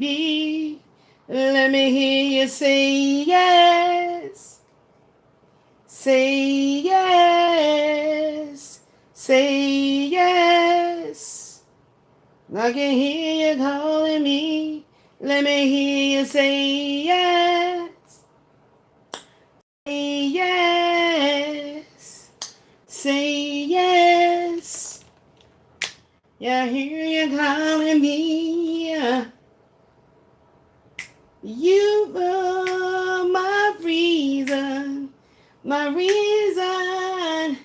me. Let me hear you say yes. Say yes. Say yes. I can hear you calling me. Let me hear you say yes. Say yes. Say yes. Yeah, I hear you calling me. You are my reason. My reason.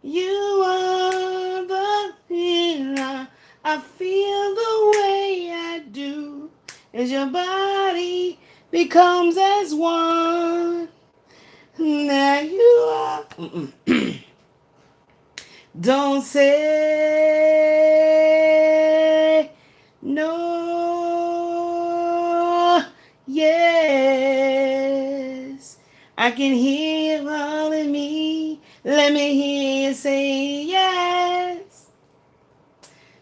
You are the thing I feel the way I do as your body becomes as one. Now you are. Don't say no. Yes. I can hear you calling me. Let me hear you say yes.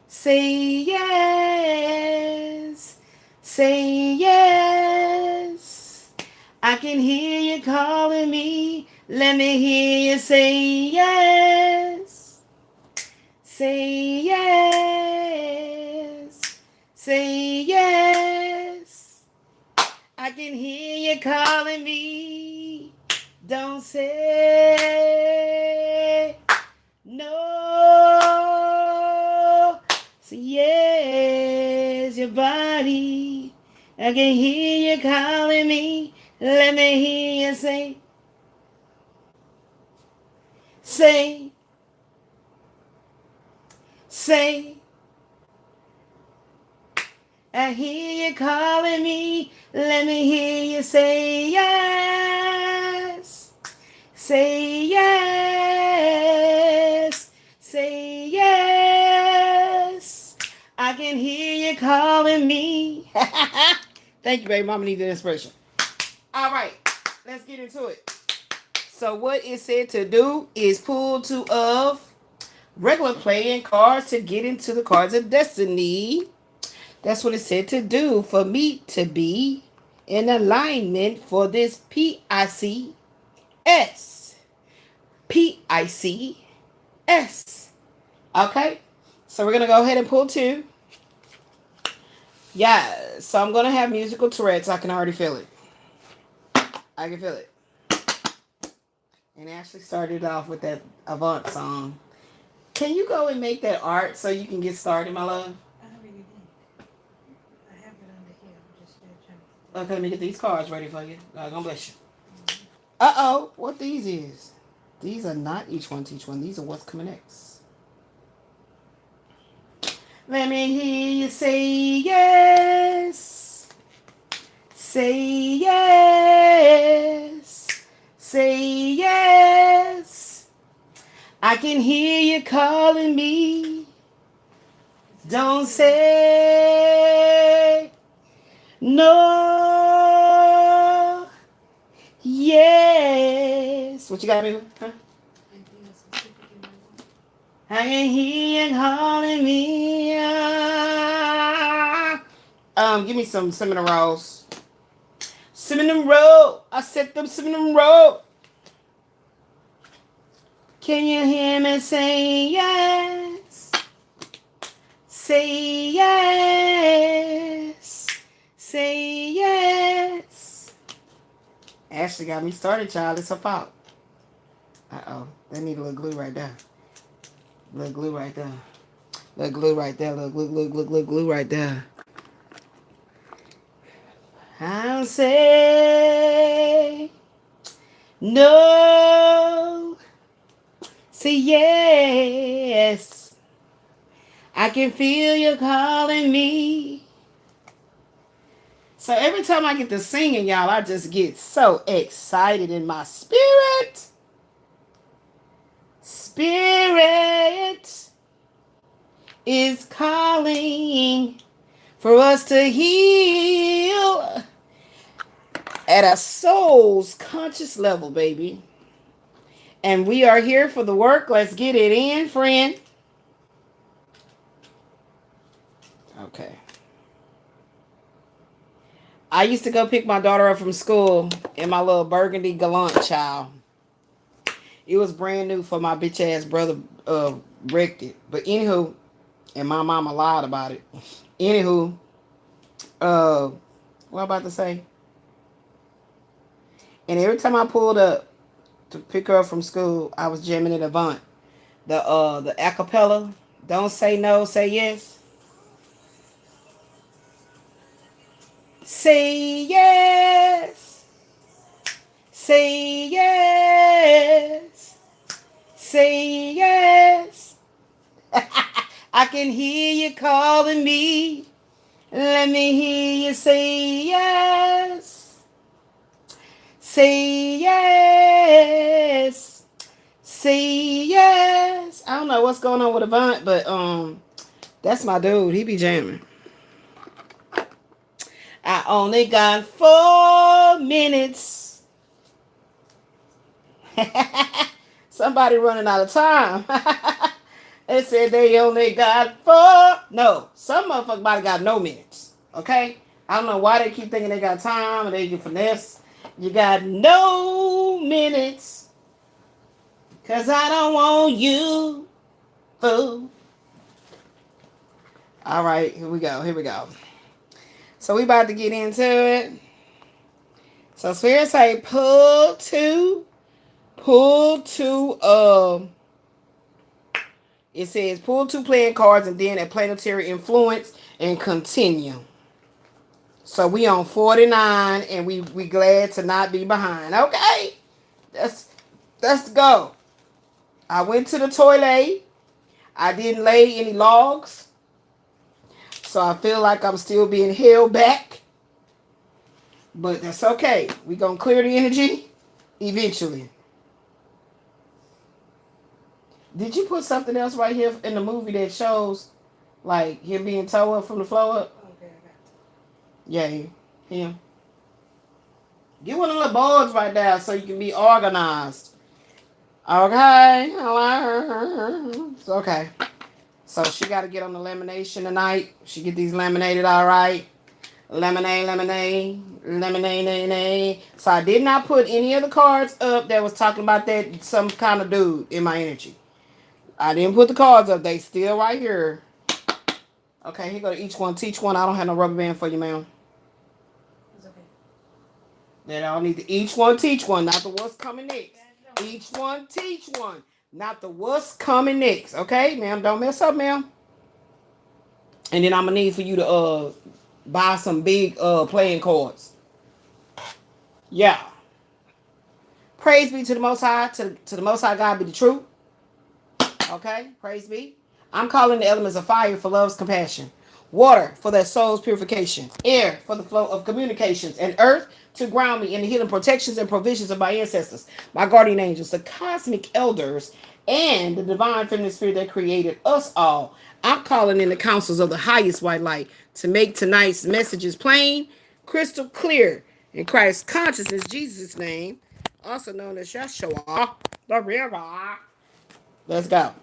Say yes. Say yes. I can hear you calling me. Let me hear you say yes. Say yes. Say yes. I can hear you calling me. Don't say no. Say yes, your body. I can hear you calling me. Let me hear you say. Say. I hear you calling me. Let me hear you say yes. Say yes. Say yes. I can hear you calling me. Thank you, baby. Mama needs the inspiration. All right, let's get into it. So what it said to do is pull two of regular playing cards to get into the cards of destiny. That's what it said to do for me to be in alignment for this PICS. PICS. Okay? So we're going to go ahead and pull two. Yeah, so I'm going to have musical Tourette's. I can already feel it. I can feel it. And Ashley started off with that Avant song. Can you go and make that art so you can get started, my love? Okay, let me get these cards ready for you. God gonna bless you. Uh-oh, what these is? These are not each one teach one. These are what's coming next. Let me hear you say yes. Say yes. Say yes. I can hear you calling me. Don't say no. Yes. What you got, baby? Huh? I can hear you calling me. Give me some cinnamon rolls. Cinnamon roll. I said them cinnamon roll. Can you hear me say yes? Say yes. Say yes. Ashley got me started, child. It's her fault. Uh-oh. That need a little glue right there. Little glue right there. Little glue right there. Little glue right there. I'll say no. Say yes. I can feel you calling me. So every time I get to singing, y'all, I just get so excited in my spirit. Spirit is calling for us to heal at a soul's conscious level, baby. And we are here for the work. Let's get it in, friend. Okay. I used to go pick my daughter up from school in my little burgundy gallant child. It was brand new for my bitch ass brother wrecked it. But anywho, and my mama lied about it. Anywho, what I'm about to say? And every time I pulled up to pick her up from school, I was jamming it Avant. The acapella, don't say no, say yes. Say yes. Say yes. Say yes. I can hear you calling me. Let me hear you say yes. Say yes. Say yes. I don't know what's going on with Avant, but that's my dude. He be jamming. I only got 4 minutes. Somebody running out of time. They said they only got 4. No, some motherfucker body got no minutes. Okay? I don't know why they keep thinking they got time and they get finesse. You got no minutes. Cause I don't want you, fool. All right, here we go. So we about to get into it. So Spirit say pull two. It says pull 2 playing cards and then a planetary influence and continue. So we on 49 and we glad to not be behind. Okay, let's go. I went to the toilet. I didn't lay any logs. So I feel like I'm still being held back. But that's okay. We're going to clear the energy eventually. Did you put something else right here in the movie that shows like him being towed up from the floor up? Okay, I got it. Yeah, him. Get one of the boards right there so you can be organized. Okay. It's okay. So she got to get on the lamination tonight. She get these laminated all right. Lemonade. So I did not put any of the cards up that was talking about that some kind of dude in my energy. I didn't put the cards up. They still right here. Okay, here go to each one. Teach one. I don't have no rubber band for you, ma'am. It's okay. They all need to each one teach one, not the what's coming next. Each one teach one, not the what's coming next. Okay, ma'am, don't mess up, ma'am. And then I'm gonna need for you to buy some big playing cards. Yeah. Praise be to the Most High. To the Most High God be the truth. Okay, praise be. I'm calling the elements of fire for love's compassion, water for their soul's purification, air for the flow of communications, and earth to ground me in the healing protections and provisions of my ancestors, my guardian angels, the cosmic elders, and the divine feminine spirit that created us all. I'm calling in the councils of the highest white light to make tonight's messages plain, crystal clear in Christ's consciousness, Jesus' name, also known as Yeshua, the river. Let's go.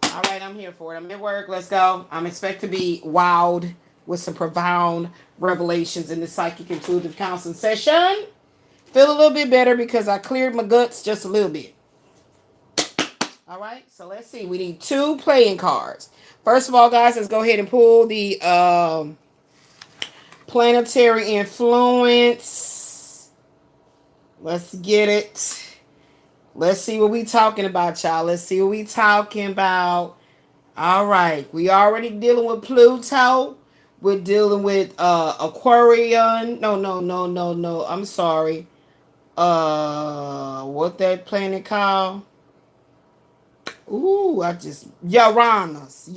All right, I'm here for it. I'm at work. Let's go. I'm expected to be wowed with some profound revelations in this psychic intuitive counseling session. Feel a little bit better because I cleared my guts just a little bit. All right, so let's see. We need 2 playing cards. First of all, guys, let's go ahead and pull the planetary influence. Let's get it. Let's see what we talking about, y'all. Let's see what we talking about. All right. We already dealing with Pluto. We're dealing with Aquarian. No. I'm sorry. What that planet called? Ooh, Uranus.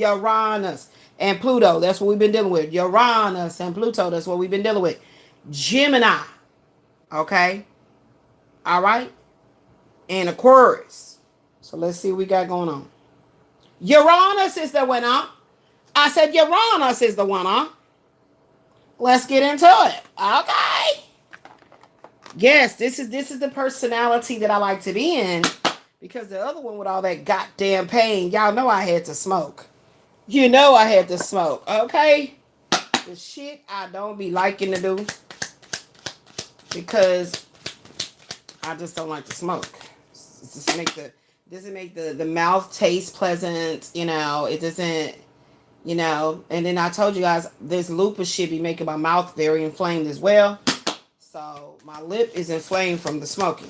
And Pluto. That's what we've been dealing with. Uranus and Pluto. That's what we've been dealing with. Gemini. Okay. All right. And Aquarius. So let's see what we got going on. Uranus is the winner. I said Uranus is the winner. Let's get into it. Okay. Yes, this is the personality that I like to be in. Because the other one with all that goddamn pain, y'all know I had to smoke. You know I had to smoke. Okay. The shit I don't be liking to do. because I just don't like to smoke. It just doesn't make the mouth taste pleasant, you know. It doesn't, you know. And then I told you guys this lupus should be making my mouth very inflamed as well. So my lip is inflamed from the smoking.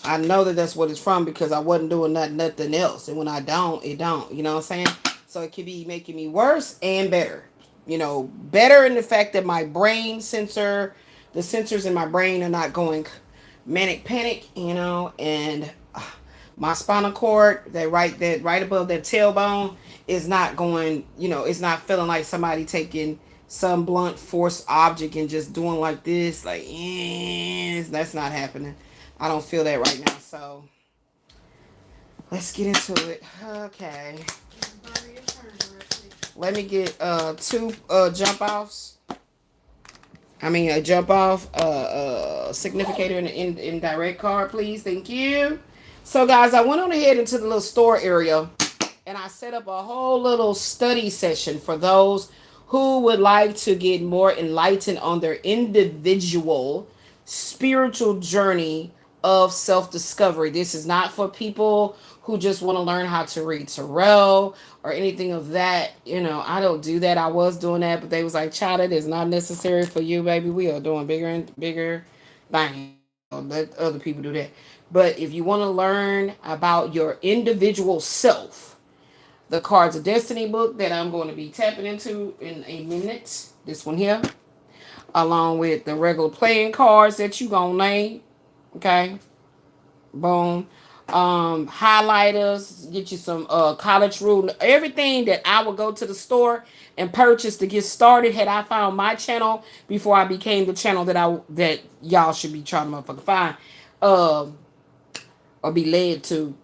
I know that that's what it's from because I wasn't doing nothing else. And when I don't, it don't. You know what I'm saying? So it could be making me worse and better. You know, better in the fact that my brain sensor, the sensors in my brain are not going manic panic, you know, and my spinal cord, that right above that tailbone is not going, you know, it's not feeling like somebody taking some blunt force object and just doing like this, like, that's not happening. I don't feel that right now. So let's get into it. Okay. Let me get two jump offs. I mean a jump off significator and indirect card, please. Thank you. So guys, I went on ahead into the little store area and I set up a whole little study session for those who would like to get more enlightened on their individual spiritual journey of self-discovery. This is not for people who just want to learn how to read tarot or anything of that. You know, I don't do that. I was doing that, but they was like, child, it is not necessary for you, baby. We are doing bigger and bigger things. Let other people do that. But if you want to learn about your individual self, the Cards of Destiny book that I'm going to be tapping into in a minute, this one here, along with the regular playing cards that you gonna name. Okay, boom. Highlighters, get you some college rule, everything that I would go to the store and purchase to get started had I found my channel before I became the channel that y'all should be trying to motherfucking find or be led to.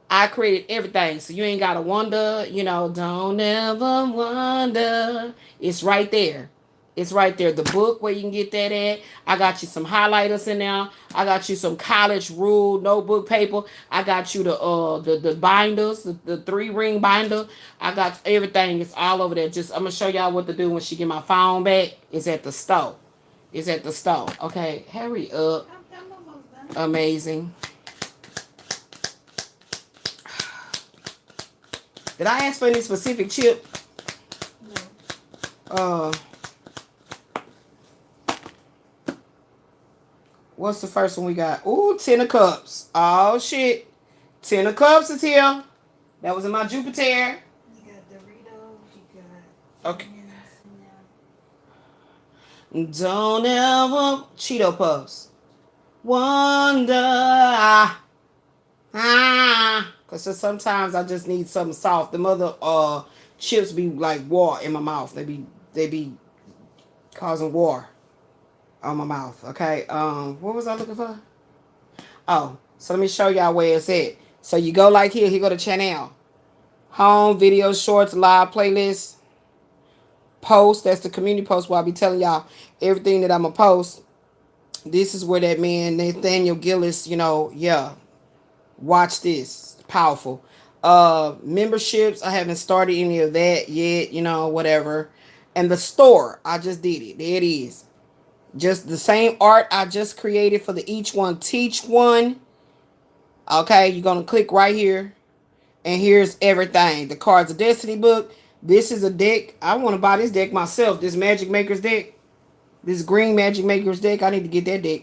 I created everything, so you ain't gotta wonder, you know, don't ever wonder. It's right there. It's right there. The book where you can get that at. I got you some highlighters in there. I got you some college rule notebook paper. I got you the binders, the 3-ring binder. I got everything. It's all over there. Just I'm gonna show y'all what to do when she get my phone back. It's at the store. It's at the store. Okay, hurry up. Amazing. Did I ask for any specific chip? No. What's the first one we got? Ooh, 10 of Cups. Oh, shit. 10 of Cups is here. That was in my Jupiter. You got Doritos. You got... Okay. Don't ever... Cheeto Puffs. Wonder... Because sometimes I just need something soft. The other chips be like war in my mouth. They be causing war on my mouth. Okay. What was I looking for? Oh, so let me show y'all where it's at. So you go like here. Here go to channel. Home, video, shorts, live playlist. Post. That's the community post where I'll be telling y'all everything that I'm going to post. This is where that man, Nathaniel Gillis, you know, yeah. Watch this. Powerful. Memberships. I haven't started any of that yet. You know, whatever. And the store. I just did it. There it is. Just the same art I just created for the Each One Teach One. Okay. You're going to click right here. And here's everything. The Cards of Destiny book. This is a deck. I want to buy this deck myself. This Magic Maker's deck. This green Magic Maker's deck. I need to get that deck.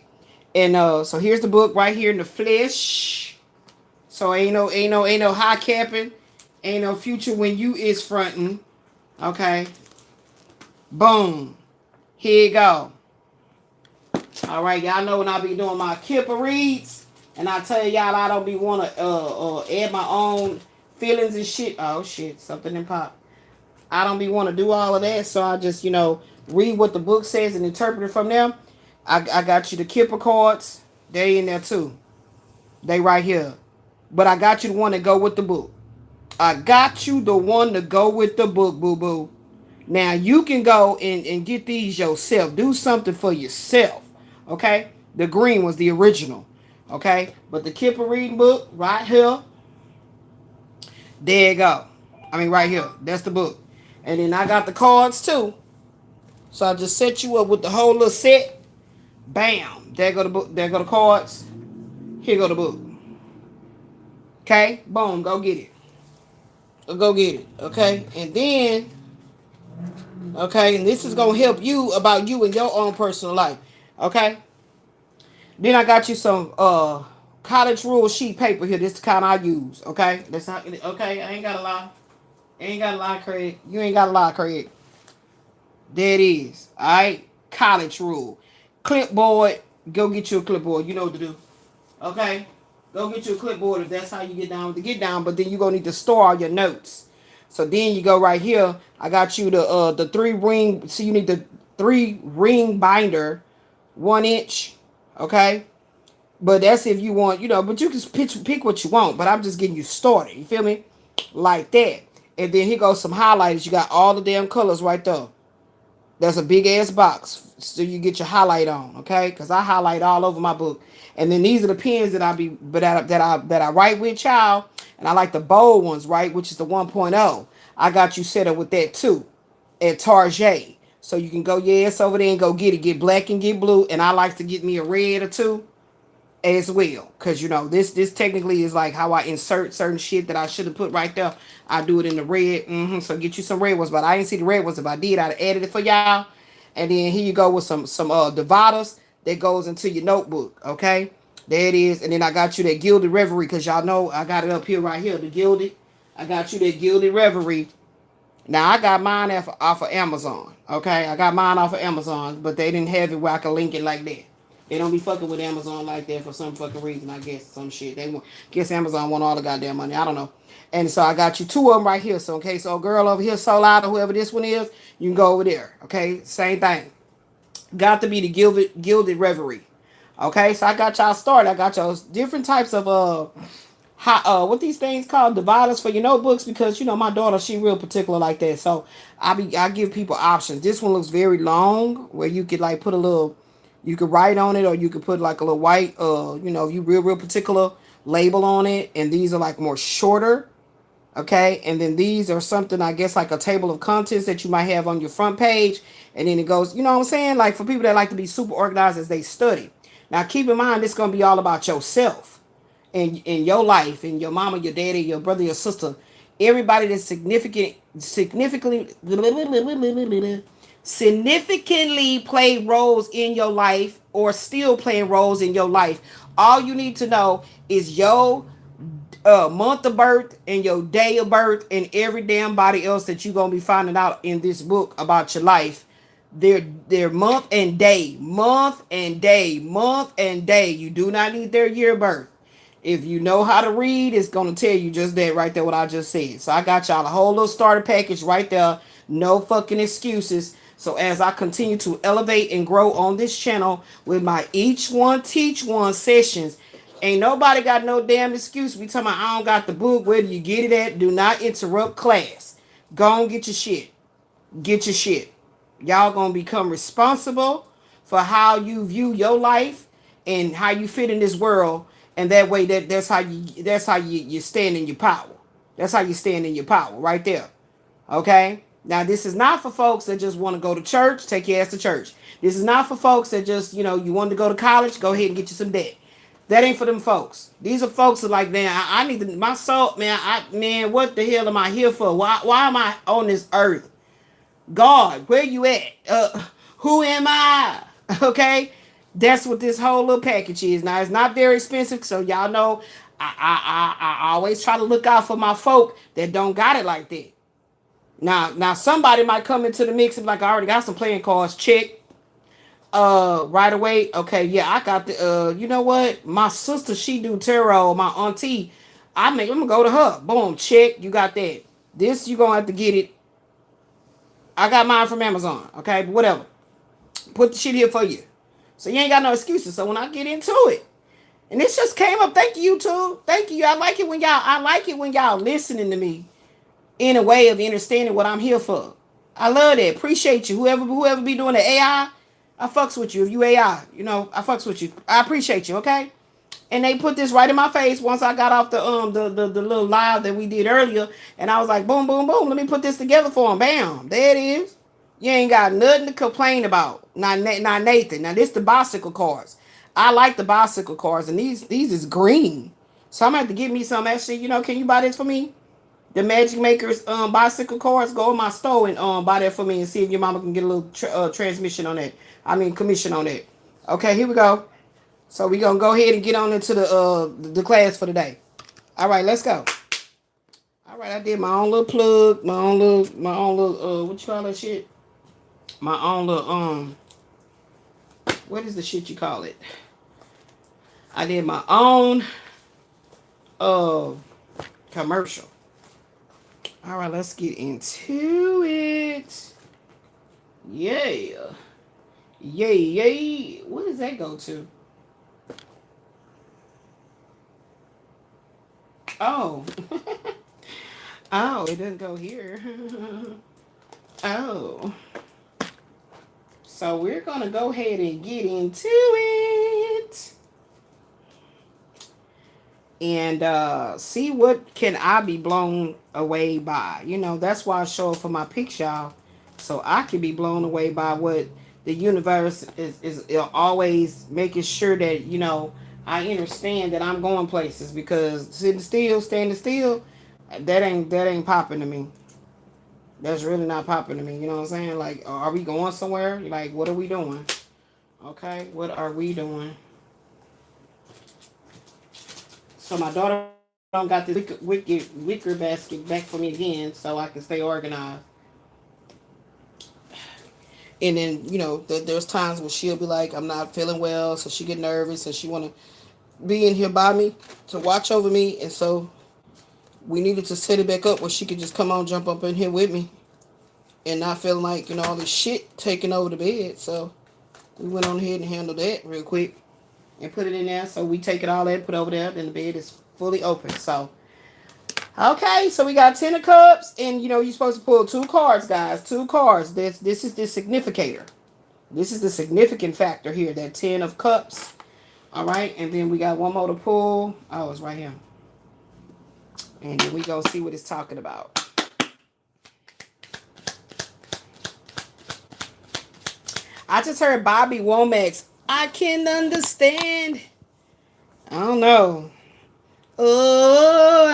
And so here's the book right here in the flesh. So ain't no high capping. Ain't no future when you is fronting. Okay. Boom. Here you go. All right, y'all know when I be doing my Kipper reads, and I tell y'all I don't be want to add my own feelings and shit. Oh shit, something in pop. I don't be want to do all of that, so I just, you know, read what the book says and interpret it from them. I got you the Kipper cards. They in there too. They right here. But I got you the one to go with the book. I got you the one to go with the book, boo-boo. Now, you can go and get these yourself. Do something for yourself. Okay? The green was the original. Okay? But the Kipper reading book, right here. There you go. I mean, right here. That's the book. And then I got the cards, too. So I just set you up with the whole little set. Bam. There go the book. There go the cards. Here go the book. Okay? Boom. Go get it. Go get it. Okay? And then, okay, and this is going to help you about you and your own personal life. Okay? Then I got you some college rule sheet paper here. This is the kind I use. Okay? That's not, okay? I ain't got to lie. Ain't got to lie, Craig. You ain't got to lie, Craig. There it is. Alright? College rule. Clipboard. Go get you a clipboard. You know what to do. Okay? Go get you a clipboard if that's how you get down with the get down. But then you're going to need to store all your notes. So then you go right here. I got you the 3 ring. So you need the 3 ring binder. 1 inch. Okay? But that's if you want, you know, but you can pick what you want. But I'm just getting you started. You feel me? Like that. And then here goes some highlighters. You got all the damn colors right there. That's a big ass box. So you get your highlight on, okay? Because I highlight all over my book. And then these are the pens that I write with, child. And I like the bold ones, right? Which is the 1.0. I got you set up with that too. At Target. So you can go your ass over there and go get it. Get black and get blue. And I like to get me a red or 2 as well. Because, you know, this technically is like how I insert certain shit that I should have put right there. I do it in the red. So get you some red ones. But I didn't see the red ones. If I did, I'd have added it for y'all. And then here you go with some dividers that goes into your notebook. Okay? There it is. And then I got you that Gilded Reverie. Because y'all know I got it up here right here. The Gilded. I got you that Gilded Reverie. Now, I got mine off of Amazon. Okay? I got mine off of Amazon. But they didn't have it where I could link it like that. They don't be fucking with Amazon like that for some fucking reason, I guess. Some shit. They want, guess Amazon want all the goddamn money. I don't know. And so I got you 2 of them right here. So in case old girl over here sold out or whoever this one is, you can go over there. Okay? Same thing. Got to be the Gilded Reverie. Okay? So I got y'all started. I got y'all different types of what these things called, dividers for your notebooks, because you know my daughter, she real particular like that. So I give people options. This one looks very long, where you could like put a little, you could write on it, or you could put like a little white, you know, if you real particular, label on it. And these are like more shorter. Okay. And then these are something, I guess, like a table of contents that you might have on your front page. And then it goes, you know what I'm saying? Like for people that like to be super organized as they study. Now keep in mind, this is going to be all about yourself and in your life, and your mama, your daddy, your brother, your sister, everybody that's significantly play roles in your life or still playing roles in your life. All you need to know is your month of birth and your day of birth, and every damn body else that you're going to be finding out in this book about your life. Their month and day. You do not need their year of birth. If you know how to read, it's going to tell you just that right there, what I just said. So I got y'all a whole little starter package right there. No fucking excuses. So as I continue to elevate and grow on this channel with my each one teach one sessions, ain't nobody got no damn excuse. We talking about I don't got the book. Where do you get it at? Do not interrupt class. Go on, get your shit. Get your shit. Y'all gonna become responsible for how you view your life and how you fit in this world. And that way, that's how you stand in your power. That's how you stand in your power right there. Okay? Now, this is not for folks that just want to go to church. Take your ass to church. This is not for folks that just, you know, you want to go to college. Go ahead and get you some debt. That ain't for them folks. These are folks that like, man, I need to, my soul, man, what the hell am I here for? Why am I on this earth? God, where you at? Who am I? Okay? That's what this whole little package is. Now, it's not very expensive, so y'all know I always try to look out for my folk that don't got it like that. Now somebody might come into the mix and be like, I already got some playing cards. Check. Right away. Okay, yeah, I got the you know what? My sister, she do tarot. My auntie, I'm gonna go to her. Boom, check. You got that. This you gonna have to get it. I got mine from Amazon. Okay, but whatever. Put the shit here for you. So you ain't got no excuses. So when I get into it, and this just came up. Thank you, YouTube. Thank you. I like it when y'all listening to me in a way of understanding what I'm here for. I love that. Appreciate you. Whoever be doing the AI, I fucks with you. If you AI, you know, I fucks with you. I appreciate you. Okay. And they put this right in my face once I got off the little live that we did earlier, and I was like, boom, boom, boom. Let me put this together for them. Bam. There it is. You ain't got nothing to complain about. Not Nathan. Now this the bicycle cards. I like the bicycle cards, and these is green. So I'm gonna have to get me some. Actually, can you buy this for me? The Magic Makers bicycle cards. Go in my store and buy that for me and see if your mama can get a little transmission on that. I mean commission on that. Okay, here we go. So we gonna go ahead and get on into the class for today. All right, let's go. All right, I did my own little plug, my own little what you call that shit? My own little what is the shit you call it? I did my own uh commercial. All right, let's get into it. Yeah. Yay, yay. What does that go to? Oh. Oh, it doesn't go here. Oh. So we're going to go ahead and get into it. And see what can I be blown away by. That's why I show up for my picks, y'all. So I can be blown away by what the universe is always making sure that, I understand that I'm going places, because sitting still, standing still, that ain't popping to me. That's really not popping to me. You know what I'm saying? Like, are we going somewhere? Like, what are we doing? Okay, what are we doing? So my daughter got this wicker basket back for me again, so I can stay organized. And then, there's times when she'll be like, I'm not feeling well, so she get nervous and she want to be in here by me to watch over me. And so we needed to set it back up where she could just come on, jump up in here with me and not feeling like, all this shit taking over the bed. So we went on ahead and handled that real quick and put it in there. So we take it all in, put it over there, then the bed is fully open. So, okay, so we got 10 of Cups, and you're supposed to pull 2 cards, guys. 2 cards. This is the significator. This is the significant factor here, that 10 of Cups. All right, and then we got one more to pull. Oh, it's right here. And then we go see what it's talking about. I just heard Bobby Womack's I Can Understand. I don't know. Oh,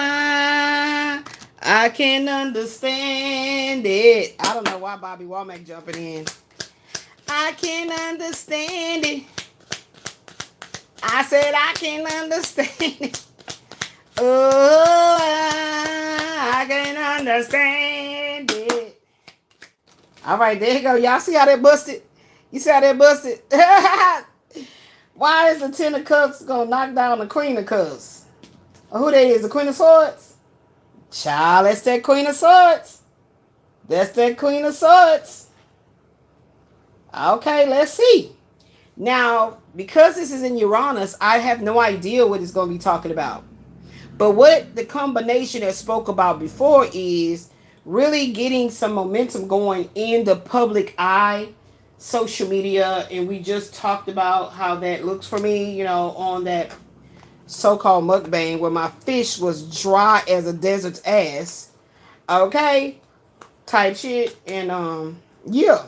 I can understand it. I don't know why Bobby Womack jumping in. I can understand it. I said I can understand it. Oh, I can understand it. All right, there you go. Y'all see how that busted? You see how that busted? Why is the 10 of Cups going to knock down the Queen of Cups? Who that is? The Queen of Swords? Child, that's that Queen of Swords. That's that Queen of Swords. Okay, let's see. Now, because this is in Uranus, I have no idea what it's going to be talking about. But what the combination that spoke about before is really getting some momentum going in the public eye, social media. And we just talked about how that looks for me, on that so-called mukbang where my fish was dry as a desert's ass. Okay? Type shit. And, yeah.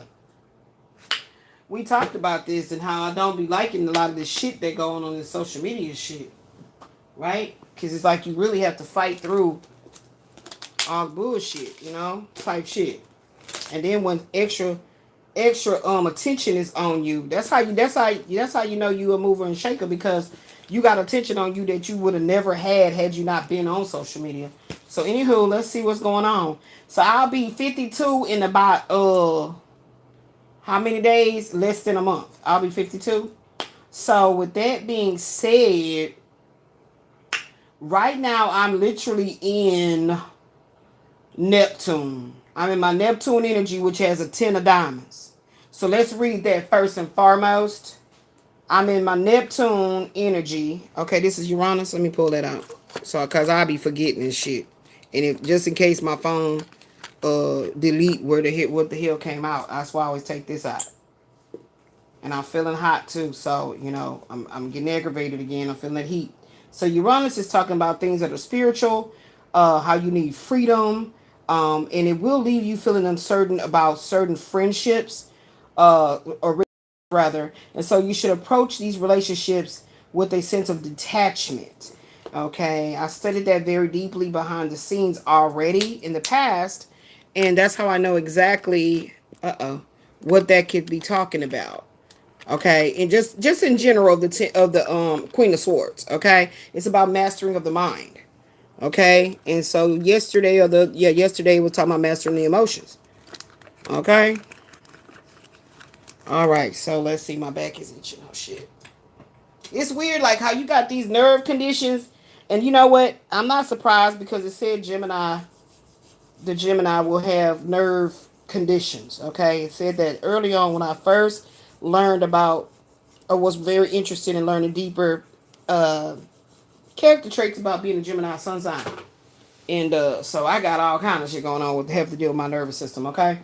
We talked about this and how I don't be liking a lot of this shit that going on this social media shit. Right? Because it's like you really have to fight through all bullshit, type shit. And then when extra attention is on you, that's how you know you a mover and shaker, because you got attention on you that you would have never had you not been on social media. So anywho, let's see what's going on. So I'll be 52 in about how many days? Less than a month. I'll be 52. So with that being said, right now I'm literally in Neptune. I'm in my Neptune energy, which has a 10 of diamonds. So let's read that first and foremost. I'm in my Neptune energy. Okay, this is Uranus. Let me pull that out. So, because I'll be forgetting this shit. And if just in case my phone delete what the hell came out, that's why I always take this out. And I'm feeling hot too. So, I'm getting aggravated again. I'm feeling that heat. So Uranus is talking about things that are spiritual, how you need freedom, And it will leave you feeling uncertain about certain friendships, or rather. And so you should approach these relationships with a sense of detachment. Okay, I studied that very deeply behind the scenes already in the past, and that's how I know exactly what that could be talking about. Okay, and just in general, the Queen of Swords. Okay, it's about mastering of the mind. Okay, and so yesterday was talking about mastering the emotions. Okay, all right. So let's see. My back is itching. Oh shit. It's weird, like how you got these nerve conditions, and you know what? I'm not surprised because it said Gemini. The Gemini will have nerve conditions. Okay, it said that early on when I first learned about, or was very interested in learning deeper uh, character traits about being a Gemini sun sign. And so I got all kind of shit going on with have to deal with my nervous system, okay?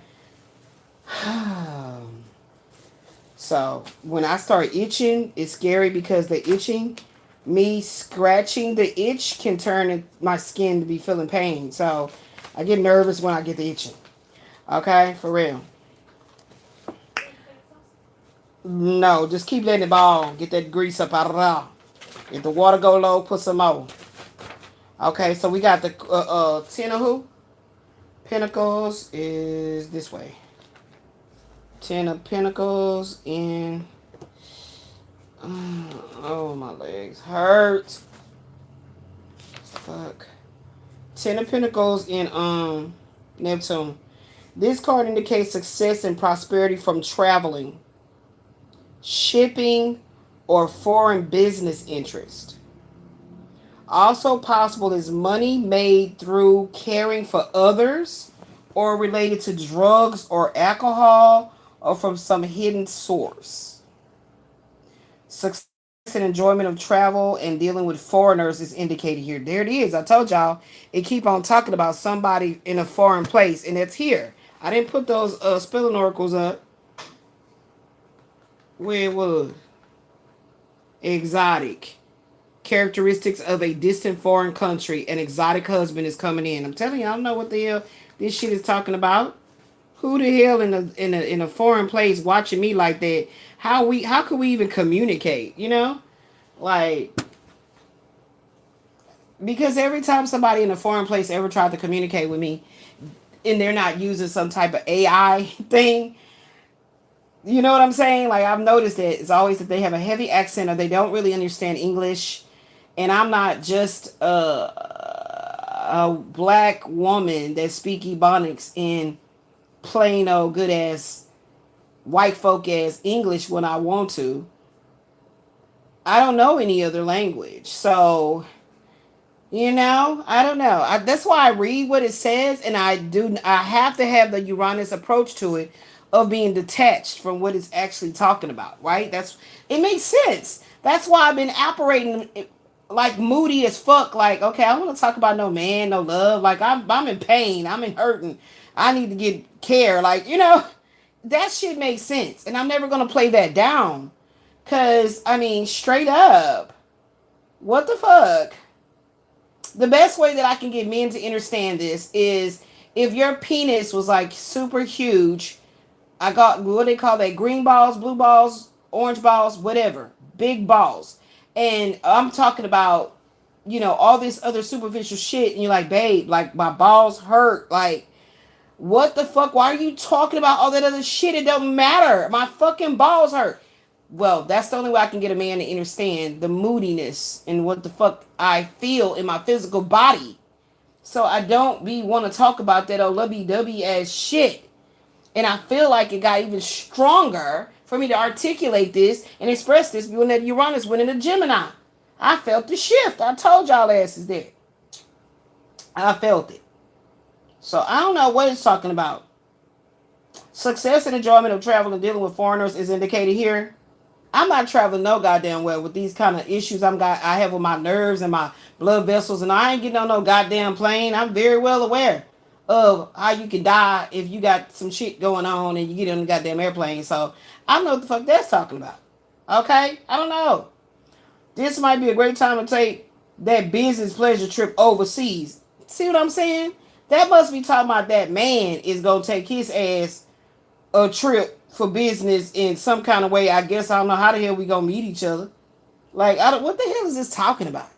So when I start itching, it's scary because the itching, me scratching the itch can turn my skin to be feeling pain. So I get nervous when I get the itching. Okay, for real. No, just keep letting it ball. Get that grease up out of there. If the water go low, put some more. Okay, so we got the 10 of who? Pentacles is this way. 10 of Pentacles in... oh, my legs hurt. Fuck. 10 of Pentacles in Neptune. This card indicates success and prosperity from traveling, shipping, or foreign business interest. Also possible is money made through caring for others or related to drugs or alcohol or from some hidden source. Success and enjoyment of travel and dealing with foreigners is indicated here. There it is. I told y'all it keep on talking about somebody in a foreign place, and it's here. I didn't put those spelling oracles up. Where it was. Exotic. Characteristics of a distant foreign country. An exotic husband is coming in. I'm telling you, I don't know what the hell this shit is talking about. Who the hell in a foreign place watching me like that? How could we even communicate? You know, like, because every time somebody in a foreign place ever tried to communicate with me, and they're not using some type of AI thing. You know what I'm saying? Like, I've noticed that it's always that they have a heavy accent or they don't really understand English. And I'm not just a black woman that speak Ebonics in plain old good ass white folk ass English when I want to. I don't know any other language. So, you know, I don't know. That's why I read what it says, and I have to have the Uranus approach to it of being detached from what it's actually talking about, right? It makes sense. That's why I've been operating like moody as fuck. Like, okay, I don't want to talk about no man, no love. Like, I'm in pain. I'm in hurting. I need to get care. Like, you know, that shit makes sense. And I'm never going to play that down. Because, I mean, straight up, what the fuck? The best way that I can get men to understand this is if your penis was like super huge. I got, what they call that? Green balls, blue balls, orange balls, whatever. Big balls. And I'm talking about, you know, all this other superficial shit. And you're like, babe, like, my balls hurt. Like, what the fuck? Why are you talking about all that other shit? It don't matter. My fucking balls hurt. Well, that's the only way I can get a man to understand the moodiness and what the fuck I feel in my physical body. So I don't want to talk about that old lovey-dovey ass shit. And I feel like it got even stronger for me to articulate this and express this when that Uranus went into Gemini. I felt the shift. I told y'all asses there. I felt it. So I don't know what it's talking about. Success and enjoyment of travel and dealing with foreigners is indicated here. I'm not traveling no goddamn well with these kind of issues I have with my nerves and my blood vessels, and I ain't getting on no goddamn plane. I'm very well aware of how you can die if you got some shit going on and you get on the goddamn airplane. So I don't know what the fuck that's talking about. Okay? I don't know. This might be a great time to take that business pleasure trip overseas. See what I'm saying? That must be talking about that man is gonna take his ass a trip for business in some kind of way. I guess I don't know how the hell we gonna meet each other. Like, what the hell is this talking about?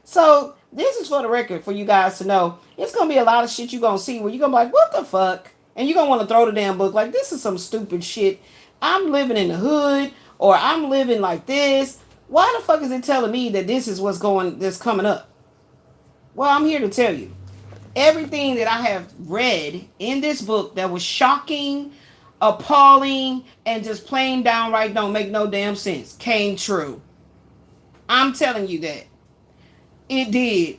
So this is for the record for you guys to know. It's gonna be a lot of shit you gonna see where you gonna be like, what the fuck? And you're gonna want to throw the damn book like, this is some stupid shit. I'm living in the hood, or I'm living like this. Why the fuck is it telling me that this is that's coming up? Well, I'm here to tell you. Everything that I have read in this book that was shocking, appalling, and just plain downright don't make no damn sense came true. I'm telling you that. It did.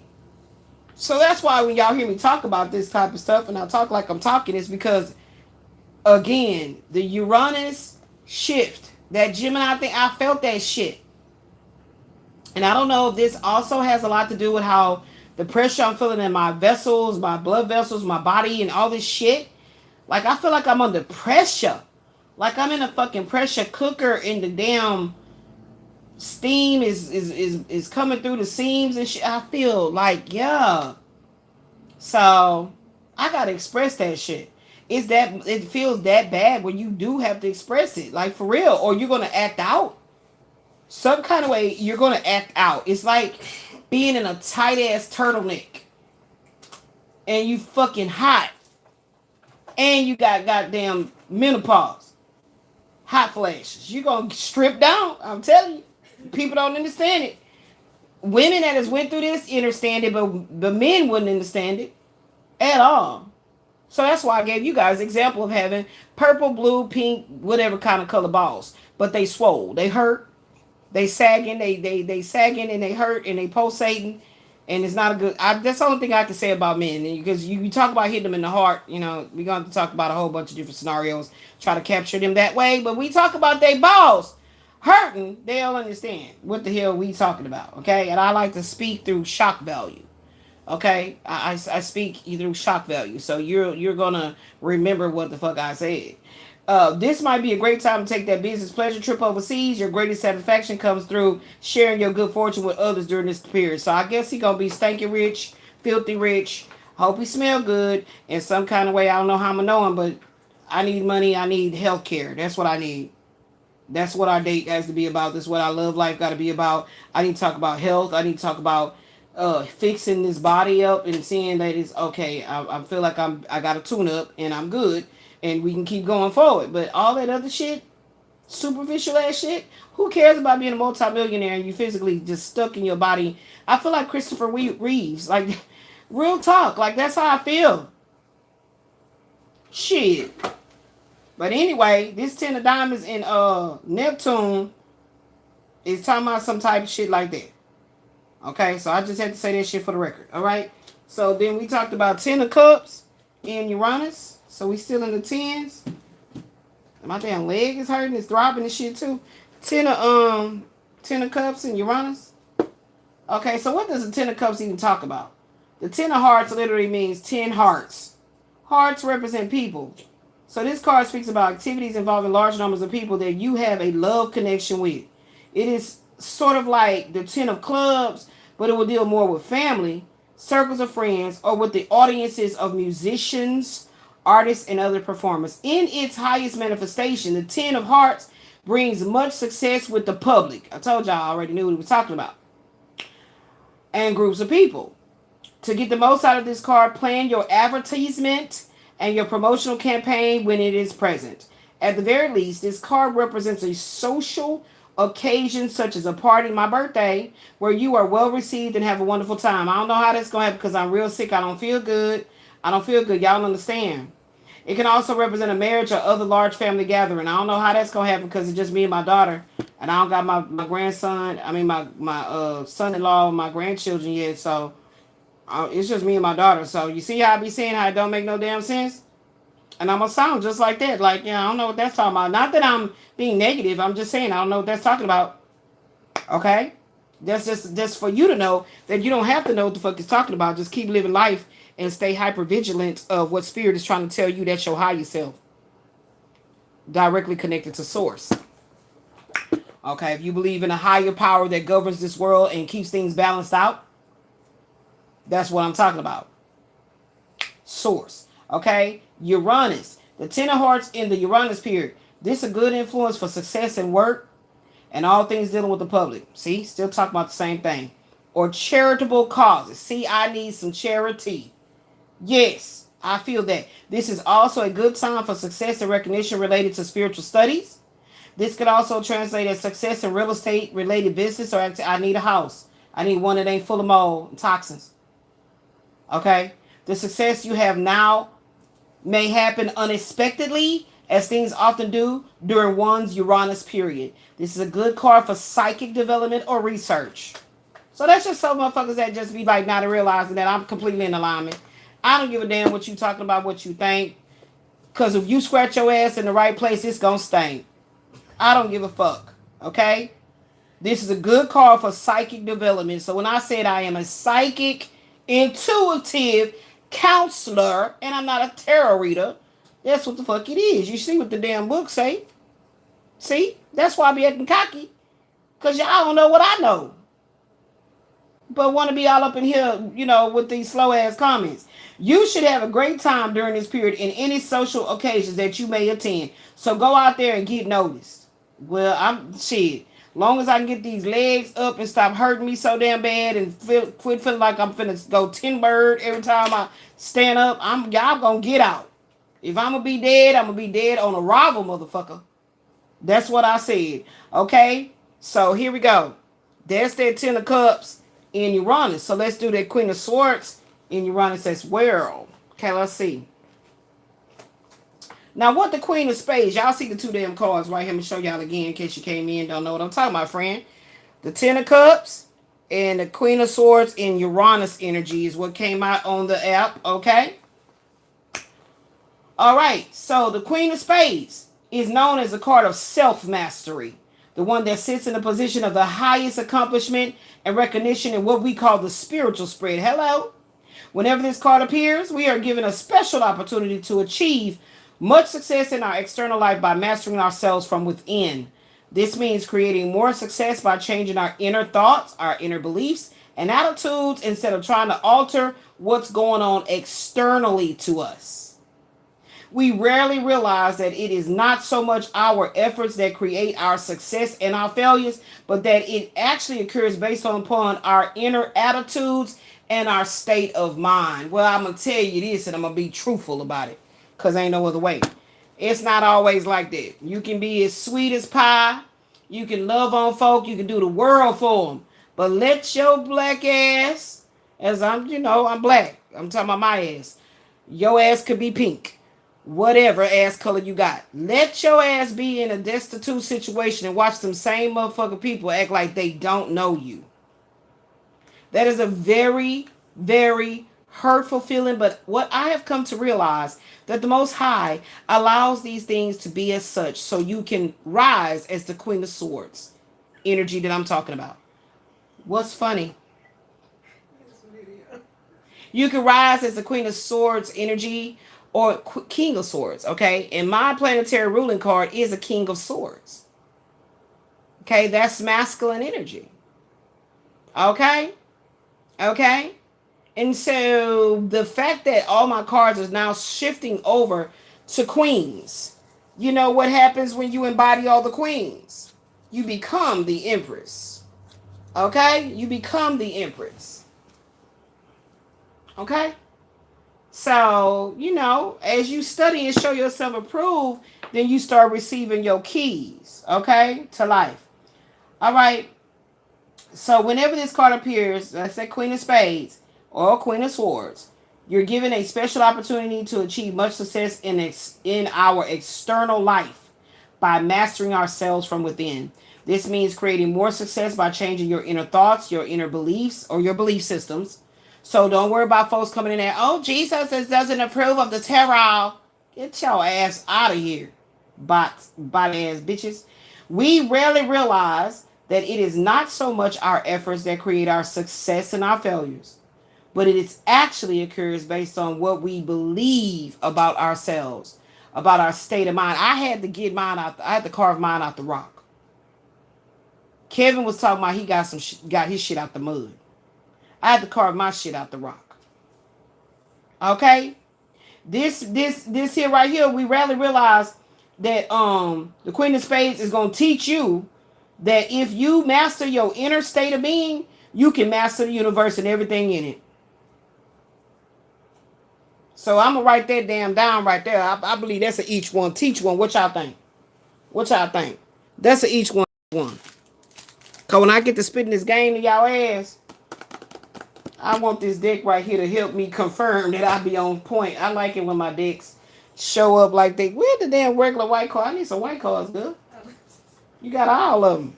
So that's why when y'all hear me talk about this type of stuff and I talk like I'm talking, it's because, again, the Uranus shift, that Gemini thing, I felt that shit. And I don't know if this also has a lot to do with how the pressure I'm feeling in my vessels, my blood vessels, my body, and all this shit. Like, I feel like I'm under pressure. Like I'm in a fucking pressure cooker and the damn steam is coming through the seams and shit. I feel like, yeah. So, I gotta express that shit. It feels that bad when you do have to express it. Like, for real. Or you're gonna act out. Some kind of way, you're gonna act out. It's like being in a tight ass turtleneck and you fucking hot and you got goddamn menopause, hot flashes. You gonna strip down. I'm telling you, people don't understand it. Women that has went through this understand it, but the men wouldn't understand it at all. So that's why I gave you guys example of having purple, blue, pink, whatever kind of color balls, but they swole, they hurt. They sagging, they sagging and they hurt and they pulsating, and it's not a good. That's the only thing I can say about men, because you talk about hitting them in the heart. You know, we're going to talk about a whole bunch of different scenarios, try to capture them that way. But we talk about they balls hurting, they don't understand what the hell we talking about. Okay, and I like to speak through shock value. Okay, I speak through shock value, so you're gonna remember what the fuck I said. This might be a great time to take that business pleasure trip overseas. Your greatest satisfaction comes through sharing your good fortune with others during this period. So I guess he gonna be stinking rich, filthy rich. Hope he smell good in some kind of way. I don't know how I'm gonna know him, but I need money. I need health care. That's what I need. That's what our date has to be about. That's what our love life got to be about. I need to talk about health. I need to talk about fixing this body up and seeing that it's okay. I feel like I got a tune up and I'm good. And we can keep going forward. But all that other shit, superficial ass shit, who cares about being a multimillionaire and you physically just stuck in your body? I feel like Christopher Reeves. Like, real talk. Like, that's how I feel. Shit. But anyway, this 10 of diamonds in Neptune is talking about some type of shit like that. Okay, so I just had to say that shit for the record. Alright? So then we talked about 10 of cups in Uranus. So we still in the 10s. My damn leg is hurting. It's throbbing and shit too. 10 of cups in Uranus. Okay, so what does the 10 of cups even talk about? The 10 of hearts literally means 10 hearts. Hearts represent people. So this card speaks about activities involving large numbers of people that you have a love connection with. It is sort of like the 10 of clubs, but it will deal more with family, circles of friends, or with the audiences of musicians, artists, and other performers. In its highest manifestation, the 10 of hearts brings much success with the public. I told y'all I already knew what he was talking about. And groups of people. To get the most out of this card, plan your advertisement and your promotional campaign when it is present. At the very least, this card represents a social occasion such as a party, my birthday, where you are well received and have a wonderful time. I don't know how that's going to happen because I'm real sick. I don't feel good. Y'all don't understand. It can also represent a marriage or other large family gathering. I don't know how that's going to happen because it's just me and my daughter. And I don't got my grandson, my son-in-law and my grandchildren yet. So it's just me and my daughter. So you see how I be saying how it don't make no damn sense? And I'm going to sound just like that. Like, yeah, I don't know what that's talking about. Not that I'm being negative. I'm just saying I don't know what that's talking about. Okay? That's just for you to know that you don't have to know what the fuck it's talking about. Just keep living life and stay hyper vigilant of what spirit is trying to tell you. That's your higher self. Directly connected to source. Okay, if you believe in a higher power that governs this world and keeps things balanced out, that's what I'm talking about. source. Okay, Uranus, the Ten of Hearts in the Uranus period. This is a good influence for success in work and all things dealing with the public. See, still talking about the same thing. Or charitable causes. See, I need some charity. Yes, I feel that. This is also a good time for success and recognition related to spiritual studies. This could also translate as success in real estate related business, or I need a house. I need one that ain't full of mold and toxins. Okay? The success you have now may happen unexpectedly, as things often do during one's Uranus period. This is a good card for psychic development or research. So that's just some motherfuckers that just be like not realizing that I'm completely in alignment. I don't give a damn what you talking about, what you think. Because if you scratch your ass in the right place, it's going to stink. I don't give a fuck. Okay? This is a good card for psychic development. So when I said I am a psychic, intuitive counselor, and I'm not a tarot reader, that's what the fuck it is. You see what the damn book say. See? That's why I be acting cocky. Because y'all don't know what I know. But want to be all up in here, you know, with these slow ass comments. You should have a great time during this period in any social occasions that you may attend. So go out there and get noticed. Well, I'm shit. Long as I can get these legs up and stop hurting me so damn bad and quit feeling like I'm finna go 10 bird every time I stand up, y'all gonna get out. If I'm gonna be dead, I'm gonna be dead on arrival, motherfucker. That's what I said. Okay? So here we go. There's that Ten of Cups in Uranus. So let's do that Queen of Swords in Uranus as well. Okay, let's see. Now, what the Queen of Spades, y'all see the two damn cards right here. Let me show y'all again in case you came in, don't know what I'm talking about, friend. The Ten of Cups and the Queen of Swords in Uranus energy is what came out on the app, okay? All right, so the Queen of Spades is known as a card of self-mastery, the one that sits in a position of the highest accomplishment and recognition in what we call the spiritual spread. Hello? Whenever this card appears, we are given a special opportunity to achieve much success in our external life by mastering ourselves from within. This means creating more success by changing our inner thoughts, our inner beliefs, and attitudes instead of trying to alter what's going on externally to us. We rarely realize that it is not so much our efforts that create our success and our failures, but that it actually occurs based upon our inner attitudes and our state of mind. Well, I'm going to tell you this, and I'm going to be truthful about it. Because ain't no other way. It's not always like that. You can be as sweet as pie. You can love on folk. You can do the world for them. But let your black ass, as I'm black. I'm talking about my ass. Your ass could be pink. Whatever ass color you got. Let your ass be in a destitute situation and watch them same motherfucking people act like they don't know you. That is a very, very hurtful feeling, but what I have come to realize that the Most High allows these things to be as such so you can rise as the Queen of Swords energy that I'm talking about. What's funny? You can rise as the Queen of Swords energy or King of Swords, okay? And my planetary ruling card is a King of Swords. Okay, that's masculine energy. Okay? Okay? And so the fact that all my cards are now shifting over to queens. You know what happens when you embody all the queens? You become the empress. Okay? You become the empress. Okay? So, as you study and show yourself approved, then you start receiving your keys, okay, to life. All right. So whenever this card appears, let's say Queen of Spades, or Queen of Swords, you're given a special opportunity to achieve much success in our external life by mastering ourselves from within. This means creating more success by changing your inner thoughts, your inner beliefs, or your belief systems. So don't worry about folks coming in there, oh, Jesus doesn't approve of the tarot. Get your ass out of here, bots, bot ass bitches. We rarely realize that it is not so much our efforts that create our success and our failures, but it is actually occurs based on what we believe about ourselves, about our state of mind. I had to get mine out. I had to carve mine out the rock. Kevin was talking about he got his shit out the mud. I had to carve my shit out the rock. Okay? This here right here, we rarely realize that the Queen of Spades is gonna teach you that if you master your inner state of being, you can master the universe and everything in it. So I'm gonna write that damn down right there. I believe that's a each one teach one. What y'all think? What y'all think? That's a each one. Cause when I get to spitting this game to y'all ass, I want this deck right here to help me confirm that I be on point. I like it when my decks show up like they. Where the damn regular white card? I need some white cards, girl. You got all of them.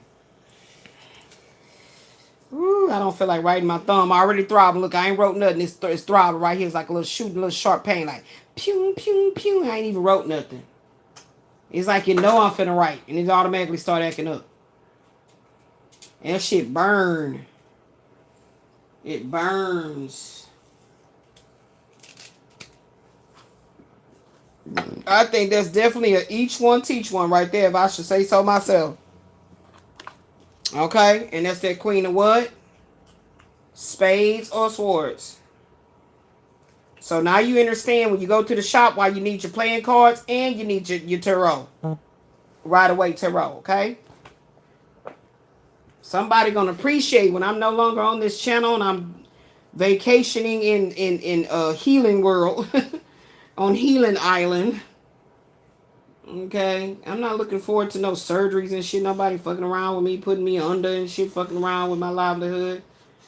Ooh, I don't feel like writing my thumb. I already throbbing. Look, I ain't wrote nothing. It's throbbing right here. It's like a little shooting, little sharp pain, like pew, pew, pew. I ain't even wrote nothing. It's like you know I'm finna write, and it automatically start acting up. And that shit burn. It burns. I think that's definitely a each one teach one right there, if I should say so myself. Okay, and that's that Queen of what? Spades or swords. So now you understand when you go to the shop why you need your playing cards and you need your tarot. Right away, tarot, okay? Somebody gonna appreciate when I'm no longer on this channel and I'm vacationing in healing world on Healing Island. Okay, I'm not looking forward to no surgeries and shit. Nobody fucking around with me, putting me under and shit, fucking around with my livelihood.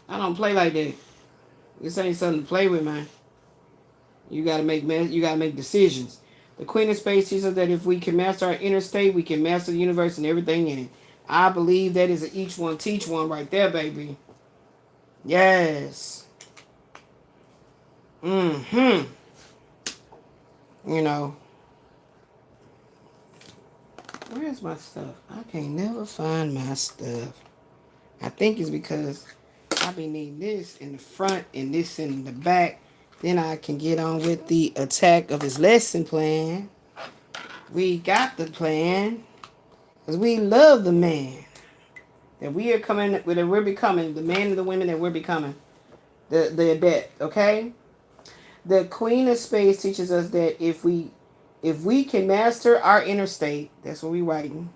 I don't play like that. This ain't something to play with, man. You gotta make decisions. The Queen of Spades teaches us that if we can master our inner state, we can master the universe and everything in it. I believe that is an each one teach one right there, baby. Yes. You know. Where's my stuff? I can't never find my stuff. I think it's because I be needing this in the front and this in the back. Then I can get on with the attack of his lesson plan. We got the plan. Because we love the man. That we are coming, that we're becoming. The man and the women that we're becoming. The adept, okay? The Queen of Spades teaches us that if we can master our inner state, that's what we're writing.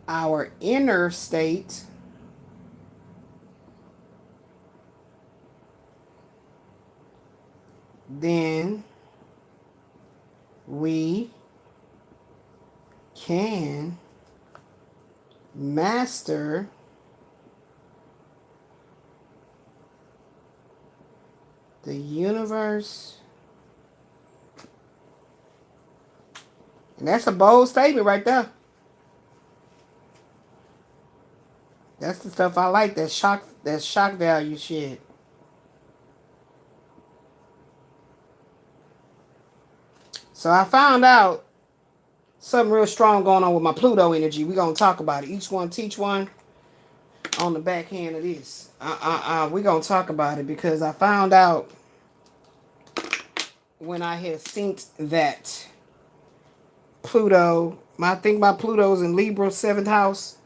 Our inner state, then we can master the universe. And that's a bold statement right there. That's the stuff I like. That shock value shit. So I found out something real strong going on with my Pluto energy. We're going to talk about it. Each one teach one on the backhand of this. We're going to talk about it because I found out when I had synced that Pluto, I think my Pluto's in Libra, 7th house.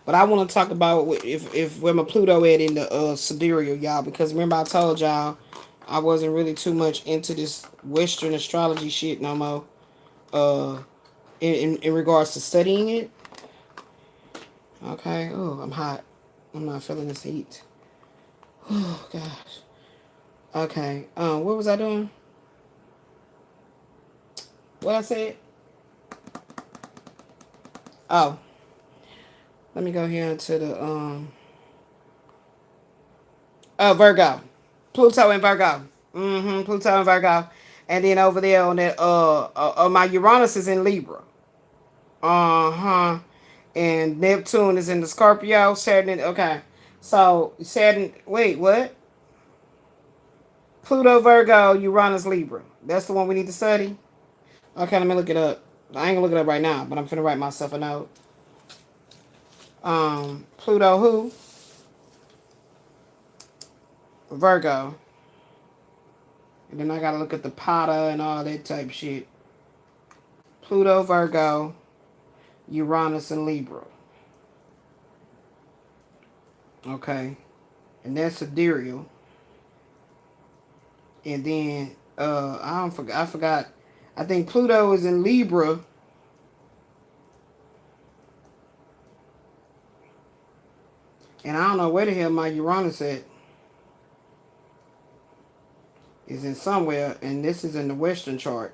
But I want to talk about if where my Pluto at in the sidereal, y'all. Because remember I told y'all I wasn't really too much into this Western astrology shit no more. In regards to studying it. Okay. Oh, I'm hot. I'm not feeling this heat. Oh gosh. Okay. What was I doing? What I said? Oh. Let me go here to the Virgo. Pluto and Virgo. Pluto and Virgo. And then over there on that my Uranus is in Libra. And Neptune is in the Scorpio. Saturn, okay. So Saturn, wait, what? Pluto, Virgo, Uranus, Libra. That's the one we need to study? Okay, let me look it up. I ain't gonna look it up right now, but I'm finna write myself a note. Pluto who? Virgo. And then I gotta look at the Pada and all that type shit. Pluto, Virgo, Uranus, and Libra. Okay. And that's sidereal. And then I forgot. I think Pluto is in Libra. And I don't know where the hell my Uranus at. Is in somewhere, and this is in the Western chart.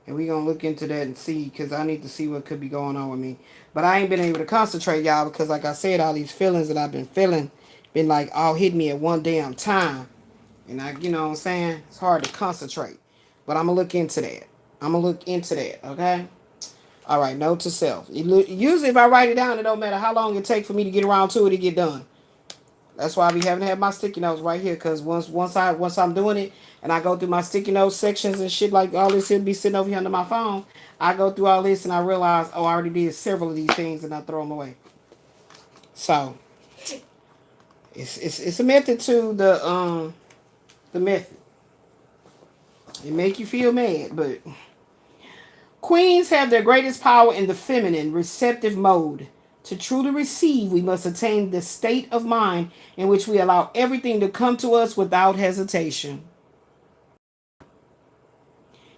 And we're going to look into that and see, because I need to see what could be going on with me. But I ain't been able to concentrate, y'all, because like I said, all these feelings that I've been feeling been like all hit me at one damn time. And I, you know what I'm saying? It's hard to concentrate. But I'm going to look into that. Okay? All right, note to self. Usually if I write it down, it don't matter how long it takes for me to get around to it to get done. That's why I be having to have my sticky notes right here, because once I'm doing it and I go through my sticky notes sections and shit like all this, it'll be sitting over here under my phone. I go through all this and I realize, oh, I already did several of these things and I throw them away. So it's a method to the method. It make you feel mad, but queens have their greatest power in the feminine, receptive mode. To truly receive, we must attain the state of mind in which we allow everything to come to us without hesitation.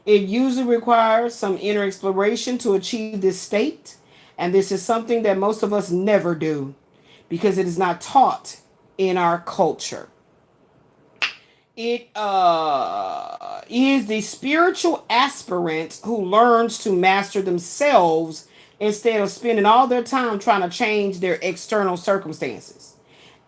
It usually requires some inner exploration to achieve this state, and this is something that most of us never do because it is not taught in our culture. It is the spiritual aspirant who learns to master themselves instead of spending all their time trying to change their external circumstances.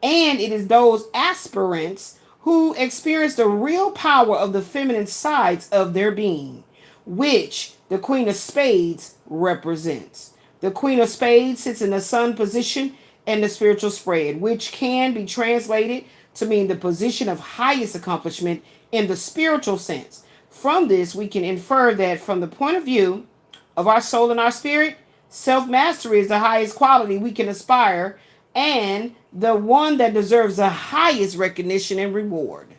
And it is those aspirants who experience the real power of the feminine sides of their being, which the Queen of Spades represents. The Queen of Spades sits in the sun position and the spiritual spread, which can be translated to mean the position of highest accomplishment in the spiritual sense. From this, we can infer that from the point of view of our soul and our spirit, self-mastery is the highest quality we can aspire and the one that deserves the highest recognition and reward.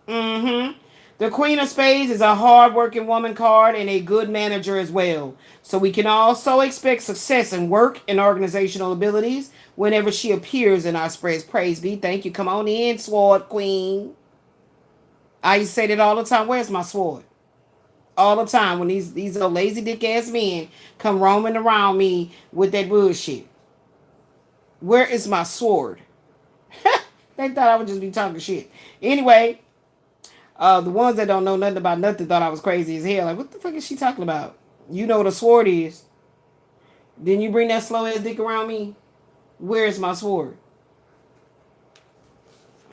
The Queen of Spades is a hard-working woman card and a good manager as well. So we can also expect success in work and organizational abilities whenever she appears in our spreads. Praise be. Thank you. Come on in, Sword Queen. I used to say that all the time. Where's my sword? All the time when these little lazy dick ass men come roaming around me with that bullshit. Where is my sword? They thought I would just be talking shit. Anyway, the ones that don't know nothing about nothing thought I was crazy as hell. Like, what the fuck is she talking about? You know what a sword is. Then you bring that slow ass dick around me. Where's my sword?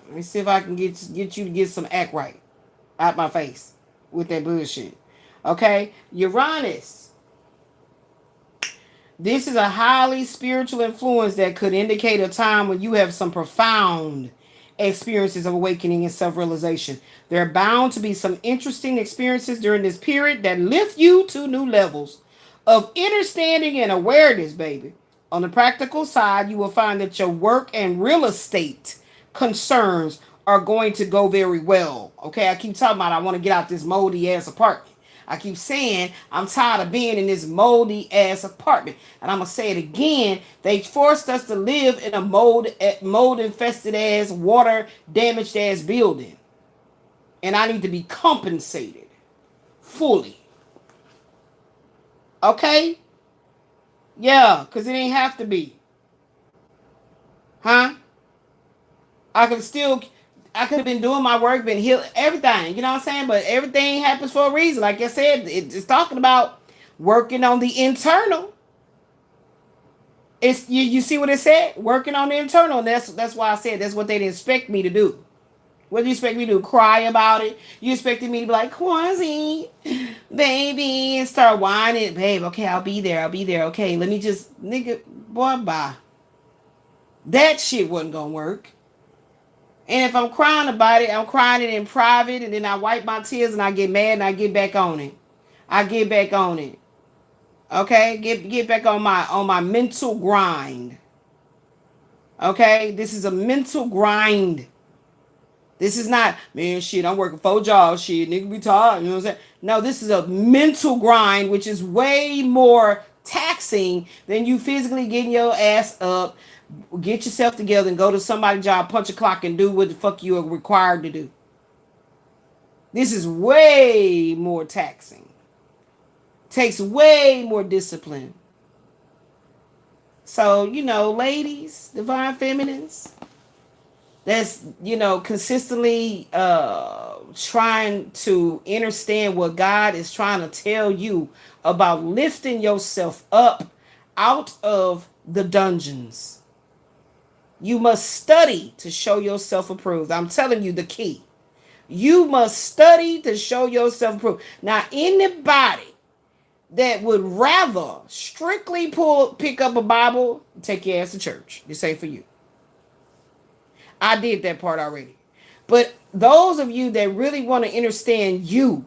Let me see if I can get you to get some act right out my face with that bullshit. Okay, Uranus. This is a highly spiritual influence that could indicate a time when you have some profound experiences of awakening and self-realization. There are bound to be some interesting experiences during this period that lift you to new levels of understanding and awareness, baby. On the practical side, you will find that your work and real estate concerns are going to go very well. Okay, I keep talking about I want to get out this moldy ass apartment. I keep saying I'm tired of being in this moldy ass apartment. And I'm going to say it again. They forced us to live in a mold infested ass, water damaged ass building. And I need to be compensated fully. Okay? Yeah, because it ain't have to be. Huh? I could have been doing my work, been healing, everything, you know what I'm saying? But everything happens for a reason. Like I said, it's talking about working on the internal. It's you see what it said? Working on the internal. And that's why I said that's what they didn't expect me to do. What do you expect me to do? Cry about it? You expected me to be like, Quasi, baby, and start whining. Babe, okay, I'll be there. Okay, let me just, nigga, boy, bye. That shit wasn't gonna work. And if I'm crying about it, I'm crying it in private, and then I wipe my tears and I get mad and I get back on it. Okay? Get back on my mental grind. Okay? This is a mental grind. This is not, man, shit, I'm working 4 jobs, shit, nigga be tired, you know what I'm saying? No, this is a mental grind, which is way more taxing than you physically getting your ass up, get yourself together and go to somebody's job, punch a clock and do what the fuck you are required to do. This is way more taxing. Takes way more discipline. So, ladies, divine feminines, that's, consistently trying to understand what God is trying to tell you about lifting yourself up out of the dungeons. You must study to show yourself approved. I'm telling you the key. You must study to show yourself approved. Now, anybody that would rather strictly pick up a Bible, take your ass to church. This ain't for you. I did that part already. But those of you that really want to understand you,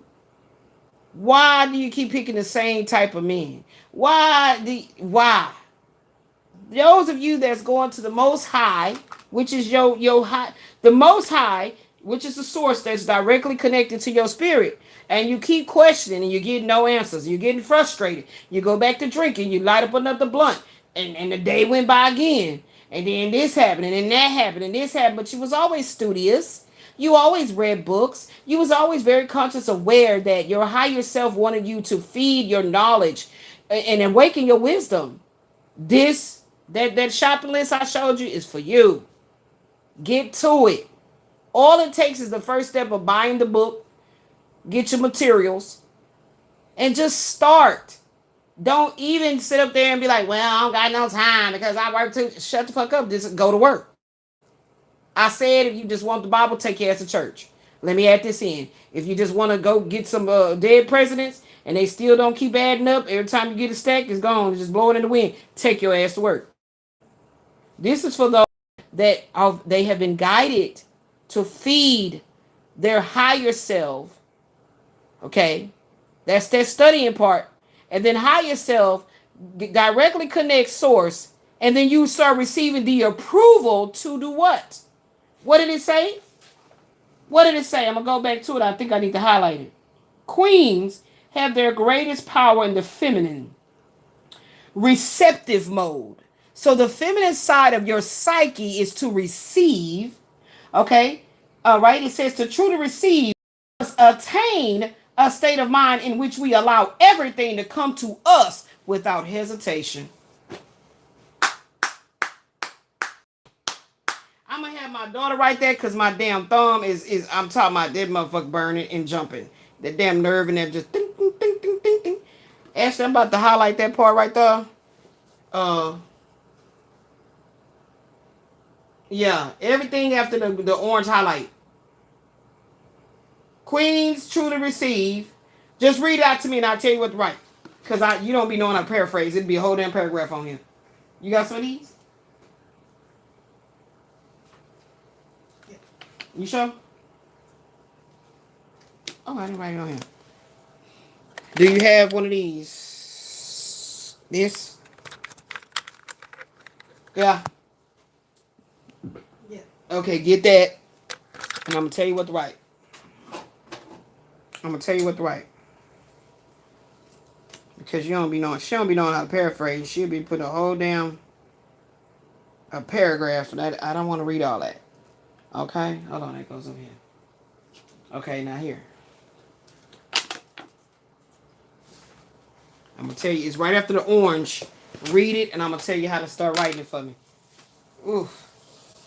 why do you keep picking the same type of men? Why? Those of you that's going to the Most High, which is your high, the Most High, which is the source that's directly connected to your spirit, and you keep questioning and you get no answers, you're getting frustrated, you go back to drinking, you light up another blunt, and the day went by again, and then this happened, and then that happened, and this happened, but you was always studious. You always read books. You was always very conscious, aware that your higher self wanted you to feed your knowledge and awaken your wisdom. That shopping list I showed you is for you. Get to it. All it takes is the first step of buying the book, get your materials, and just start. Don't even sit up there and be like, well, I don't got no time because I work too. Shut the fuck up. Just go to work. I said if you just want the Bible, take your ass to church. Let me add this in. If you just want to go get some dead presidents and they still don't keep adding up, every time you get a stack, it's gone. It's just blowing in the wind. Take your ass to work. This is for those that they have been guided to feed their higher self. Okay? That's their studying part. And then higher self directly connects source. And then you start receiving the approval to do what? What did it say? What did it say? I'm going to go back to it. I think I need to highlight it. Queens have their greatest power in the feminine, receptive mode. So the feminine side of your psyche is to receive. Okay? All right. It says to truly receive, attain a state of mind in which we allow everything to come to us without hesitation. I'm gonna have my daughter right there because my damn thumb is I'm talking about that motherfucker burning and jumping. That damn nerve in there just ding ding ding ding ding ding. Ashley, I'm about to highlight that part right there. Yeah, everything after the orange highlight. Queens truly receive. Just read it out to me and I'll tell you what to write. Because you don't be knowing how to paraphrase. It'd be a whole damn paragraph on here. You got some of these? You sure? Oh, I didn't write it on here. Do you have one of these? This? Yeah. Yeah. Okay, get that. And I'm going to tell you what to write. Because she don't be knowing how to paraphrase. She'll be putting a whole damn paragraph. And I don't want to read all that. Okay? Hold on, that goes over here. Okay, now here. I'm going to tell you, it's right after the orange. Read it, and I'm going to tell you how to start writing it for me. Oof.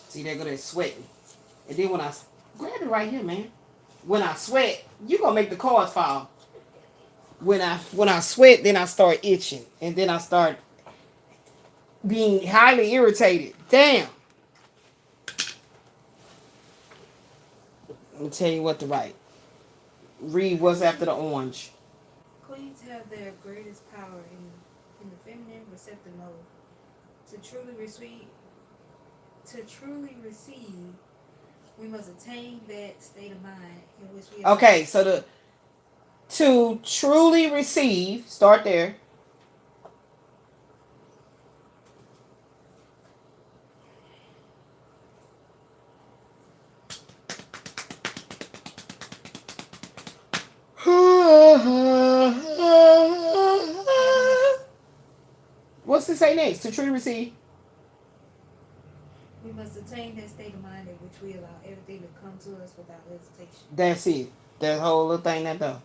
See, there go that sweating. And then when I... Grab it right here, man. When I sweat, you going to make the cards fall. When I sweat, then I start itching. And then I start being highly irritated. Damn. Let me tell you what to write. Read what's after the orange. Queens have their greatest power in the feminine receptive mode. To truly receive, we must attain that state of mind in which we are. Okay, so to truly receive, start there. What's it say next? To truly receive. We must attain that state of mind in which we allow everything to come to us without hesitation. That's it. That whole little thing that though.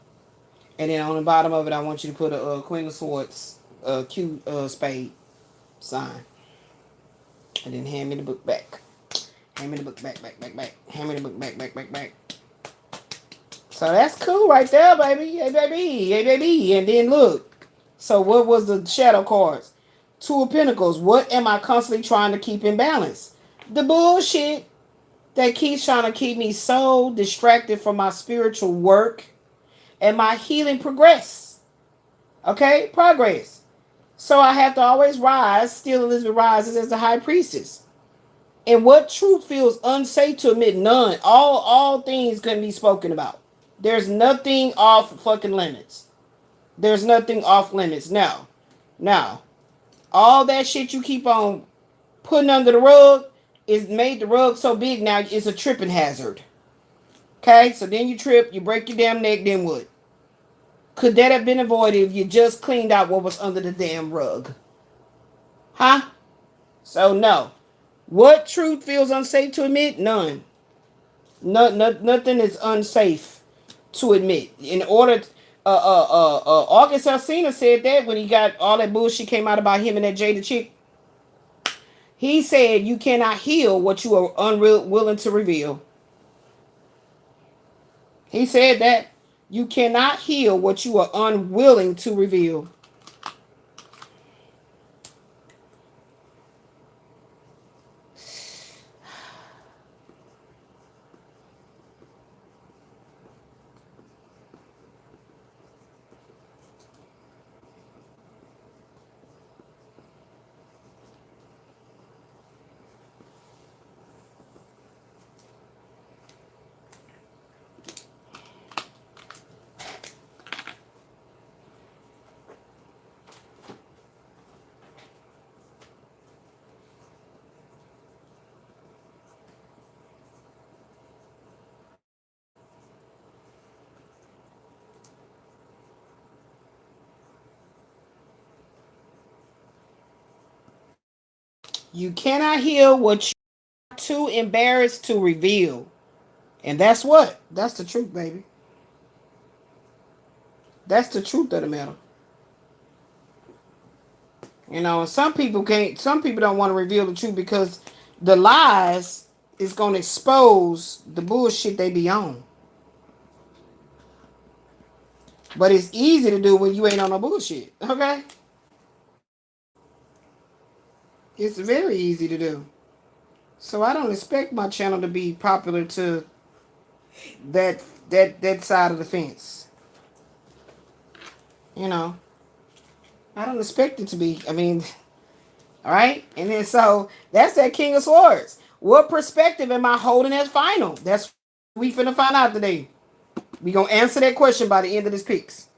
And then on the bottom of it, I want you to put a Queen of Swords, Q spade sign. And then hand me the book back. Hand me the book back. Hand me the book back. So that's cool right there, baby. Hey, baby. Hey, baby. And then look. So what was the shadow cards? Two of Pentacles. What am I constantly trying to keep in balance? The bullshit that keeps trying to keep me so distracted from my spiritual work and my healing progress. Okay? Progress. So I have to always rise. Still Elizabeth rises as the high priestess. And what truth feels unsafe to admit? None. All things can be spoken about. There's nothing off fucking limits. There's nothing off limits. Now, all that shit you keep on putting under the rug is made the rug so big now it's a tripping hazard. Okay? So then you trip, you break your damn neck, then what? Could that have been avoided if you just cleaned out what was under the damn rug? Huh? So no. What truth feels unsafe to admit? None. Nothing is unsafe to admit. In order, August Alsina said that when he got all that bullshit came out about him and that Jada chick. He said you cannot heal what you are unwilling to reveal. He said that you cannot heal what you are unwilling to reveal. You cannot heal what you are too embarrassed to reveal. And that's what? That's the truth, baby. That's the truth of the matter. You know, some people don't want to reveal the truth because the lies is going to expose the bullshit they be on. But it's easy to do when you ain't on no bullshit, okay? It's very easy to do. So I don't expect my channel to be popular to that side of the fence. You know, I don't expect it to be. I mean, all right? And then so that's that King of Swords. What perspective am I holding as final? That's what we finna find out today. We gonna answer that question by the end of this piece.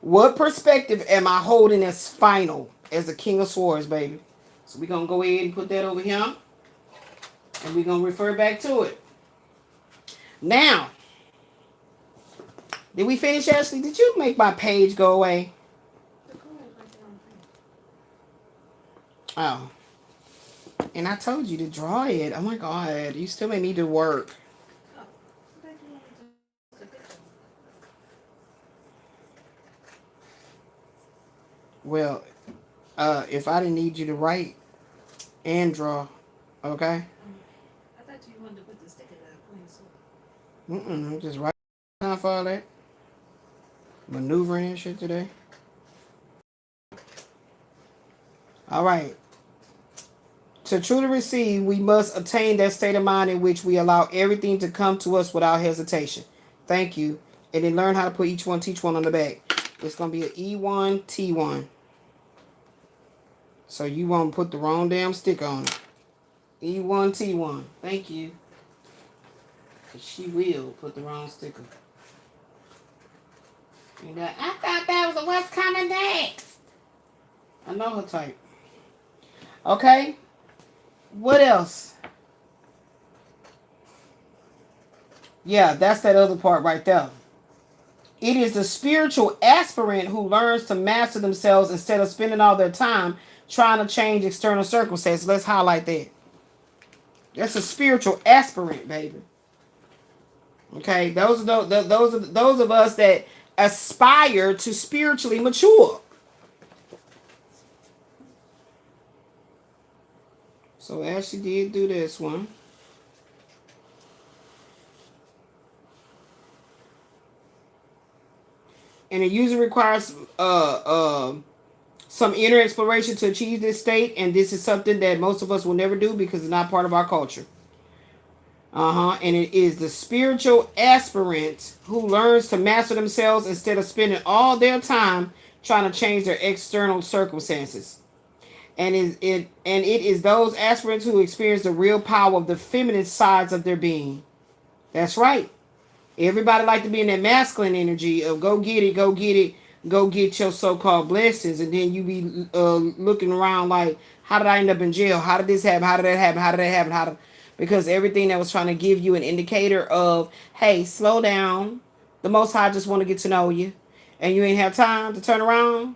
What perspective am I holding as final as the King of Swords, baby? So we gonna go ahead and put that over here. And we're gonna refer back to it. Now, did we finish, Ashley? Did you make my page go away? Oh. And I told you to draw it. Oh my God. You still made me do work. Well, if I didn't need you to write and draw, okay? I thought you wanted to put the sticker down. I'm just writing down for all that. Maneuvering and shit today. All right. To truly receive, we must attain that state of mind in which we allow everything to come to us without hesitation. Thank you. And then learn how to put each one, teach one on the back. It's going to be an E1, T1. So you won't put the wrong damn sticker on it. E1, T1. Thank you. She will put the wrong sticker. You know, I thought that was a what's coming next. I know her type. Okay. What else? Yeah, that's that other part right there. It is the spiritual aspirant who learns to master themselves instead of spending all their time trying to change external circumstances. Let's highlight that. That's a spiritual aspirant, baby. Okay, those are those of us that aspire to spiritually mature. So Ashley did do this one. And it usually requires some inner exploration to achieve this state, and this is something that most of us will never do because it's not part of our culture. And it is the spiritual aspirant who learns to master themselves instead of spending all their time trying to change their external circumstances. And it is those aspirants who experience the real power of the feminine sides of their being. That's right. Everybody like to be in that masculine energy of go get it, go get it, go get your so-called blessings, and then you be looking around like, how did I end up in jail? How did this happen? How did that happen? How did that happen? Because everything that was trying to give you an indicator of, hey, slow down. The Most High just want to get to know you, and you ain't have time to turn around.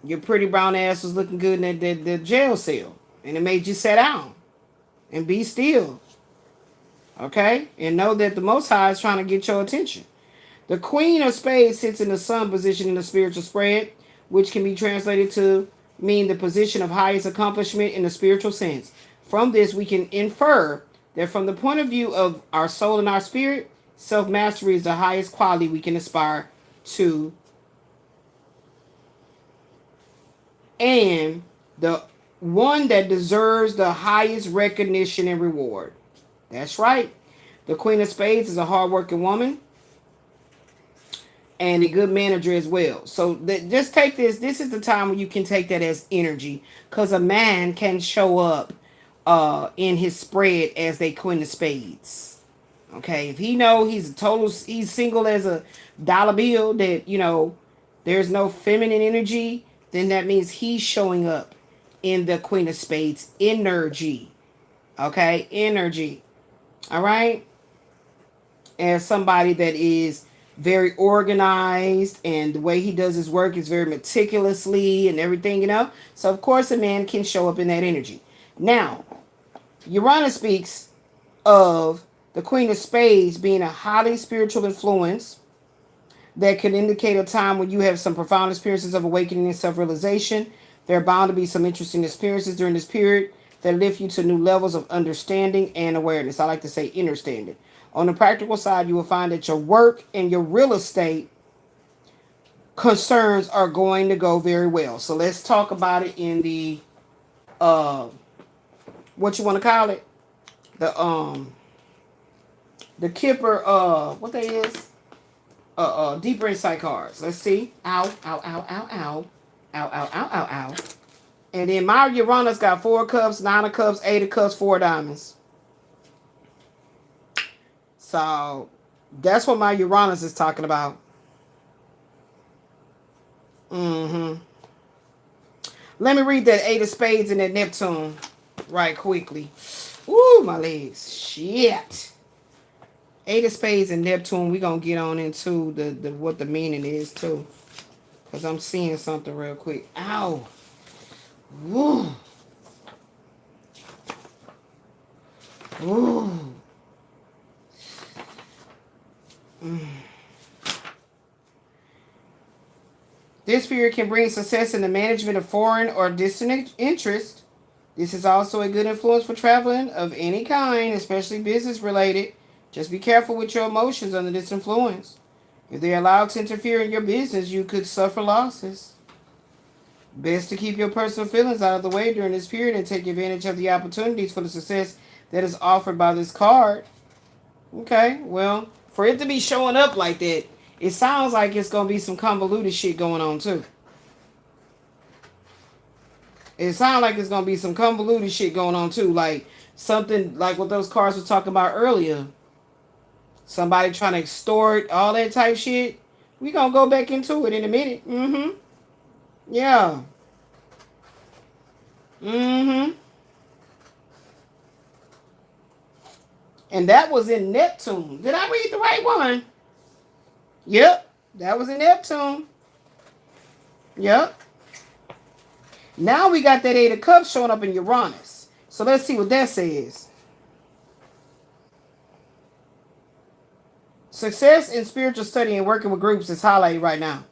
Your pretty brown ass was looking good in the jail cell, and it made you sit down and be still. Okay? And know that the Most High is trying to get your attention. The Queen of Spades sits in the sun position in the spiritual spread, which can be translated to mean the position of highest accomplishment in the spiritual sense. From this, we can infer that from the point of view of our soul and our spirit, self-mastery is the highest quality we can aspire to, and the one that deserves the highest recognition and reward. That's right. The Queen of Spades is a hardworking woman and a good manager as well. So just take this. This is the time when you can take that as energy, because a man can show up in his spread as a Queen of Spades. Okay, if he know he's single as a dollar bill, that there's no feminine energy, then that means he's showing up in the Queen of Spades energy. Okay, energy. All right, as somebody that is very organized, and the way he does his work is very meticulously and everything, So of course a man can show up in that energy. Now, Uranus speaks of the Queen of Spades being a highly spiritual influence that could indicate a time when you have some profound experiences of awakening and self-realization. There are bound to be some interesting experiences during this period that lift you to new levels of understanding and awareness. I like to say understanding. On the practical side, you will find that your work and your real estate concerns are going to go very well. So let's talk about it in the what you want to call it, the Kipper, what that is, deeper insight cards. Let's see. Ow, ow, ow, ow, ow, ow, ow, ow, ow, ow. And then my Uranus got 4 cups, 9 of cups, 8 of cups, 4 diamonds. So that's what my Uranus is talking about. Let me read that 8 of Spades and that Neptune right quickly. Ooh, my legs. Shit. 8 of Spades and Neptune, we're going to get on into the what the meaning is too. Because I'm seeing something real quick. Ow. Woo. Ooh. This period can bring success in the management of foreign or distant interest. This is also a good influence for traveling of any kind, especially business related. Just be careful with your emotions under this influence. If they're allowed to interfere in your business, you could suffer losses. Best to keep your personal feelings out of the way during this period and take advantage of the opportunities for the success that is offered by this card. Okay, well, for it to be showing up like that, it sounds like it's going to be some convoluted shit going on too. It sounds like it's going to be some convoluted shit going on too. Like something like what those cards were talking about earlier. Somebody trying to extort, all that type shit. We going to go back into it in a minute. Yeah. And that was in Neptune. Did I read the right one? Yep. That was in Neptune. Yep. Now we got that Eight of Cups showing up in Uranus. So let's see what that says. Success in spiritual study and working with groups is highlighted right now.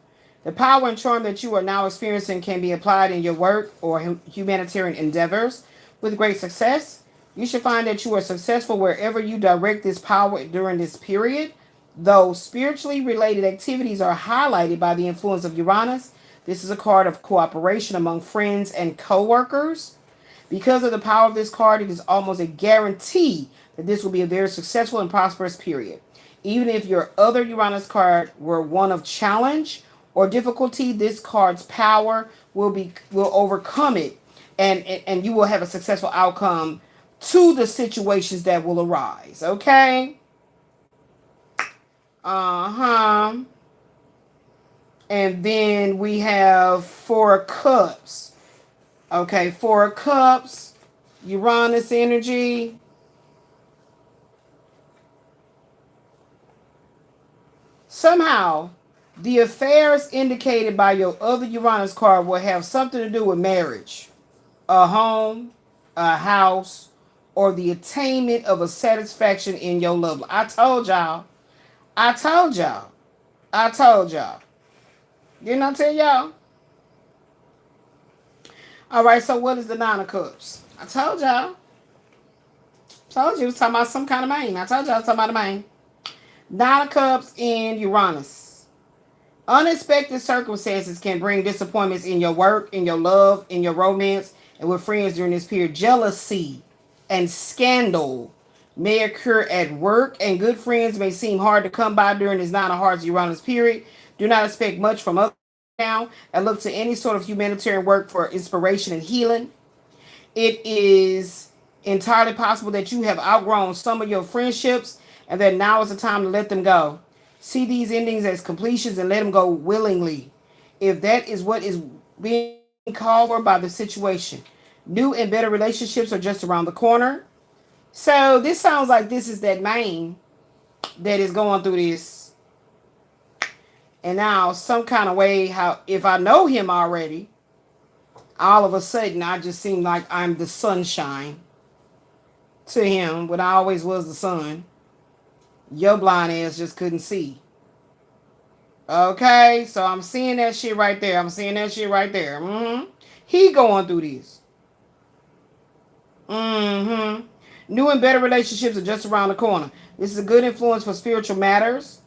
The power and charm that you are now experiencing can be applied in your work or humanitarian endeavors with great success. You should find that you are successful wherever you direct this power during this period. Though spiritually related activities are highlighted by the influence of Uranus, this is a card of cooperation among friends and co-workers. Because of the power of this card, it is almost a guarantee that this will be a very successful and prosperous period. Even if your other Uranus card were one of challenge or difficulty, this card's power will overcome it, and you will have a successful outcome to the situations that will arise. Okay? And then we have Four of Cups. Okay, Four of Cups, Uranus energy. Somehow, the affairs indicated by your other Uranus card will have something to do with marriage, a home, a house, or the attainment of a satisfaction in your love life. I told y'all. Didn't I tell y'all? All right, so what is the Nine of Cups? I told y'all. Told you it was talking about some kind of man. I told y'all I was talking about a man. Nine of Cups in Uranus. Unexpected circumstances can bring disappointments in your work, in your love, in your romance, and with friends during this period. Jealousy and scandal may occur at work, and good friends may seem hard to come by during this Nine of Hearts Uranus period. Do not expect much from others now, and look to any sort of humanitarian work for inspiration and healing. It is entirely possible that you have outgrown some of your friendships and that now is the time to let them go. See these endings as completions and let them go willingly, if that is what is being called for by the situation. New and better relationships are just around the corner. So this sounds like this is that man that is going through this. And now some kind of way, how if I know him already, all of a sudden I just seem like I'm the sunshine to him when I always was the sun. Your blind ass just couldn't see. Okay, so I'm seeing that shit right there. He going through this. New and better relationships are just around the corner. This is a good influence for spiritual matters.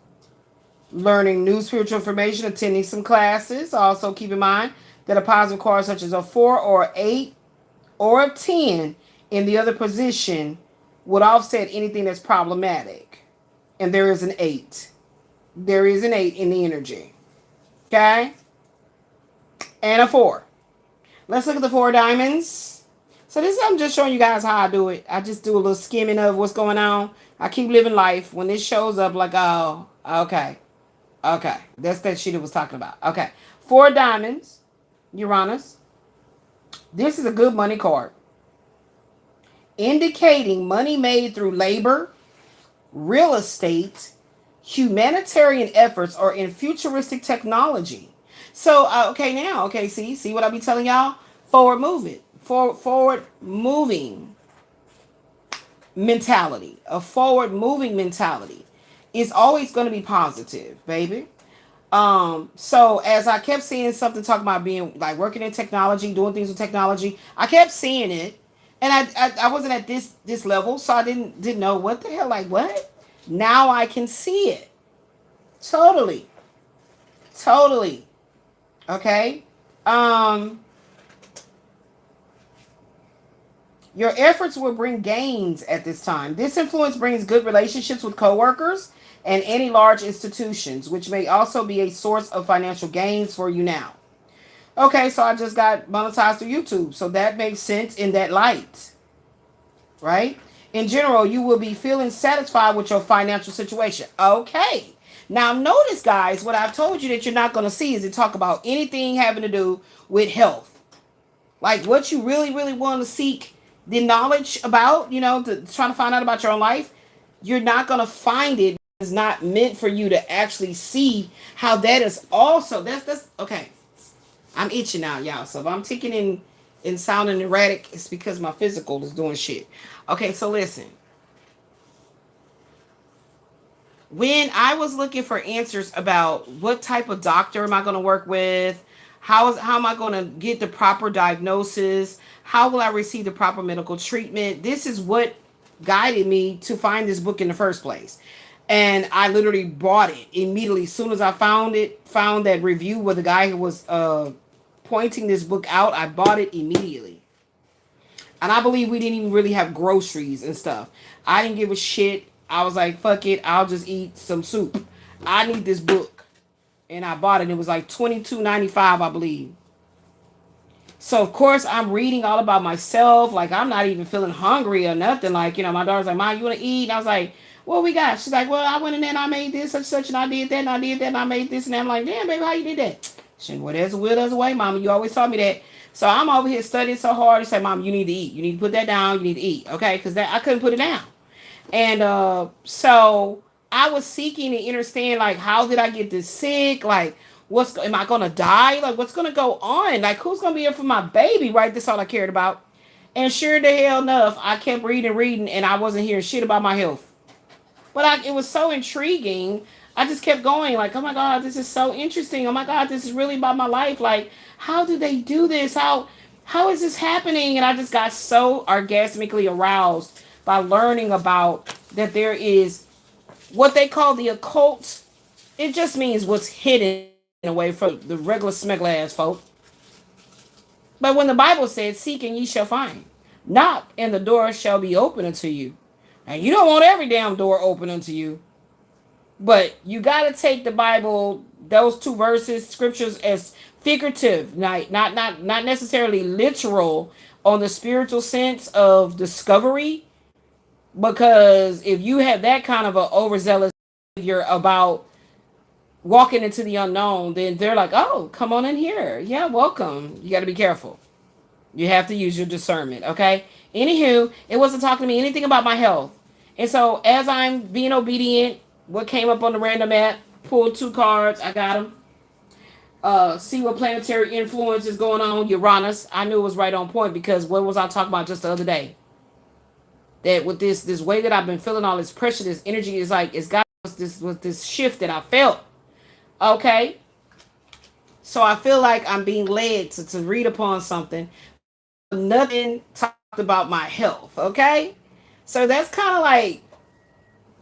Learning new spiritual information, attending some classes. Also keep in mind that a positive card such as a 4 or 8 or a 10 in the other position would offset anything that's problematic. And there is an 8. There is an 8 in the energy. Okay? And a 4. Let's look at the 4 diamonds. So this, I'm just showing you guys how I do it. I just do a little skimming of what's going on. I keep living life. When this shows up, like, oh, okay. Okay. That's that shit it was talking about. Okay. 4 diamonds. Uranus. This is a good money card. Indicating money made through labor, real estate, humanitarian efforts, or in futuristic technology. So, see what I be telling y'all? Forward moving mentality. A forward moving mentality is always going to be positive, baby. So as I kept seeing something talking about being like working in technology, doing things with technology, I kept seeing it. And I wasn't at this level, so I didn't know what the hell, like what? Now I can see it. Totally. Okay? Your efforts will bring gains at this time. This influence brings good relationships with coworkers and any large institutions, which may also be a source of financial gains for you now. Okay, so I just got monetized through YouTube, so that makes sense in that light, right? In general, you will be feeling satisfied with your financial situation. Okay. Now, notice, guys, what I've told you that you're not going to see is to talk about anything having to do with health. Like what you really, really want to seek the knowledge about, trying to find out about your own life. You're not going to find it. It's not meant for you to actually see how that is also. That's okay. I'm itching now, y'all. So if I'm ticking and sounding erratic, it's because my physical is doing shit. Okay, so listen. When I was looking for answers about what type of doctor am I going to work with, how am I going to get the proper diagnosis, how will I receive the proper medical treatment, this is what guided me to find this book in the first place. And I literally bought it immediately as soon as I found that review where the guy who was pointing this book out. I bought it immediately. And I believe we didn't even really have groceries and stuff. I didn't give a shit. I was like, fuck it, I'll just eat some soup. I need this book. And I bought it. It was like $22.95, I believe. So of course I'm reading all about myself. Like I'm not even feeling hungry or nothing. Like, my daughter's like, Mom, you wanna eat? And I was like, what we got? She's like, well, I went in there and I made this, such, and I did that, and I did that, and I made this, and I'm like, damn, baby, how you did that? She said, well, there's a will, there's a way, Mama. You always taught me that. So I'm over here studying so hard. She said, Mom, you need to eat. You need to put that down. You need to eat, okay? Because I couldn't put it down. And so I was seeking to understand, like, how did I get this sick? Like, am I gonna die? Like, what's gonna go on? Like, who's gonna be here for my baby? Right? That's all I cared about. And sure the hell enough, I kept reading, and I wasn't hearing shit about my health. But it was so intriguing. I just kept going, like, oh my God, this is so interesting. Oh my God, this is really about my life. Like, how do they do this? How is this happening? And I just got so orgasmically aroused by learning about that there is what they call the occult. It just means what's hidden away from the regular smuggler ass folk. But when the Bible said, seek and ye shall find, knock and the door shall be open unto you. And you don't want every damn door open unto you. But you got to take the Bible, those two verses, scriptures, as figurative, not necessarily literal on the spiritual sense of discovery. Because if you have that kind of an overzealous behavior about walking into the unknown, then they're like, oh, come on in here. Yeah, welcome. You got to be careful. You have to use your discernment, okay? Anywho, it wasn't talking to me anything about my health. And so as I'm being obedient, what came up on the random app, pulled 2 cards, I got them. See what planetary influence is going on, Uranus. I knew it was right on point because what was I talking about just the other day? That with this way that I've been feeling all this pressure, this energy is like, it's got this shift that I felt. Okay? So I feel like I'm being led to read upon something. Nothing talked about my health, okay? So that's kind of like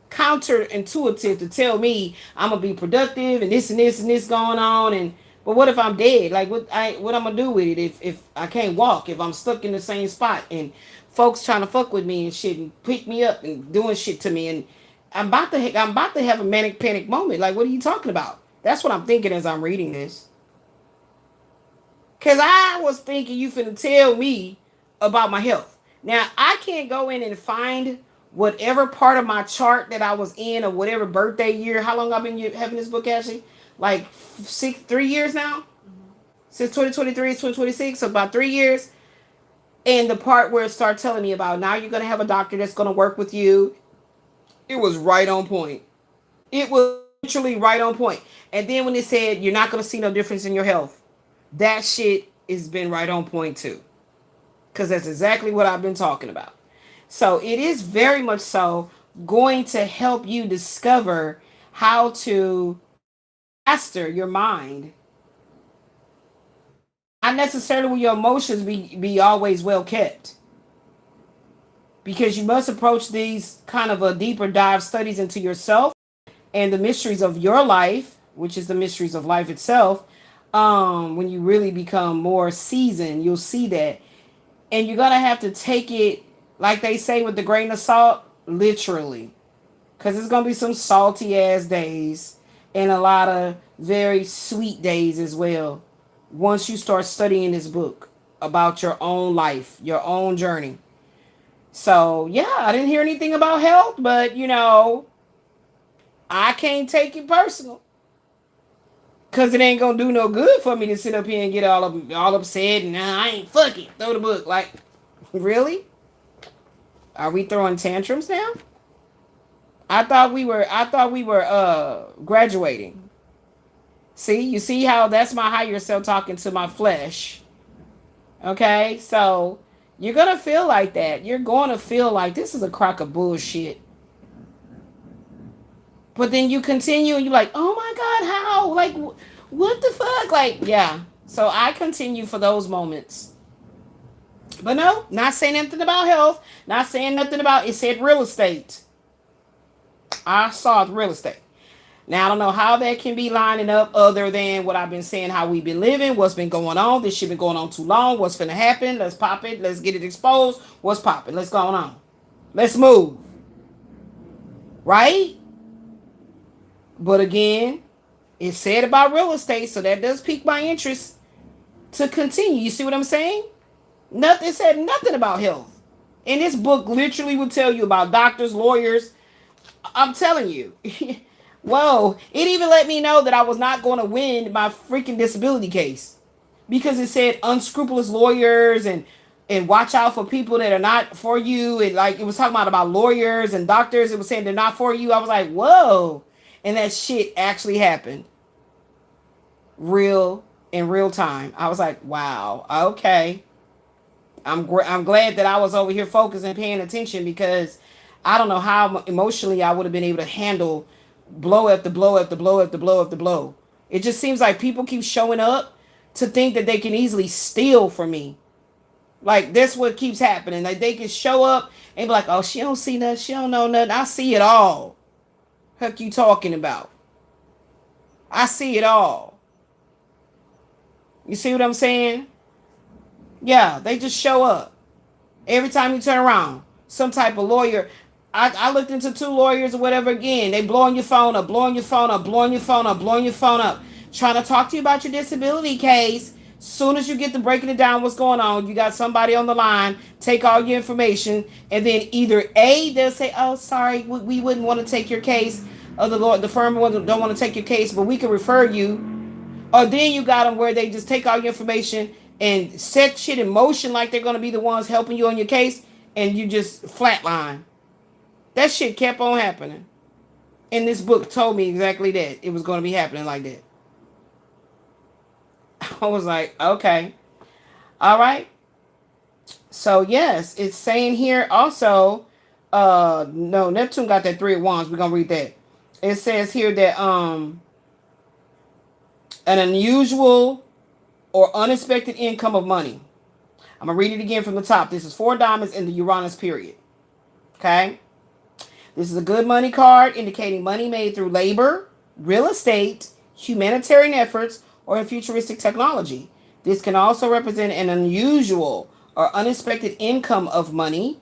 counterintuitive to tell me I'm gonna be productive and this and this and this going on, and but what if I'm dead? Like what I'm gonna do with it if I can't walk, if I'm stuck in the same spot and folks trying to fuck with me and shit and pick me up and doing shit to me, and I'm about to have a manic panic moment. Like, what are you talking about? That's what I'm thinking as I'm reading this. Cause I was thinking you finna tell me about my health. Now I can't go in and find whatever part of my chart that I was in or whatever birthday year. How long I've been having this book, Ashley? Like 3 years now? Since 2023 is 2026, so about 3 years. And the part where it started telling me about now you're going to have a doctor that's going to work with you. It was right on point. It was literally right on point. And then when it said you're not going to see no difference in your health, that shit has been right on point too. Because that's exactly what I've been talking about. So it is very much so going to help you discover how to master your mind. Not necessarily will your emotions be always well kept. Because you must approach these kind of a deeper dive studies into yourself and the mysteries of your life, which is the mysteries of life itself. When you really become more seasoned, you'll see that. And you're going to have to take it, like they say, with the grain of salt, literally. Because it's going to be some salty ass days and a lot of very sweet days as well. Once you start studying this book about your own life, your own journey. So, yeah, I didn't hear anything about health, but, I can't take it personal. Because it ain't going to do no good for me to sit up here and get all upset and I ain't fuck it. Throw the book. Like, really? Are we throwing tantrums now? I thought we were graduating. See, you see how that's my higher self talking to my flesh. Okay, so you're gonna feel like that. You're going to feel like this is a crock of bullshit. But then you continue and you're like, oh my God, how? Like, what the fuck? Like, yeah. So I continue for those moments. But no, not saying anything about health. Not saying nothing about, it said real estate. I saw the real estate. Now, I don't know how that can be lining up other than what I've been saying, how we've been living, what's been going on. This shit been going on too long. What's finna happen? Let's pop it. Let's get it exposed. What's popping? Let's go on. Let's move. Right? But again, it's said about real estate, so that does pique my interest to continue. You see what I'm saying? Nothing said nothing about health. And this book literally will tell you about doctors, lawyers. I'm telling you. Whoa. It even let me know that I was not going to win my freaking disability case. Because it said unscrupulous lawyers and watch out for people that are not for you. And like it was talking about lawyers and doctors. It was saying they're not for you. I was like, whoa. And that shit actually happened. In real time. I was like, wow, okay. I'm glad that I was over here focused and paying attention, because I don't know how emotionally I would have been able to handle blow after blow after blow after blow after blow. It just seems like people keep showing up to think that they can easily steal from me. Like, that's what keeps happening. Like, they can show up and be like, oh, she don't see nothing. She don't know nothing. I see it all. Heck you talking about? I see it all. You see what I'm saying? Yeah, they just show up. Every time you turn around, some type of lawyer. I looked into 2 lawyers or whatever again. They blowing your phone up, blowing your phone up, blowing your phone up, blowing your phone up. Trying to talk to you about your disability case. Soon as you get to breaking it down, what's going on, you got somebody on the line, take all your information, and then either A, they'll say, oh, sorry, we wouldn't want to take your case. Or the firm don't want to take your case, but we can refer you. Or then you got them where they just take all your information and set shit in motion like they're going to be the ones helping you on your case, and you just flatline. That shit kept on happening. And this book told me exactly that. It was going to be happening like that. I was like, okay. All right. So, yes, it's saying here also, no, Neptune got that 3 of Wands. We're going to read that. It says here that an unusual or unexpected income of money. I'm going to read it again from the top. This is 4 diamonds in the Uranus period. Okay? This is a good money card indicating money made through labor, real estate, humanitarian efforts, or in futuristic technology. This can also represent an unusual or unexpected income of money.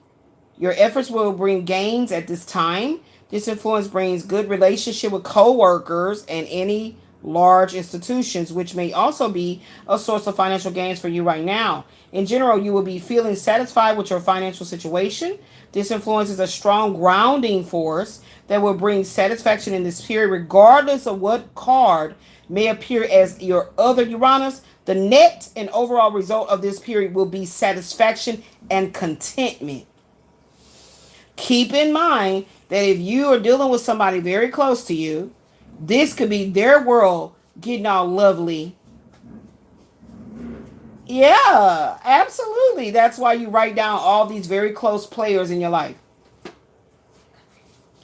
Your efforts will bring gains at this time. This influence brings good relationship with co-workers and any large institutions, which may also be a source of financial gains for you right now. In general, you will be feeling satisfied with your financial situation. This influence is a strong grounding force that will bring satisfaction in this period, regardless of what card may appear as your other Uranus. The net and overall result of this period will be satisfaction and contentment. Keep in mind that if you are dealing with somebody very close to you, this could be their world getting all lovely. Yeah, absolutely. That's why you write down all these very close players in your life.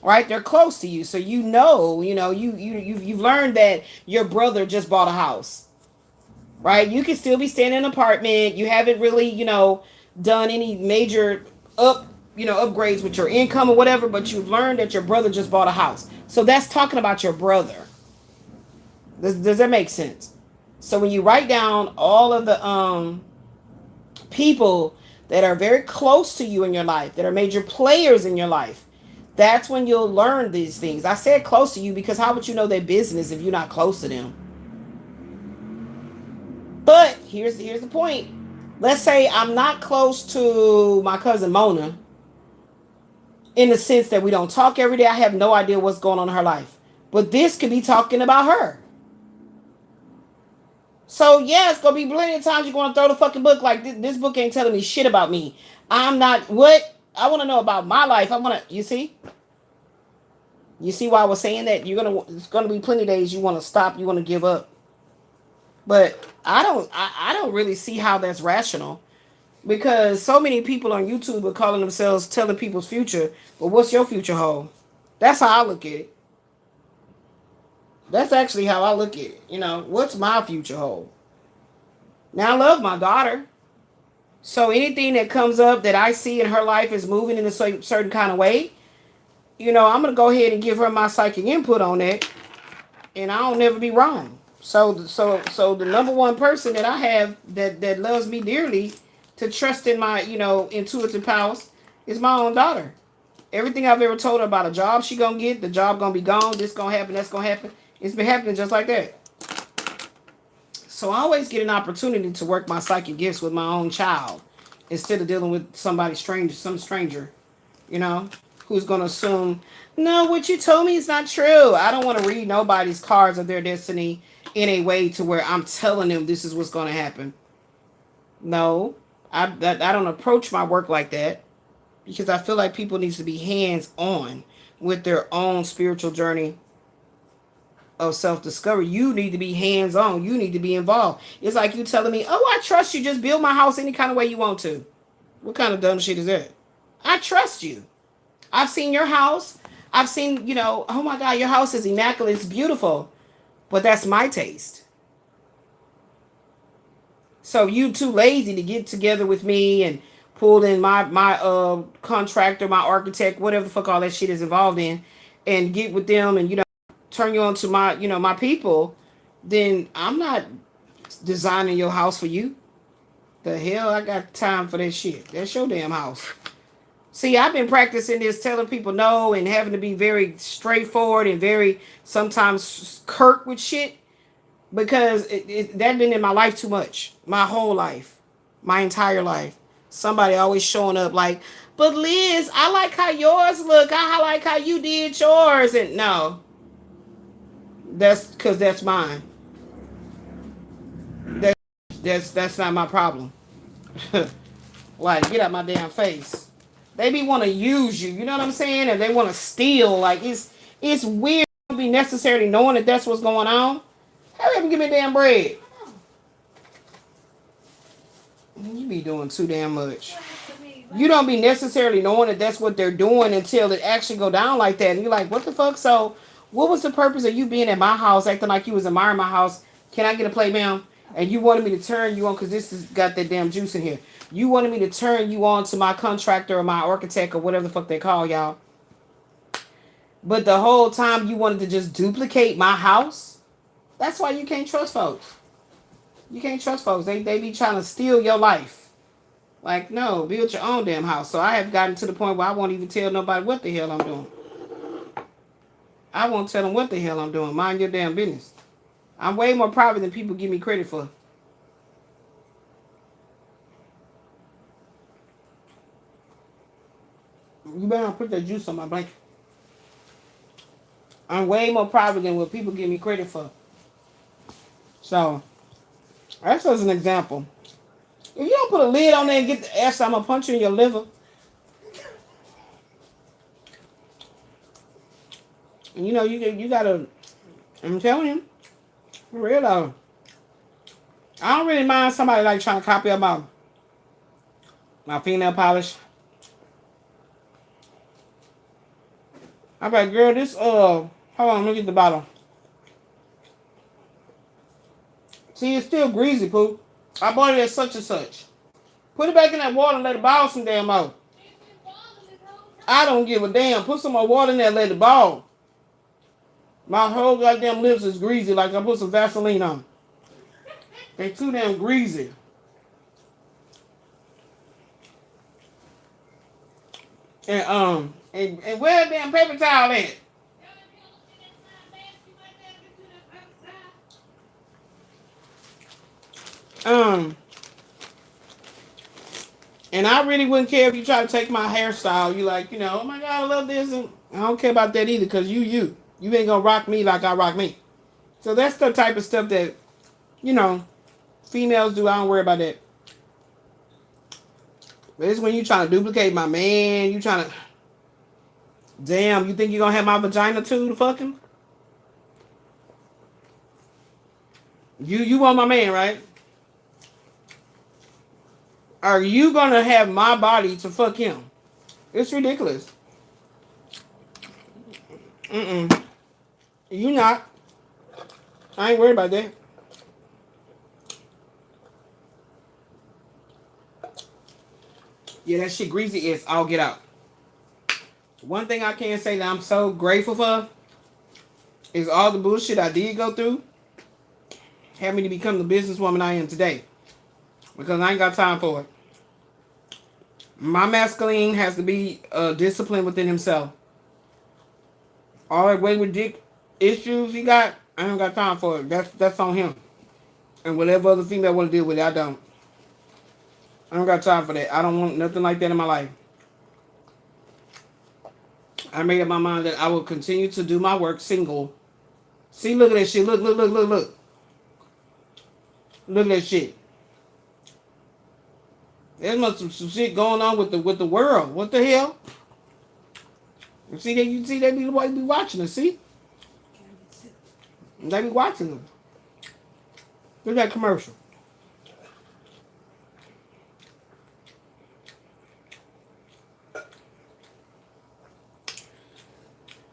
Right? They're close to you. So you've learned that your brother just bought a house. Right? You can still be staying in an apartment. You haven't really, done any major upgrades with your income or whatever, but you've learned that your brother just bought a house. So that's talking about your brother. Does that make sense? So when you write down all of the people that are very close to you in your life, that are major players in your life, that's when you'll learn these things. I said close to you because how would you know their business if you're not close to them? But here's the point. Let's say I'm not close to my cousin Mona, in the sense that we don't talk every day. I have no idea what's going on in her life. But this could be talking about her. So, yeah, it's going to be plenty of times you're going to throw the fucking book like, this book ain't telling me shit about me. I'm not, what? I want to know about my life. I want to, you see? You see why I was saying that? It's going to be plenty of days you want to stop, you want to give up. But I don't really see how that's rational, because so many people on YouTube are calling themselves telling people's future. But what's your future hold? That's how I look at it. That's actually how I look at it. You know, what's my future hold? Now I love my daughter. So anything that comes up that I see in her life is moving in a certain kind of way, you know, I'm gonna go ahead and give her my psychic input on that, and I'll never be wrong. So the number one person that I have that loves me dearly, to trust in my, you know, intuitive powers, is my own daughter. Everything I've ever told her about a job she gonna get, the job gonna be gone, this gonna happen, that's gonna happen. It's been happening just like that. So I always get an opportunity to work my psychic gifts with my own child, instead of dealing with somebody strange, some stranger, you know, who's gonna assume, no, what you told me is not true. I don't want to read nobody's cards of their destiny in a way to where I'm telling them this is what's gonna happen. No, I don't approach my work like that, because I feel like people need to be hands on with their own spiritual journey of self-discovery. You need to be hands-on. You need to be involved. It's like you telling me, oh, I trust you, just build my house any kind of way you want to. What kind of dumb shit is that? I trust you. I've seen your house. I've seen, you know, oh my God, your house is immaculate, it's beautiful. But that's my taste. So you too lazy to get together with me and pull in my contractor, my architect, whatever the fuck all that shit is involved in, and get with them and, you know, turn you on to my, you know, my people, then I'm not designing your house for you. The hell, I got time for that shit. That's your damn house. See, I've been practicing this, telling people no, and having to be very straightforward and very sometimes curt with shit, because that been in my life too much. My whole life. My entire life. Somebody always showing up like, but Liz, I like how yours look. I like how you did yours. And no. That's because that's mine. That's not my problem. Like, get out my damn face. They be want to use you, you know what I'm saying? And they want to steal. Like, it's weird to be necessarily knowing that that's what's going on. Hurry up and give me damn bread. You be doing too damn much. You don't be necessarily knowing that that's what they're doing until it actually go down like that. And you're like, what the fuck? So what was the purpose of you being at my house, acting like you was admiring my house? Can I get a plate, ma'am? And you wanted me to turn you on, because this has got that damn juice in here. You wanted me to turn you on to my contractor or my architect or whatever the fuck they call y'all. But the whole time you wanted to just duplicate my house. That's why you can't trust folks. You can't trust folks. They be trying to steal your life. Like, no, build your own damn house. So I have gotten to the point where I won't even tell nobody what the hell I'm doing. I won't tell them what the hell I'm doing. Mind your damn business. I'm way more private than people give me credit for. You better not put that juice on my blanket. I'm way more private than what people give me credit for. So, that's just an example. If you don't put a lid on there and get the ass, I'm going to punch you in your liver. And you know, you got to, I'm telling you, for real though. I don't really mind somebody like trying to copy up my fingernail polish. I'm like, girl, this, hold on, look at the bottle. See, it's still greasy, poo. I bought it at such and such. Put it back in that water and let it ball some damn more. I don't give a damn. Put some more water in there and let it ball. My whole goddamn lips is greasy like I put some Vaseline on. They too damn greasy. And where that damn paper towel at? And I really wouldn't care if you try to take my hairstyle. You like, you know, oh my God, I love this. And I don't care about that either, because you ain't gonna rock me like I rock me. So that's the type of stuff that, you know, females do. I don't worry about that. But it's when you trying to duplicate my man, you trying to, damn, you think you're gonna have my vagina too to fuck him? You want my man, right? Are you gonna have my body to fuck him? It's ridiculous. Mm-mm. You not. I ain't worried about that. Yeah, that shit greasy is I'll get out. One thing I can say that I'm so grateful for is all the bullshit I did go through had me to become the businesswoman I am today. Because I ain't got time for it. My masculine has to be disciplined within himself. All that wayward dick issues he got, I ain't got time for it. That's on him. And whatever other female want to deal with it, I don't. I don't got time for that. I don't want nothing like that in my life. I made up my mind that I will continue to do my work single. See, look at that shit. Look. Look at that shit. There's some shit going on with the world. What the hell? You see that be watching us, see? They be watching them. Look at that commercial.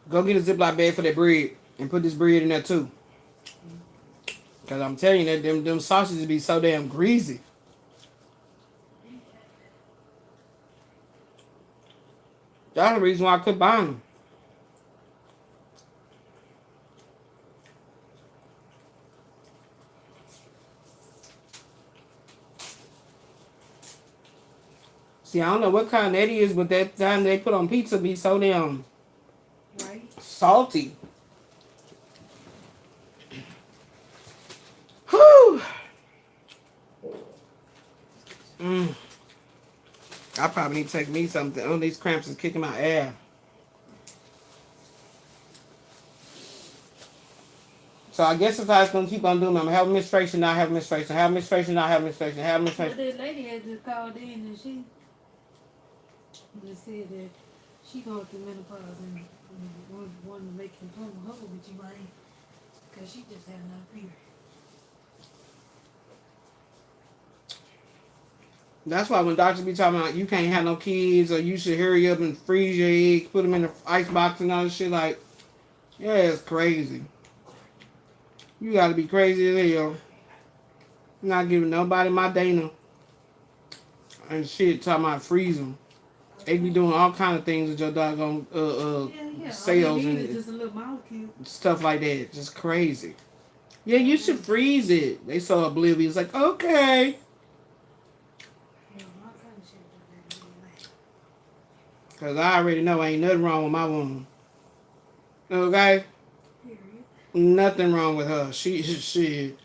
Go get a Ziploc bag for that bread and put this bread in there too. Cause I'm telling you that them sausages be so damn greasy. That's the reason why I quit buying them. See, I don't know what kind that is, but that time they put on pizza be so damn salty. Whew. I probably need to take me something. Oh, these cramps is kicking my ass. So I guess if I was going to keep on doing, I'm going to have menstruation, not have menstruation, have menstruation, not have menstruation, have menstruation. But that lady had just called in and she just said that she going through menopause and wanted to make him come home with you, right? Because she just had enough period. That's why when doctors be talking about you can't have no kids or you should hurry up and freeze your eggs, put them in the ice box and all this shit, like, yeah, it's crazy. You gotta be crazy as hell. I'm not giving nobody my Dana and shit talking about freeze them. They be doing all kind of things with your doggone cells and just a little molecule. Stuff like that. Just crazy. Yeah, you should freeze it. They so oblivious. Like, okay. Because I already know ain't nothing wrong with my woman. Okay? Nothing wrong with her. She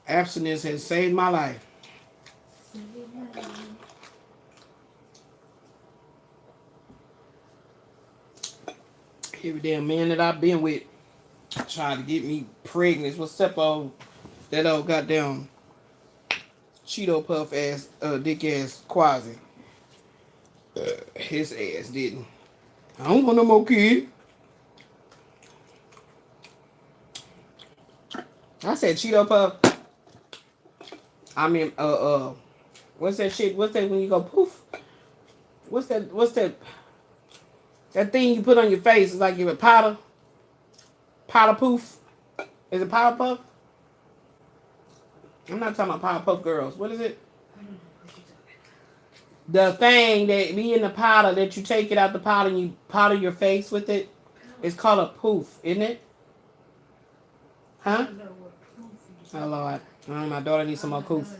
abstinence has saved my life. Every damn man that I've been with tried to get me pregnant. What's up, old that old goddamn Cheeto puff ass dick ass Quasi. His ass didn't. I don't want no more kid. I said Cheeto puff. I mean, what's that shit? What's that when you go poof? What's that? That thing you put on your face is like you a powder. Powder poof. Is it powder puff? I'm not talking about powder puff girls. What is it? The thing that be in the powder that you take it out the powder and you powder your face with it. It's called a poof, isn't it? Huh? Oh Lord. My daughter needs some more poof.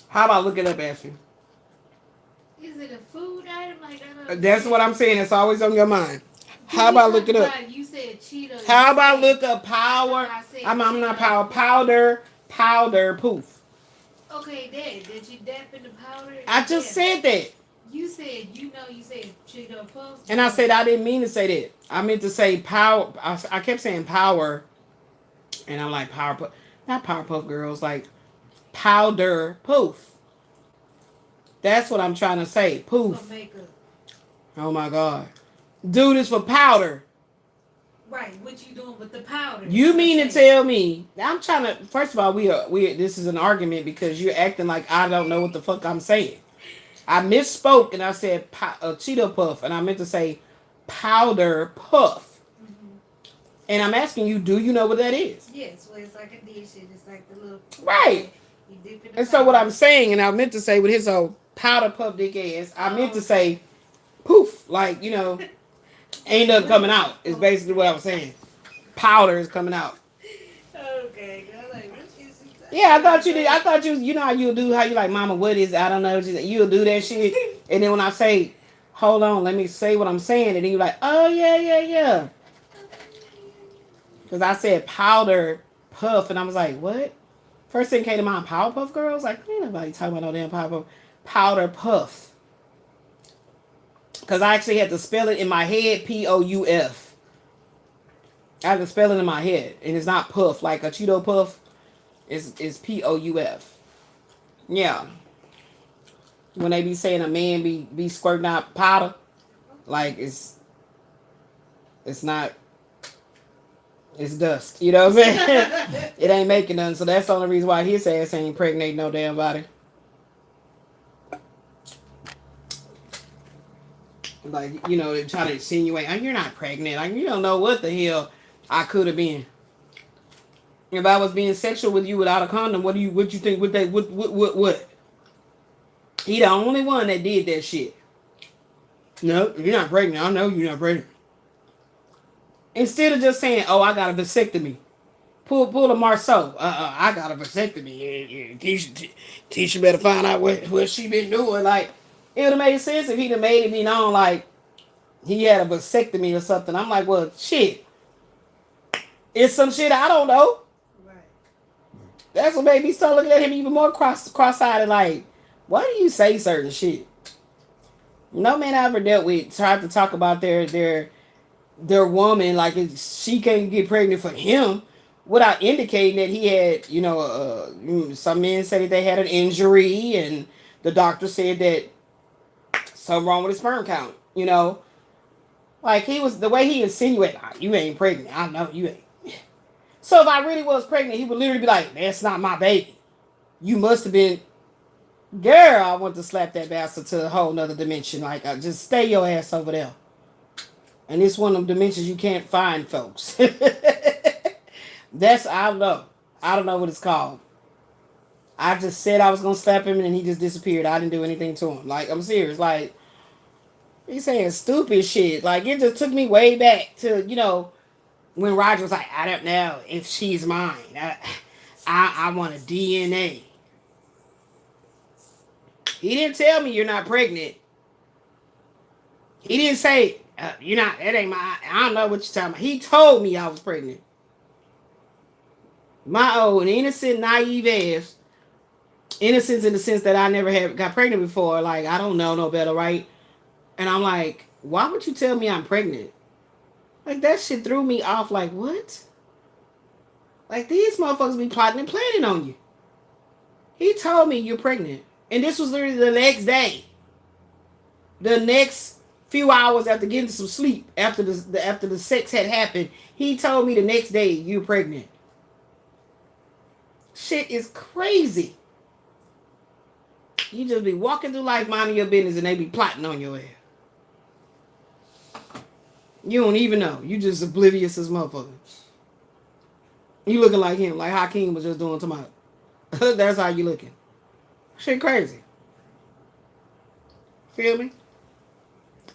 How about look it up, Ashley? Is it a food item like that? That's what I'm saying. It's always on your mind. How about look it up? You said Cheetos. How about look up power? I'm not power. Powder poof. Okay, did you dap in the powder? I just said that. You said Cheeto puffs. And I said I didn't mean to say that. I meant to say power. I kept saying power. And I'm like power puff. Not power puff girls. Like powder poof. That's what I'm trying to say. Poof. For makeup. Oh my God. Dude, it's for powder. Right, what you doing with the powder? You mean to tell me? I'm trying to. First of all, we. This is an argument because you're acting like I don't know what the fuck I'm saying. I misspoke and I said Cheeto puff, and I meant to say powder puff. Mm-hmm. And I'm asking you, do you know what that is? Yes, well, it's like a dish, and it's like the little Right. You dip it. And so what I'm saying, and I meant to say with his old powder puff dick ass, I meant to say poof, like ain't nothing coming out. Is basically what I was saying. Powder is coming out. Okay, like what is it? Yeah, I thought you did. I thought you know how you'll do, how you like, mama, what is it? I don't know. You'll do that shit. And then when I say, hold on, let me say what I'm saying. And then you're like, oh, yeah. Because I said powder puff. And I was like, what? First thing came to mind, Powerpuff Girls? Like, ain't nobody talking about no damn Powerpuff. Powder puff. Because I actually had to spell it in my head, P-O-U-F. I had to spell it in my head. And it's not puff, like a Cheeto puff. It's P-O-U-F. Yeah. When they be saying a man be squirting out powder, like it's not, it's dust. You know what I'm saying? It ain't making nothing. So that's the only reason why his ass ain't impregnating no damn body. Like, they try to insinuate, oh, you're not pregnant. Like, you don't know what the hell I could have been. If I was being sexual with you without a condom, what you think? What? He the only one that did that shit. No, you're not pregnant. I know you're not pregnant. Instead of just saying, oh, I got a vasectomy. Pull a Marceau. I got a vasectomy. Tisha better find out what she been doing. Like, it would have made sense if he'd have made it be known like he had a vasectomy or something. I'm like, well, shit. It's some shit I don't know. Right. That's what made me start looking at him even more cross-eyed and like, why do you say certain shit? No man I ever dealt with tried to talk about their woman like she can't get pregnant for him without indicating that he had, some men said that they had an injury and the doctor said that something wrong with his sperm count, Like he was, the way he insinuated, you ain't pregnant. I know you ain't. So if I really was pregnant, he would literally be like, that's not my baby. You must have been. Girl, I want to slap that bastard to a whole nother dimension. Like, just stay your ass over there. And it's one of them dimensions you can't find, folks. I don't know. I don't know what it's called. I just said I was going to slap him and then he just disappeared. I didn't do anything to him. Like, I'm serious. Like, he's saying stupid shit. Like, it just took me way back to, when Roger was like, I don't know if she's mine. I want a DNA. He didn't tell me you're not pregnant. He didn't say, you're not, that ain't my, I don't know what you're talking about. He told me I was pregnant. My old innocent, naive ass. Innocence in the sense that I never got pregnant before. Like, I don't know no better, right? And I'm like, why would you tell me I'm pregnant? Like, that shit threw me off. Like, what? Like, these motherfuckers be plotting and planning on you. He told me you're pregnant. And this was literally the next day. The next few hours after getting some sleep, after the sex had happened, he told me the next day you're pregnant. Shit is crazy. You just be walking through life minding your business and they be plotting on your ass. You don't even know. You just oblivious as motherfucker. You looking like him, like Hakeem was just doing to my. That's how you looking. Shit crazy. Feel me?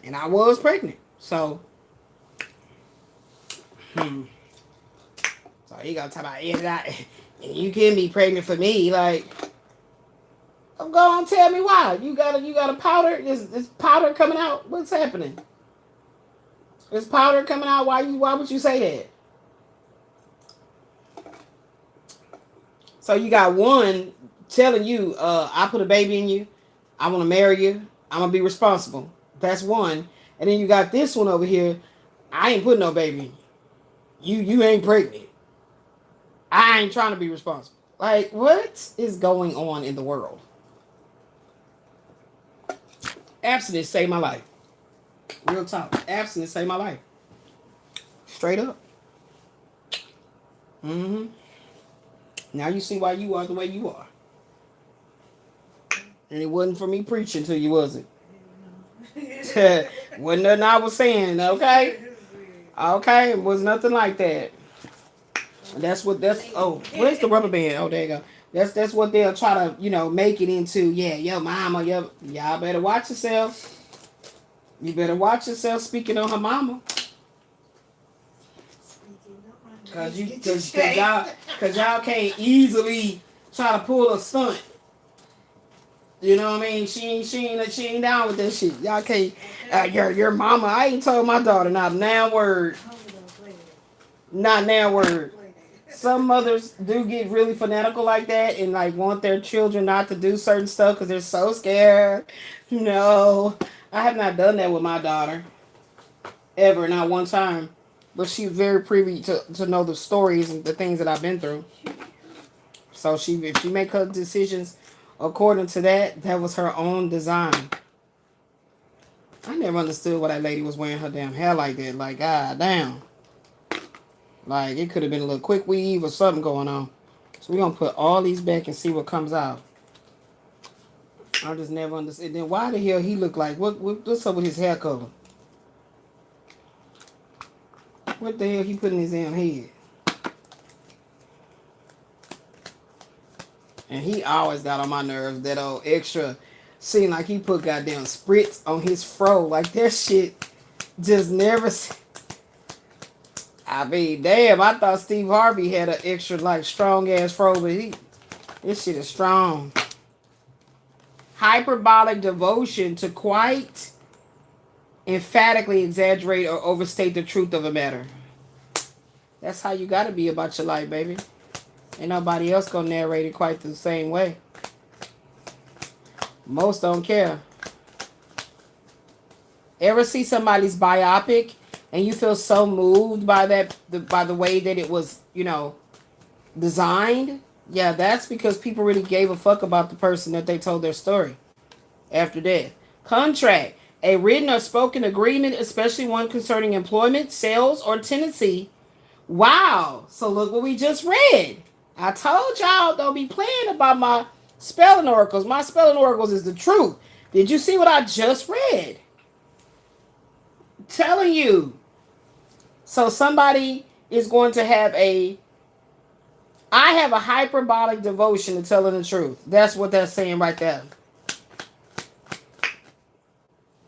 And I was pregnant. So he gotta talk about it. You can be pregnant for me. Like, go on, tell me why. You got a powder? Is powder coming out? What's happening? Is powder coming out? Why would you say that? So you got one telling you, I put a baby in you. I want to marry you. I'm going to be responsible. That's one. And then you got this one over here. I ain't putting no baby in you. You ain't pregnant. I ain't trying to be responsible. Like, what is going on in the world? Abstinence saved my life. Real talk. Abstinence saved my life. Straight up. Mm-hmm. Now you see why you are the way you are. And it wasn't for me preaching to you, was it? Wasn't nothing I was saying, okay? Okay, it was nothing like that. Oh, where's the rubber band? Oh, there you go. That's what they'll try to, make it into. Yeah, your mama, y'all better watch yourself. You better watch yourself speaking on her mama. Cause y'all can't easily try to pull a stunt. You know what I mean? She ain't down with that shit. Y'all can't. Your mama. I ain't told my daughter not now word. Not now word. Some mothers do get really fanatical like that and like want their children not to do certain stuff because they're so scared. No, I have not done that with my daughter ever, not one time. But she's very privy to know the stories and the things that I've been through. So if she make her decisions according to that, that was her own design. I never understood why that lady was wearing her damn hair like that. Like, god damn. Like, it could have been a little quick weave or something going on. So we're going to put all these back and see what comes out. I just never understood. Then why the hell he look like, what's up with his hair color? What the hell he put in his damn head? And he always got on my nerves, that old extra. Seemed like he put goddamn spritz on his fro. Like, that shit just never... I mean, damn, I thought Steve Harvey had an extra, like, strong-ass fro, but this shit is strong. Hyperbolic devotion to quite emphatically exaggerate or overstate the truth of a matter. That's how you gotta be about your life, baby. Ain't nobody else gonna narrate it quite the same way. Most don't care. Ever see somebody's biopic and you feel so moved by the way that it was, designed? Yeah, that's because people really gave a fuck about the person that they told their story after death. Contract. A written or spoken agreement, especially one concerning employment, sales, or tenancy. Wow. So look what we just read. I told y'all don't be playing about my spelling oracles. My spelling oracles is the truth. Did you see what I just read? I'm telling you. So somebody is going to have I have a hyperbolic devotion to telling the truth. That's what that's saying right there.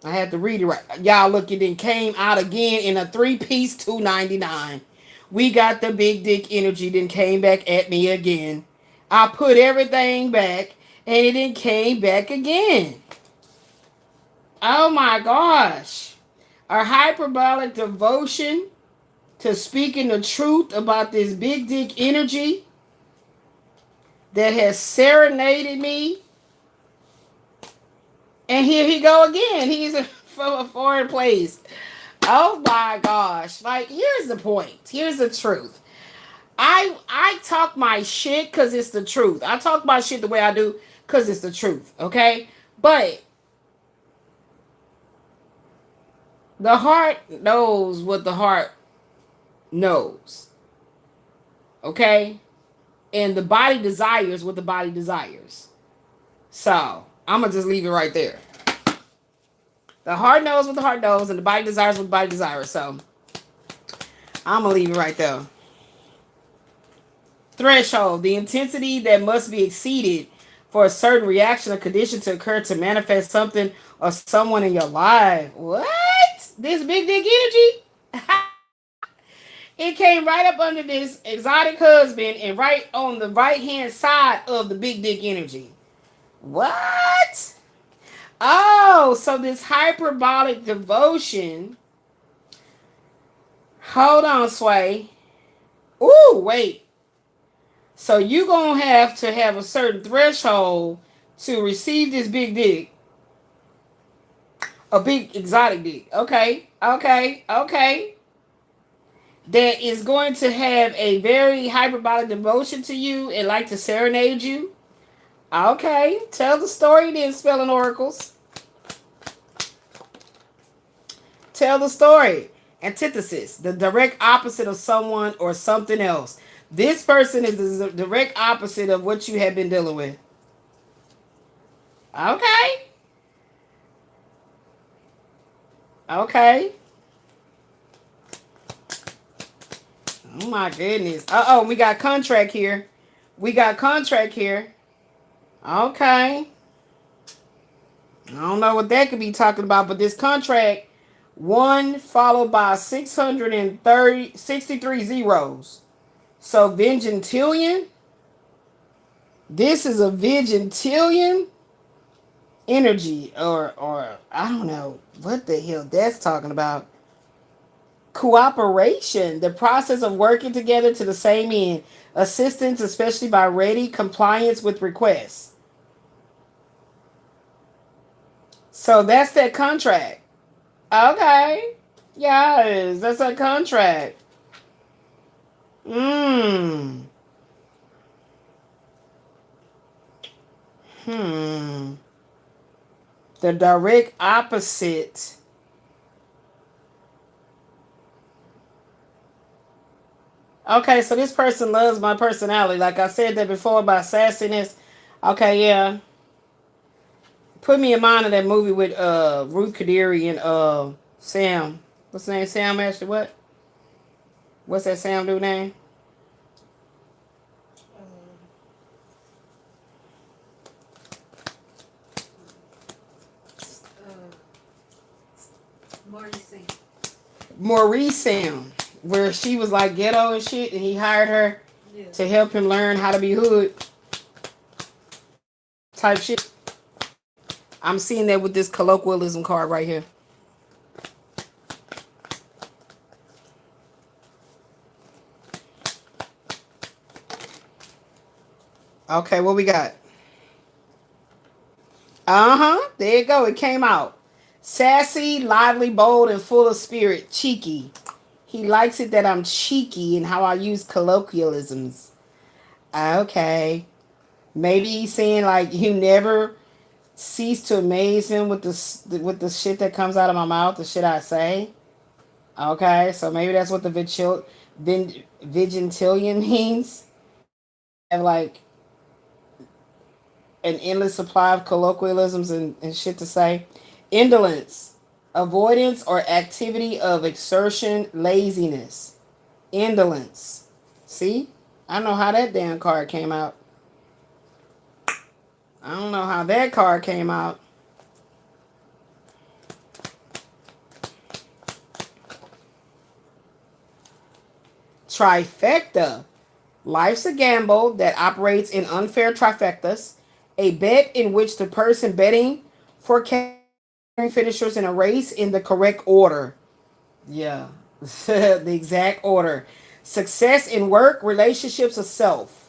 I had to read it right. Y'all look, it then came out again in a 3-piece $2.99. We got the big dick energy, then came back at me again. I put everything back, and it then came back again. Oh my gosh. A hyperbolic devotion to speaking the truth about this big dick energy that has serenaded me. And here he go again. He's from a foreign place. Oh my gosh. Like, here's the point. Here's the truth. I talk my shit because it's the truth. I talk my shit the way I do because it's the truth. Okay? But the heart knows what the heart knows. Okay? And the body desires what the body desires. So, I'm going to just leave it right there. The heart knows what the heart knows, and the body desires what the body desires. So, I'm going to leave it right there. Threshold. The intensity that must be exceeded for a certain reaction or condition to occur to manifest something or someone in your life. What? This big dick energy? It came right up under this exotic husband and right on the right-hand side of the big dick energy. What? Oh, so this hyperbolic devotion. Hold on, Sway. Ooh, wait. So you're going to have a certain threshold to receive this big dick. A big exotic dick. Okay. That is going to have a very hyperbolic devotion to you and like to serenade you. Okay. Tell the story then, spelling oracles. Tell the story. Antithesis. The direct opposite of someone or something else. This person is the direct opposite of what you have been dealing with. Okay. Okay. Oh my goodness. Uh-oh, we got contract here. We got contract here. Okay. I don't know what that could be talking about, but this contract, 1 followed by 663 zeros. So Vigintillion. This is a Vigintillion energy, or I don't know what the hell that's talking about. Cooperation, the process of working together to the same end. Assistance, especially by ready compliance with requests. So that's that contract. Okay. Yes, that's a contract. Hmm. The direct opposite. Okay, so this person loves my personality. Like I said that before about sassiness. Okay, yeah. Put me in mind of that movie with Ruth Kadiri and Sam. What's his name? Sam Ashley what? What's that Sam dude name? Maurice Sam. Where she was like ghetto and shit, and he hired her to help him learn how to be hood type shit. I'm seeing that with this colloquialism card right here. Okay, what we got? Uh-huh. There you go. It came out. Sassy, lively, bold, and full of spirit. Cheeky. He likes it that I'm cheeky in how I use colloquialisms. Okay. Maybe he's saying like you never cease to amaze him with the shit that comes out of my mouth, the shit I say. Okay, so maybe that's what the Vigintillion means. Have like an endless supply of colloquialisms and shit to say. Indolence, avoidance or activity of exertion, laziness. Indolence. See? I don't know how that damn card came out. I don't know how that card came out. Trifecta. Life's a gamble that operates in unfair trifectas. A bet in which the person betting for finishers in a race in the correct order. Yeah. The exact order. Success in work, relationships, or self.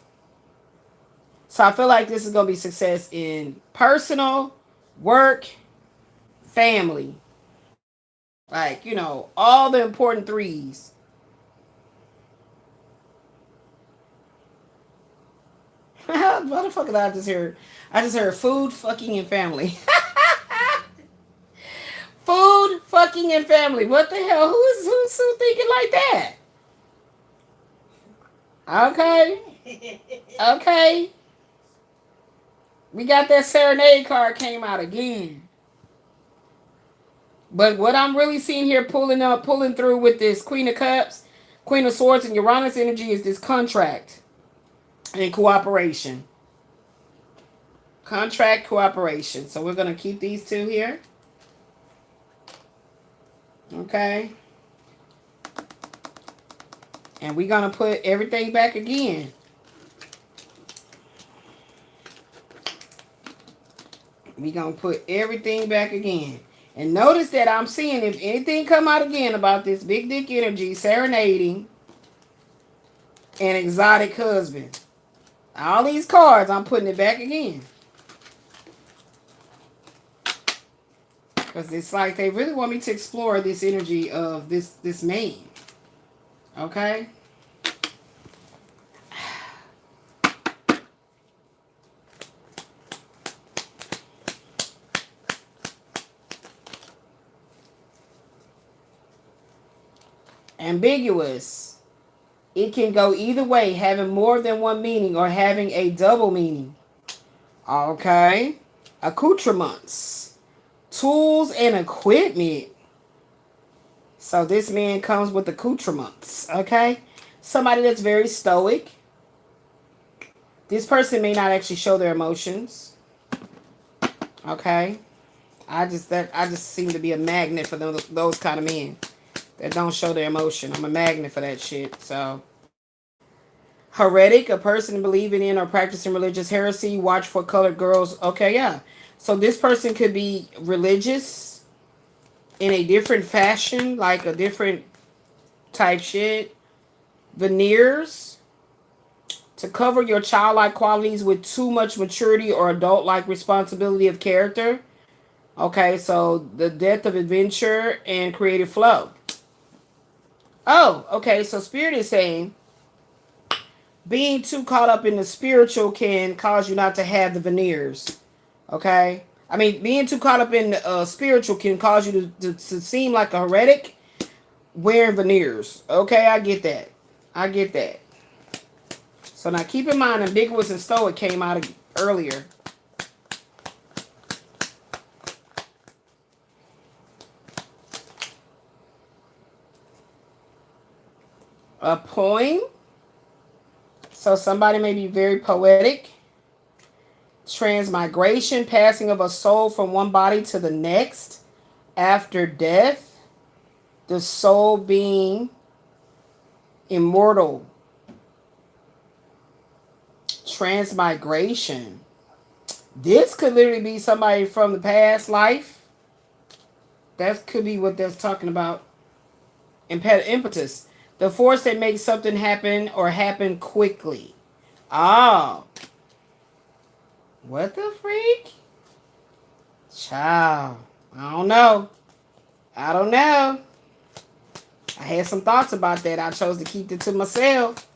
So I feel like this is going to be success in personal, work, family. Like, you know, all the important threes. Motherfucker, I just heard food, fucking, and family. Food, fucking, and family. What the hell? Who's thinking like that? Okay. Okay. We got that serenade card came out again. But what I'm really seeing here pulling through with this Queen of Cups, Queen of Swords, and Uranus energy is this contract and cooperation. Contract, cooperation. So we're going to keep these two here. Okay. And we're going to put everything back again. We're going to put everything back again. And notice that I'm seeing if anything come out again about this big dick energy, serenading, and exotic husband. All these cards, I'm putting it back again. Because it's like they really want me to explore this energy of this man. Okay? Ambiguous. It can go either way, having more than one meaning or having a double meaning. Okay. Accoutrements. Tools and equipment. So this man comes with accoutrements. Okay. Somebody that's very stoic. This person may not actually show their emotions. Okay. I just seem to be a magnet for those kind of men that don't show their emotion. I'm a magnet for that shit. So, heretic, a person believing in or practicing religious heresy. Watch for colored girls. Okay, yeah. So this person could be religious in a different fashion, like a different type shit. Veneers, to cover your childlike qualities with too much maturity or adult-like responsibility of character. Okay, so the depth of adventure and creative flow. Oh, okay, so Spirit is saying being too caught up in the spiritual can cause you not to have the veneers. Okay? I mean, being too caught up in the spiritual can cause you to seem like a heretic wearing veneers. Okay, I get that. I get that. So now keep in mind, ambiguous and stoic came out earlier. A poem. So somebody may be very poetic. Transmigration, passing of a soul from one body to the next after death. The soul being immortal. Transmigration. This could literally be somebody from the past life. That could be what that's talking about. Impetus. The force that makes something happen or happen quickly. Oh. What the freak? Child. I don't know. I don't know. I had some thoughts about that. I chose to keep it to myself.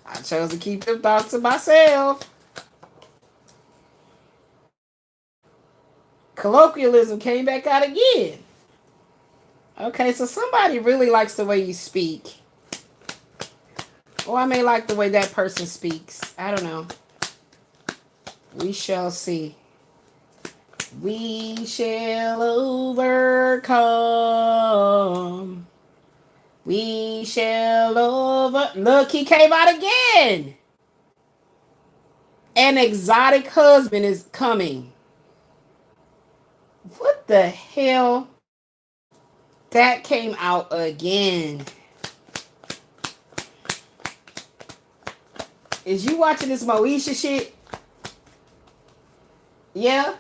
I chose to keep them thoughts to myself. Colloquialism came back out again. Okay, so somebody really likes the way you speak. Or I may like the way that person speaks. I don't know. We shall see. We shall overcome. We shall Look, he came out again. An exotic husband is coming. What the hell? That came out again. Is you watching this Moesha shit? Yeah?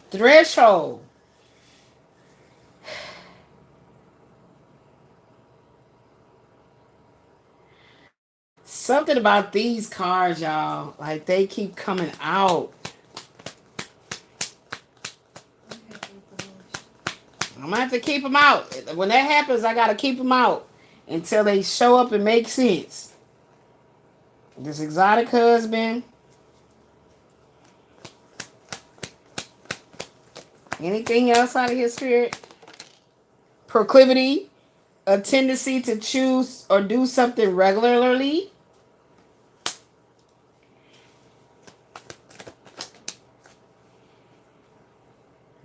Threshold. Something about these cards, y'all. Like, they keep coming out. I'm going to have to keep them out. When that happens, I got to keep them out until they show up and make sense. This exotic husband. Anything else out of his spirit? Proclivity. A tendency to choose or do something regularly.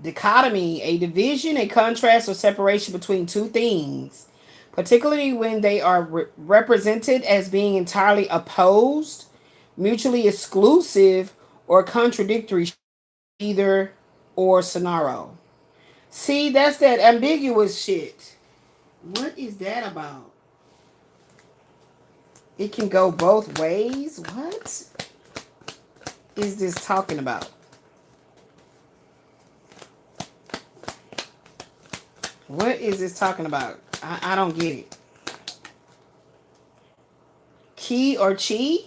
Dichotomy, a division, a contrast or separation between two things, particularly when they are represented as being entirely opposed, mutually exclusive, or contradictory, either or scenario. See, that's that ambiguous shit. What is that about? It can go both ways? What is this talking about? What is this talking about? I don't get it. Qi or Qi,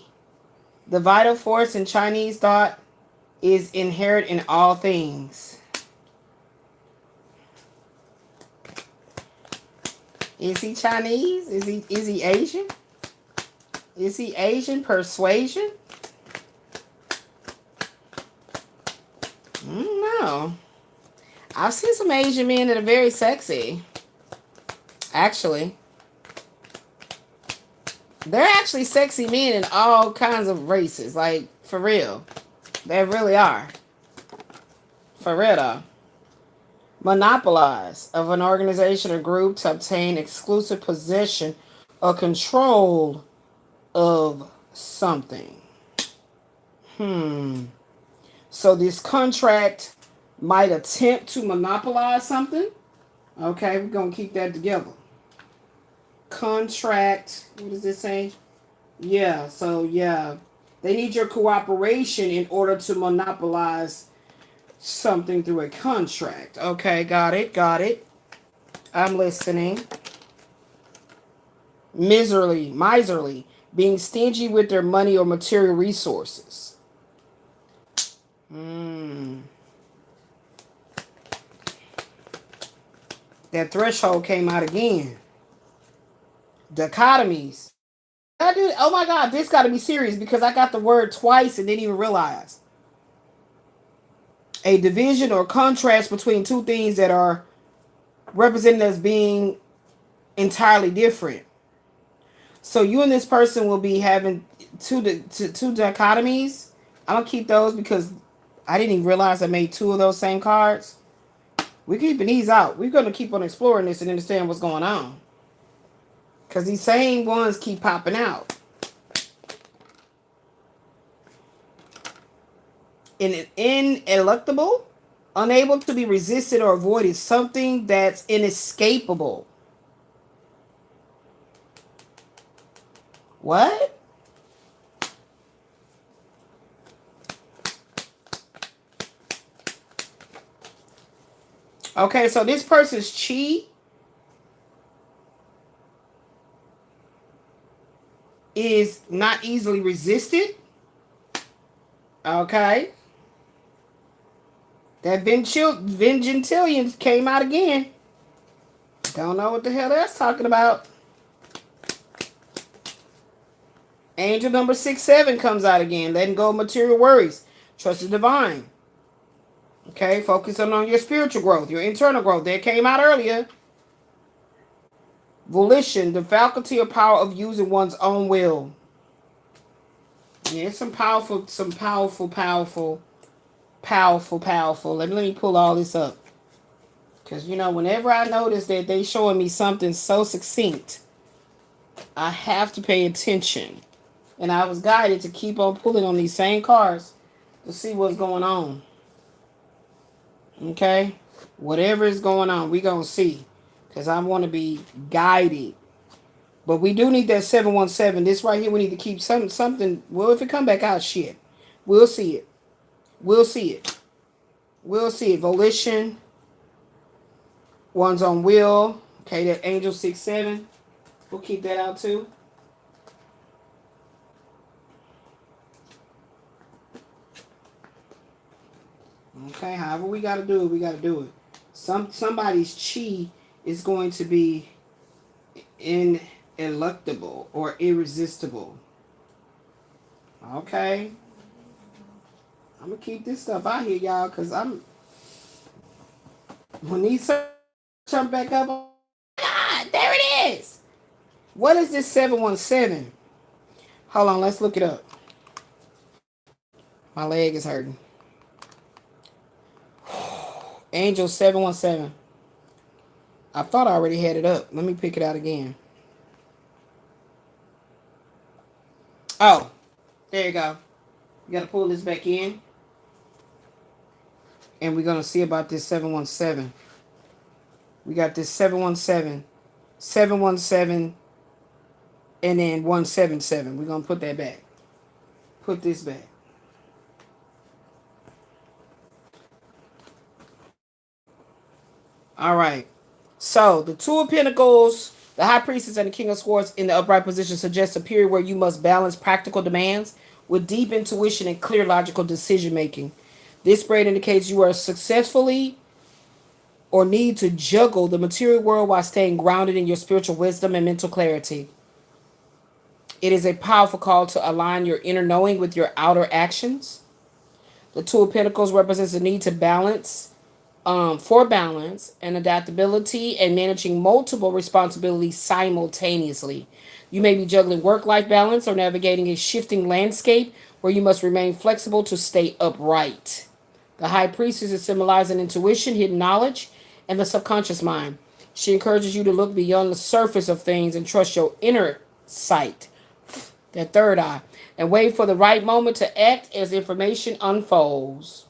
the vital force in Chinese thought, is inherent in all things. Is he Chinese? Is he Asian? Is he Asian persuasion? I don't know. I've seen some Asian men that are very sexy. Actually, they're actually sexy men in all kinds of races. Like, for real. They really are. For real, though. Monopolize of an organization or group to obtain exclusive possession or control of something. So this contract might attempt to monopolize something. Okay, we're going to keep that together. Contract, what does this say? Yeah, so yeah. They need your cooperation in order to monopolize something through a contract. Okay, got it. I'm listening. Miserly, being stingy with their money or material resources. That threshold came out again. Dichotomies. Oh my God, this got to be serious because I got the word twice and didn't even realize. A division or contrast between two things that are represented as being entirely different. So you and this person will be having two dichotomies. I'm going to keep those because I didn't even realize I made two of those same cards. We're keeping these out. We're going to keep on exploring this and understand what's going on. Because these same ones keep popping out. Ineluctable, unable to be resisted or avoided, something that's inescapable. What? Okay, so this person's chi is not easily resisted. Okay. That Vengentillion came out again. Don't know what the hell that's talking about. Angel number 6-7 comes out again. Letting go of material worries. Trust the divine. Okay, focusing on your spiritual growth, your internal growth. That came out earlier. Volition, the faculty or power of using one's own will. Yeah, some powerful. Let me pull all this up. Because, whenever I notice that they showing me something so succinct, I have to pay attention. And I was guided to keep on pulling on these same cards to see what's going on. Okay? Whatever is going on, we're going to see. Because I want to be guided. But we do need that 717. This right here, we need to keep something. Well, if it come back out, shit. We'll see it. Volition. One's on will. Okay, that Angel 6-7. We'll keep that out too. Okay, however we got to do it, we got to do it. Somebody's chi is going to be ineluctable or irresistible. Okay. I'm going to keep this stuff out here, y'all, because when these jump back up, God, there it is. What is this 717? Hold on, let's look it up. My leg is hurting. Angel 717. I thought I already had it up. Let me pick it out again. Oh, there you go. You got to pull this back in. And we're going to see about this 717. We got this 717, 717, and then 177. We're going to put that back. Put this back. All right. So, the Two of Pentacles, the High Priestess, and the King of Swords in the upright position suggests a period where you must balance practical demands with deep intuition and clear logical decision making. This spread indicates you are successfully or need to juggle the material world while staying grounded in your spiritual wisdom and mental clarity. It is a powerful call to align your inner knowing with your outer actions. The Two of Pentacles represents the need to balance for balance and adaptability and managing multiple responsibilities simultaneously. You may be juggling work-life balance or navigating a shifting landscape where you must remain flexible to stay upright. The high priestess is symbolizing intuition, hidden knowledge, and the subconscious mind. She encourages you to look beyond the surface of things and trust your inner sight, that third eye, and wait for the right moment to act as information unfolds.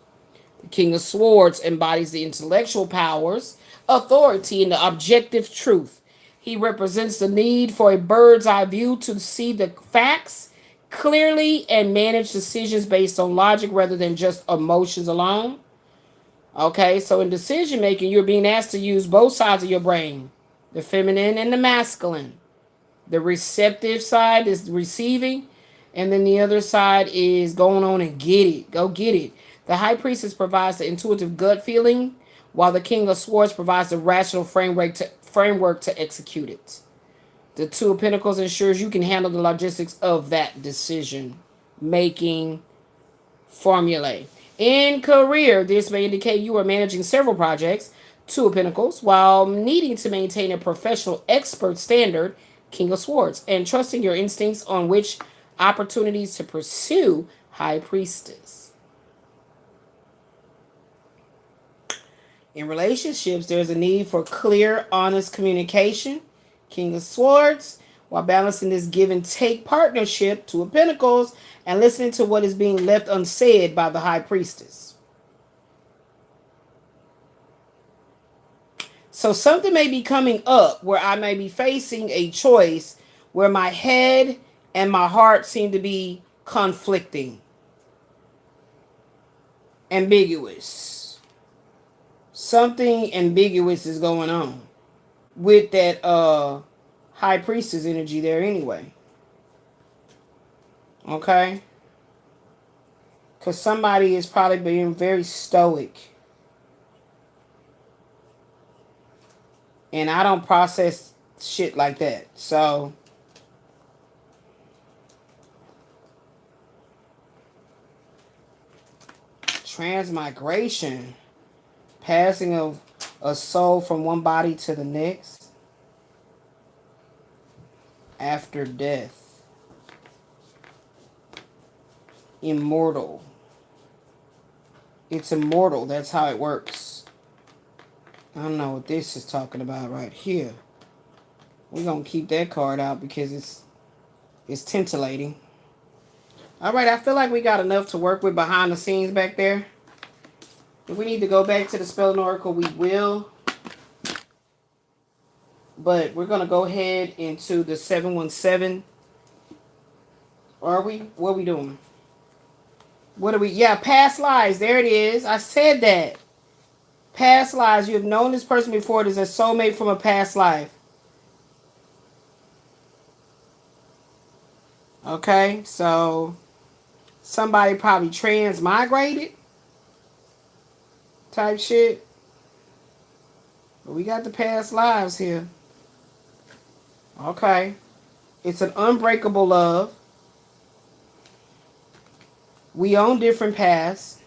The King of Swords embodies the intellectual powers, authority, and the objective truth. He represents the need for a bird's eye view to see the facts clearly and manage decisions based on logic rather than just emotions alone. Okay, so in decision making, you're being asked to use both sides of your brain, the feminine and the masculine. The receptive side is receiving, and then the other side is going on and get it. Go get it. The high priestess provides the intuitive gut feeling, while the king of swords provides the rational framework to execute it. The two of pentacles ensures you can handle the logistics of that decision making formulae. In career, this may indicate you are managing several projects, two of pentacles, while needing to maintain a professional expert standard, king of swords, and trusting your instincts on which opportunities to pursue, high priestess. In relationships, there's a need for clear, honest communication, king of swords, while balancing this give and take partnership, two of pentacles, and listening to what is being left unsaid by the high priestess. So something may be coming up where I may be facing a choice where my head and my heart seem to be conflicting, ambiguous. Something ambiguous is going on with that high priestess energy there anyway. Okay? Because somebody is probably being very stoic. And I don't process shit like that. So transmigration. Passing of a soul from one body to the next. After death. Immortal. It's immortal. That's how it works. I don't know what this is talking about right here. We're going to keep that card out because it's titillating. All right, I feel like we got enough to work with behind the scenes back there. If we need to go back to the spelling oracle, we will. But we're going to go ahead into the 717. Are we? What are we doing? What are we? Yeah, past lives. There it is. I said that. Past lives. You have known this person before. It is a soulmate from a past life. Okay, so somebody probably transmigrated type shit. But we got the past lives here. Okay. It's an unbreakable love. We own different paths.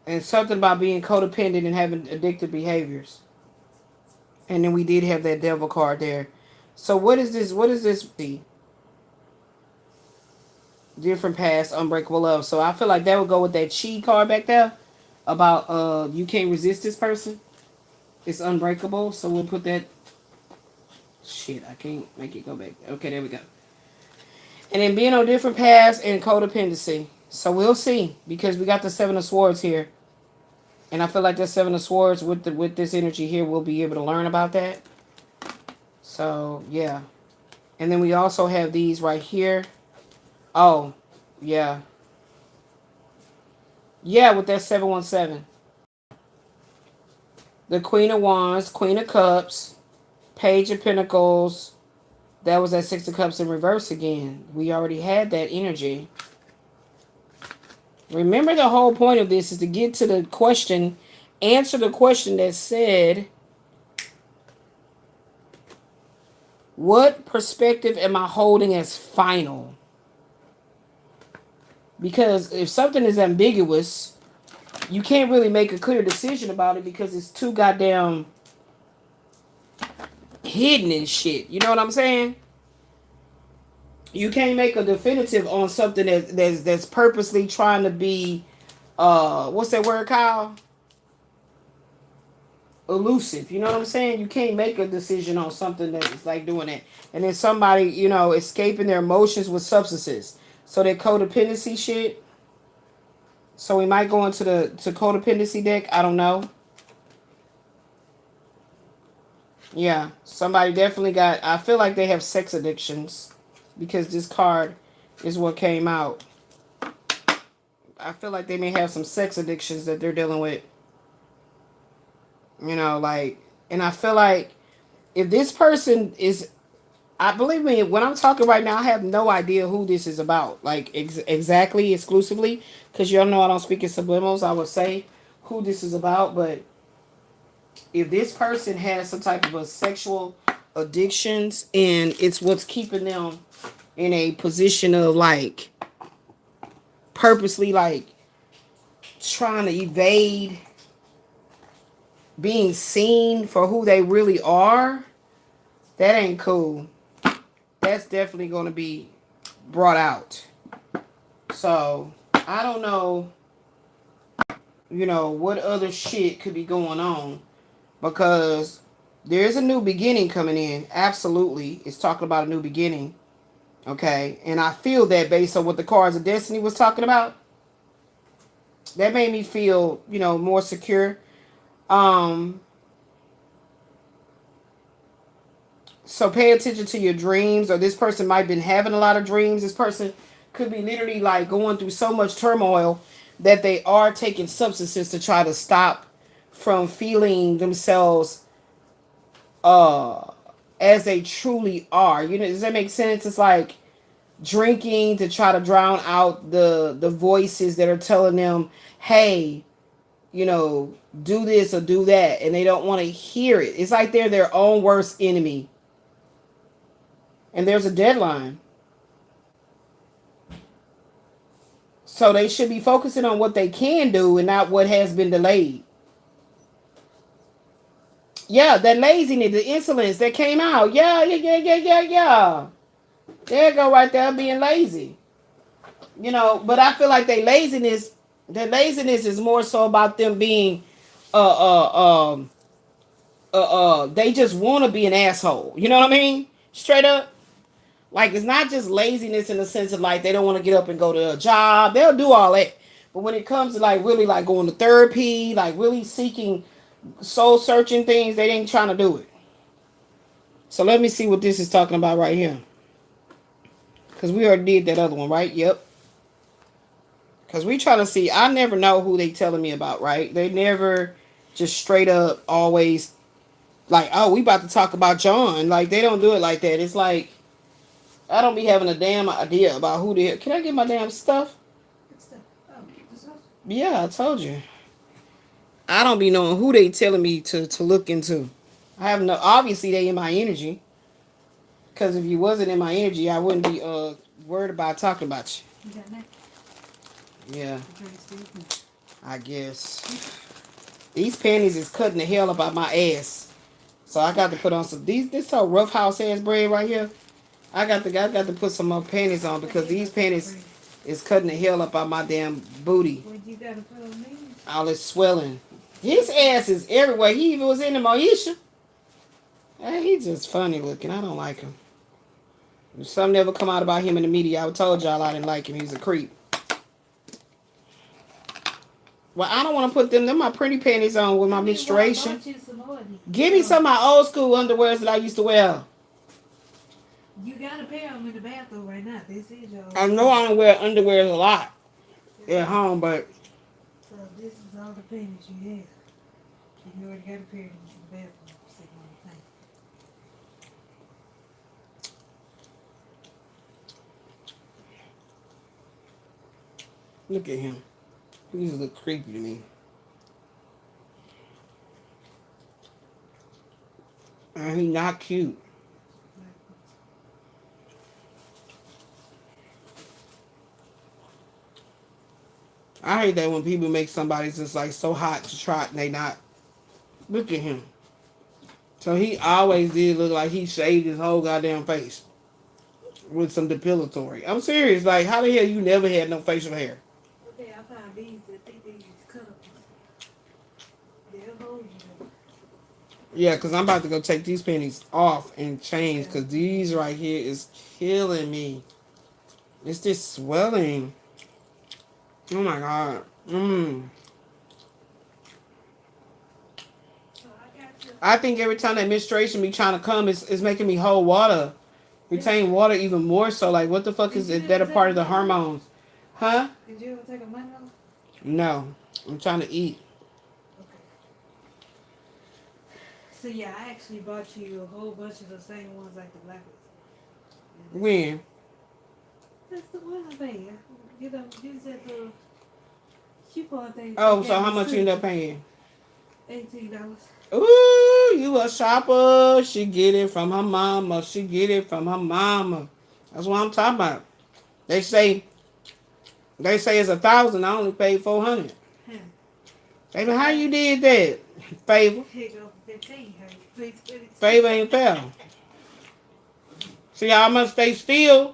And something about being codependent and having addictive behaviors. And then we did have that devil card there. So what is this? What is this? Different paths, unbreakable love. So I feel like that would go with that chi card back there. About you can't resist this person. It's unbreakable. So we'll put that. Shit, I can't make it go back. Okay, there we go. And then being on different paths and codependency. So we'll see. Because we got the Seven of Swords here. And I feel like the Seven of Swords with this energy here, we'll be able to learn about that. So, yeah. And then we also have these right here. Oh, yeah. Yeah, with that 717. The Queen of Wands, Queen of Cups, Page of Pentacles. That was that Six of Cups in reverse again. We already had that energy. Remember, the whole point of this is to get to the question, answer the question that said, what perspective am I holding as final? Because if something is ambiguous, you can't really make a clear decision about it because it's too goddamn hidden and shit. You know what I'm saying? You can't make a definitive on something that's purposely trying to be what's that word called? Elusive. You know what I'm saying? You can't make a decision on something that's like doing that. And then somebody, you know, escaping their emotions with substances. So that codependency shit. So we might go into the codependency deck. I don't know. Yeah. Somebody definitely got, I feel like they have sex addictions. Because this card is what came out. I feel like they may have some sex addictions that they're dealing with. You know, like, and I feel like if this person is, I believe me, when I'm talking right now, I have no idea who this is about, like exactly, exclusively, because y'all know I don't speak in subliminals. I would say who this is about, but if this person has some type of a sexual addictions and it's what's keeping them in a position of like purposely like trying to evade being seen for who they really are, that ain't cool. That's definitely going to be brought out. So, I don't know, you know, what other shit could be going on. Because there's a new beginning coming in. Absolutely. It's talking about a new beginning. Okay. And I feel that based on what the cards of destiny was talking about. That made me feel, you know, more secure. So pay attention to your dreams, or this person might have been having a lot of dreams. This person could be literally like going through so much turmoil that they are taking substances to try to stop from feeling themselves as they truly are. You know, does that make sense? It's like drinking to try to drown out the voices that are telling them, hey, you know, do this or do that, and they don't want to hear it. It's like they're their own worst enemy. And there's a deadline. So they should be focusing on what they can do and not what has been delayed. Yeah, that laziness, the insolence that came out. Yeah. There you go right there, being lazy. You know, but I feel like that laziness is more so about them being they just want to be an asshole. You know what I mean? Straight up. Like, it's not just laziness in the sense of like they don't want to get up and go to a job. They'll do all that. But when it comes to like really like going to therapy, like really seeking soul searching things, they ain't trying to do it. So let me see what this is talking about right here. Because we already did that other one, right? Yep. Because we trying to see, I never know who they telling me about, right? They never just straight up always like, oh, we about to talk about John. Like, they don't do it like that. It's like, I don't be having a damn idea about who they. Can I get my damn stuff? Yeah, I told you. I don't be knowing who they telling me to look into. I have no. Obviously, they in my energy. Because if you wasn't in my energy, I wouldn't be worried about talking about you. You got that? Yeah. I guess. These panties is cutting the hell up out my ass. So I got to put on some. This so rough house ass bread right here. I got to put some more panties on because these panties is cutting the hell up out my damn booty. What you gotta put on these? All this swelling. His ass is everywhere. He even was in the Moesha. Hey, he's just funny looking. I don't like him. If something ever come out about him in the media, I told y'all I didn't like him. He's a creep. Well, I don't want to put them my pretty panties on with my menstruation. Give me some of my old school underwears that I used to wear. You got a pair of them in the bathroom right now. This is your. I know I don't wear underwear a lot at home, but. So this is all the panties you have. You already got a pair in the bathroom. Sitting on the thing. Look at him. He just look creepy to me. And he's not cute. I hate that when people make somebody just like so hot to trot and they not. Look at him. So he always did look like he shaved his whole goddamn face with some depilatory. I'm serious. Like, how the hell you never had no facial hair? Okay, I found these. I think these cut up. They'll hold you. Yeah, because I'm about to go take these panties off and change because these right here is killing me. It's this swelling. Oh my God. I think every time that menstruation be trying to come, it's making me hold water. Retain water even more so. Like, what the fuck is that a part of the hormones? Huh? Did you ever take a month off? No. I'm trying to eat. Okay. So yeah, I actually bought you a whole bunch of the same ones like the black ones. When? That's the one I paid. You know, you said the coupon thing. Oh, so how much you end up paying? $18. Ooh, you a shopper. She get it from her mama. She get it from her mama. That's what I'm talking about. They say it's 1,000. I only paid 400. Baby, how you did that? Favor. Here go 15. Favor ain't fair. See how much they steal?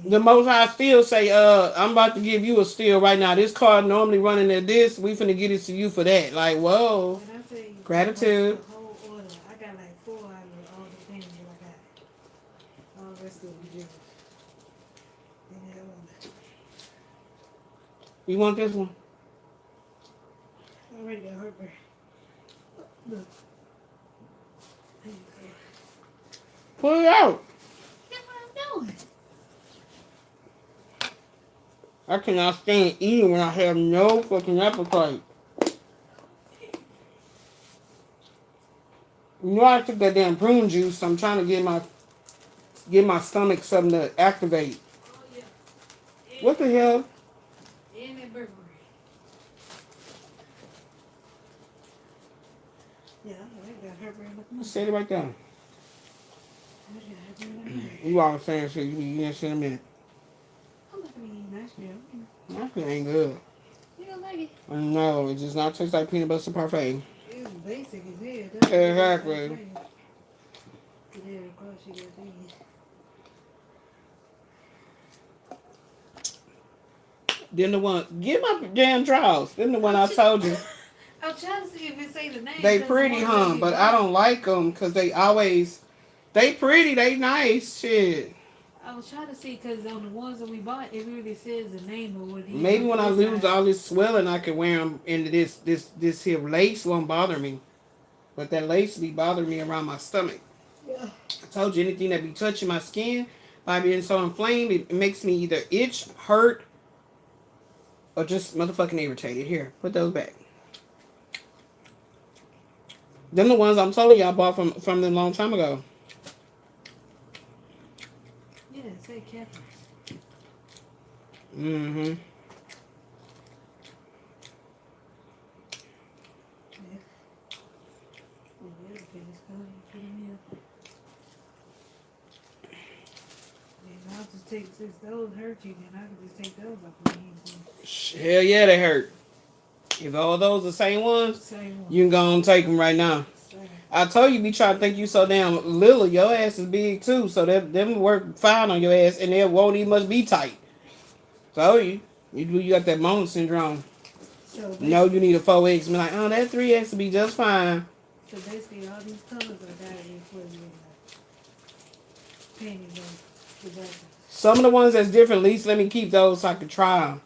The Most High still say, I'm about to give you a steal right now. This card normally running at this. We finna get it to you for that. Like, whoa. Gratitude. The whole order. I got like 4 out of all the things that I got. All the rest of them yours. You want this one? I already got heartburn. Look. There you go. Pull it out. That's what I'm doing. I cannot stand eating when I have no fucking appetite. You know I took that damn prune juice. So I'm trying to get my stomach something to activate. Oh yeah. What the hell? And that burger. Yeah, I got heartburn. Say it right there. I got heartburn. You always saying shit. You be eating that shit in a minute. I'm not gonna eat ice cream. My shit ain't good. You don't like it? No, it does not taste like peanut butter parfait. It's basic as hell. Exactly. Yeah, of course you got these. Then the one, get my damn drawers. Then the one I told you. I'm trying to see if it say the name. They pretty, huh? But I don't like them because they pretty, they nice, shit. I was trying to see because on the ones that we bought, it really says the name of what it is. Maybe when I lose all this swelling, I can wear them into this here lace won't bother me. But that lace be bothering me around my stomach. Yeah. I told you anything that be touching my skin by being so inflamed, it makes me either itch, hurt, or just motherfucking irritated. Here, put those back. Them the ones I'm telling you I bought from them a long time ago. Yeah, say Catherine. Mm-hmm. Yeah. Oh, yeah, okay, let's go ahead and put them in. And I'll just take, since those hurt you, then I can just take those off my hands. Hell yeah, they hurt. If all those the same ones, Same one. you can go and take them right now. Same. I told you be trying to think you so damn little. Your ass is big too, so them work fine on your ass, and they won't even much be tight. So you got that moan syndrome. So No, you need a 4X. Be like, oh, that 3X will be just fine. So basically, all these colors are gotta be for you. Panties on the back. Some of the ones that's different, at least let me keep those so I can try them.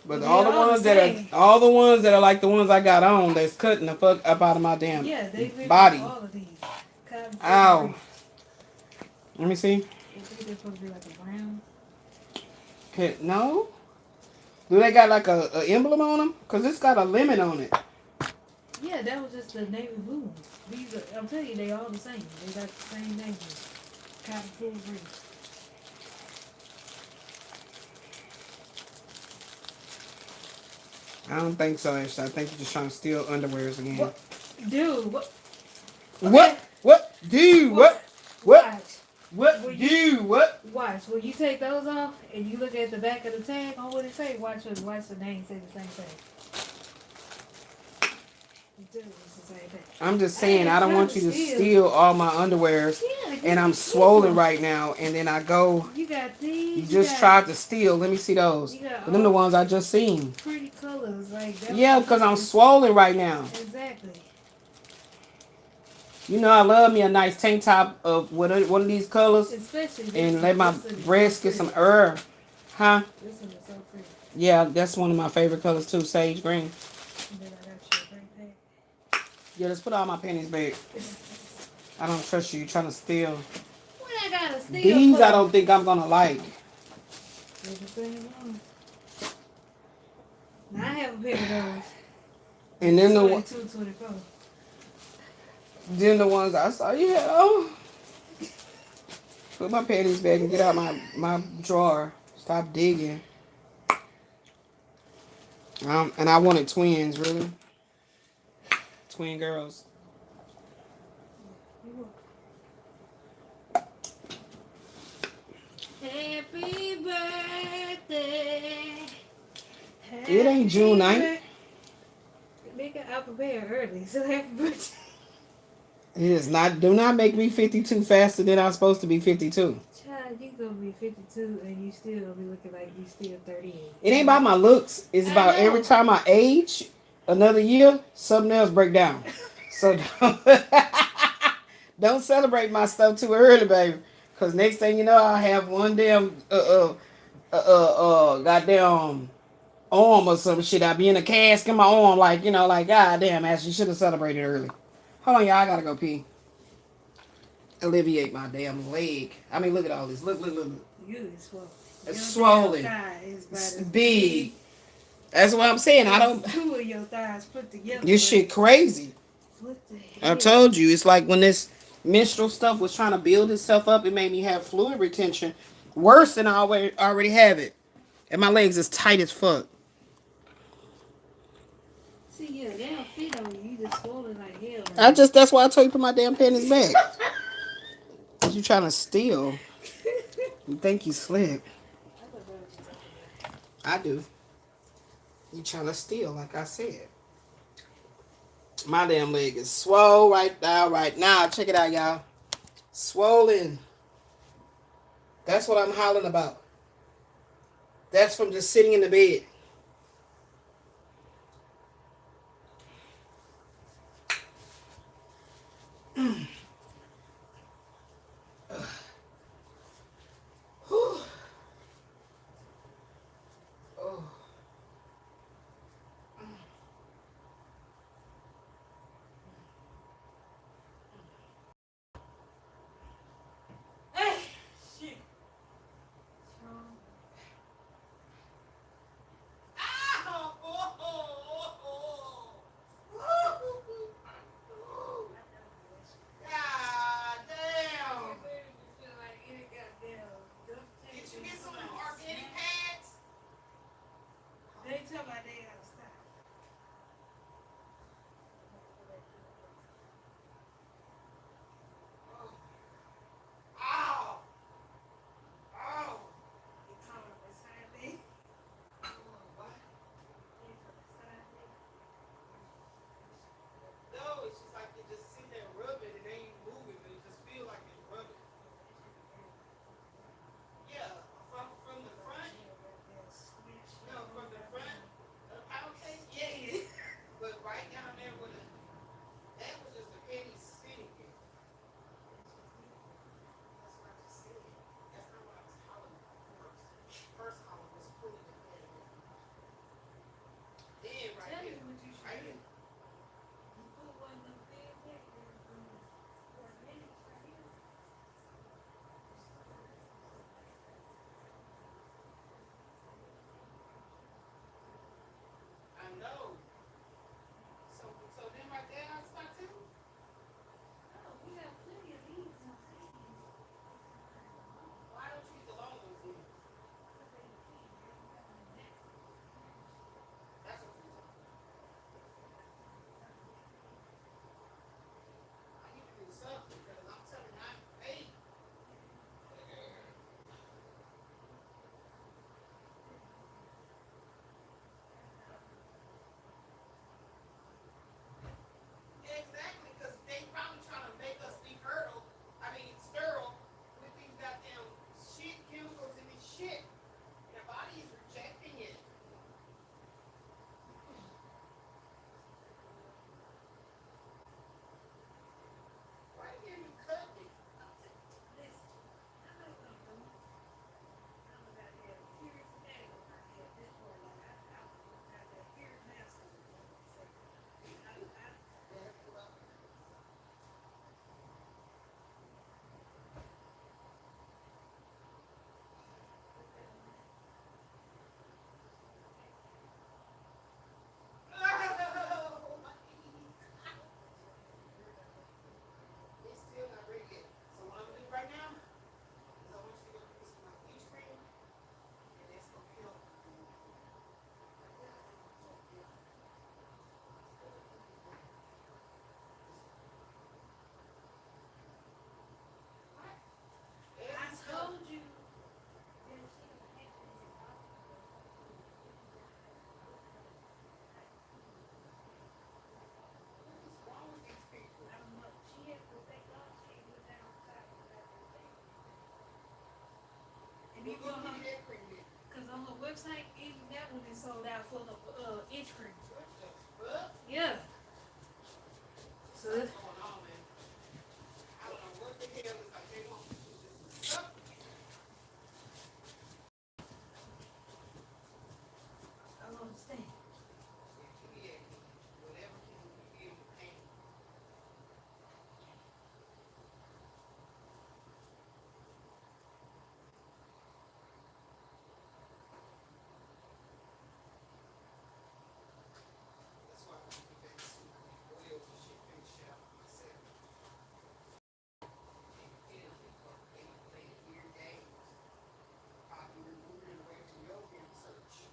But all the ones that are like the ones I got on, that's cutting the fuck up out of my damn body. All of these. Ow. Let me see. I think they're supposed to be like a brown. Okay, no. Do they got like a emblem on them? Cause it's got a lemon on it. Yeah, that was just the navy blue. These are, I'm telling you, they all the same. They got the same name. Cotton full green. I don't think so, Ashley. I think you're just trying to steal underwears again. What? Dude, what? Okay. What? Dude, what? Watch. What? Will You what? Watch. When you take those off and you look at the back of the tag on what it say, watch the name say the same thing. It does, it's the same thing. I'm just saying, I don't want you to steal steal all my underwears. Yeah, And I'm swollen right now, and then I go. You got these. You just tried to steal. Let me see those. But them the ones I just seen. Pretty colors like that. Yeah, because I'm swollen right now. Exactly. You know I love me a nice tank top of one of these colors. Especially and let my breasts get some herb. Huh? This one is so pretty. Yeah, that's one of my favorite colors too, sage green. And then I got you a great bag. Yeah, let's put all my pennies back. I don't trust you. You're trying to steal. What I gotta steal? These I don't think I'm gonna like. Now I have a pair of those. And then 22, 24. the ones I saw you had on. Put my panties back and get out my drawer. Stop digging. And I wanted twins, really. Twin girls. Happy birthday. It ain't June 9th. Nigga, I prepared early, so happy birthday. It is not. Do not make me 52 faster than I'm supposed to be 52. Child, you gonna be 52 and you still gonna be looking like you still 38. It ain't about my looks. It's about every time I age another year, something else break down. So don't celebrate my stuff too early, baby. Cause next thing you know, I'll have one damn goddamn arm or some shit. I'll be in a cast in my arm, like goddamn, Ashley should have celebrated early. Hold on, y'all. I gotta go pee. Alleviate my damn leg. I mean, look at all this. Look. You is swollen. It's swollen. It's big. That's what I'm saying. I don't. Two of your thighs put together. Your shit crazy. What the hell? I told you. It's like when this menstrual stuff was trying to build itself up, it made me have fluid retention worse than I already have it. And my legs is tight as fuck. See, yeah, they don't fit on you. You just swollen like hell. That's why I told you put my damn panties back. Cause you trying to steal. You think you slick. I do. You trying to steal, like I said. My damn leg is swole right now. Check it out, y'all. Swollen. That's what I'm hollering about. That's from just sitting in the bed. Because on her website, even that one is sold out for the inch cream. Yeah. So that's going on, man. I don't know what the hell is like they want to do this stuff. I don't understand. Yeah, whatever can you give the pain. That's why I keep that oils and shit finish out myself. Play weird games. I'll be moving away from your research.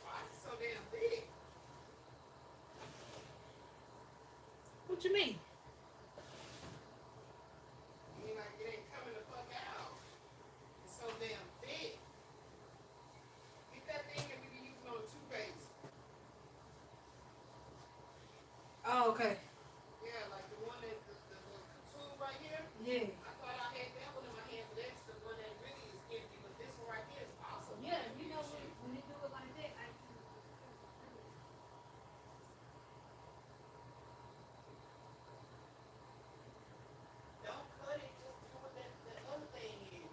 Why is it so damn big? What you mean? You ain't like it ain't coming the fuck out. It's so damn big. Get that thing that we be using on the toothpaste. Oh, okay. Yeah, like the one that the tube right here. Yeah. I thought I had that one in my hand, but that's the one that really is empty. But this one right here is awesome. Yeah, you know when you do it like that, Don't cut it, just do what that other thing is.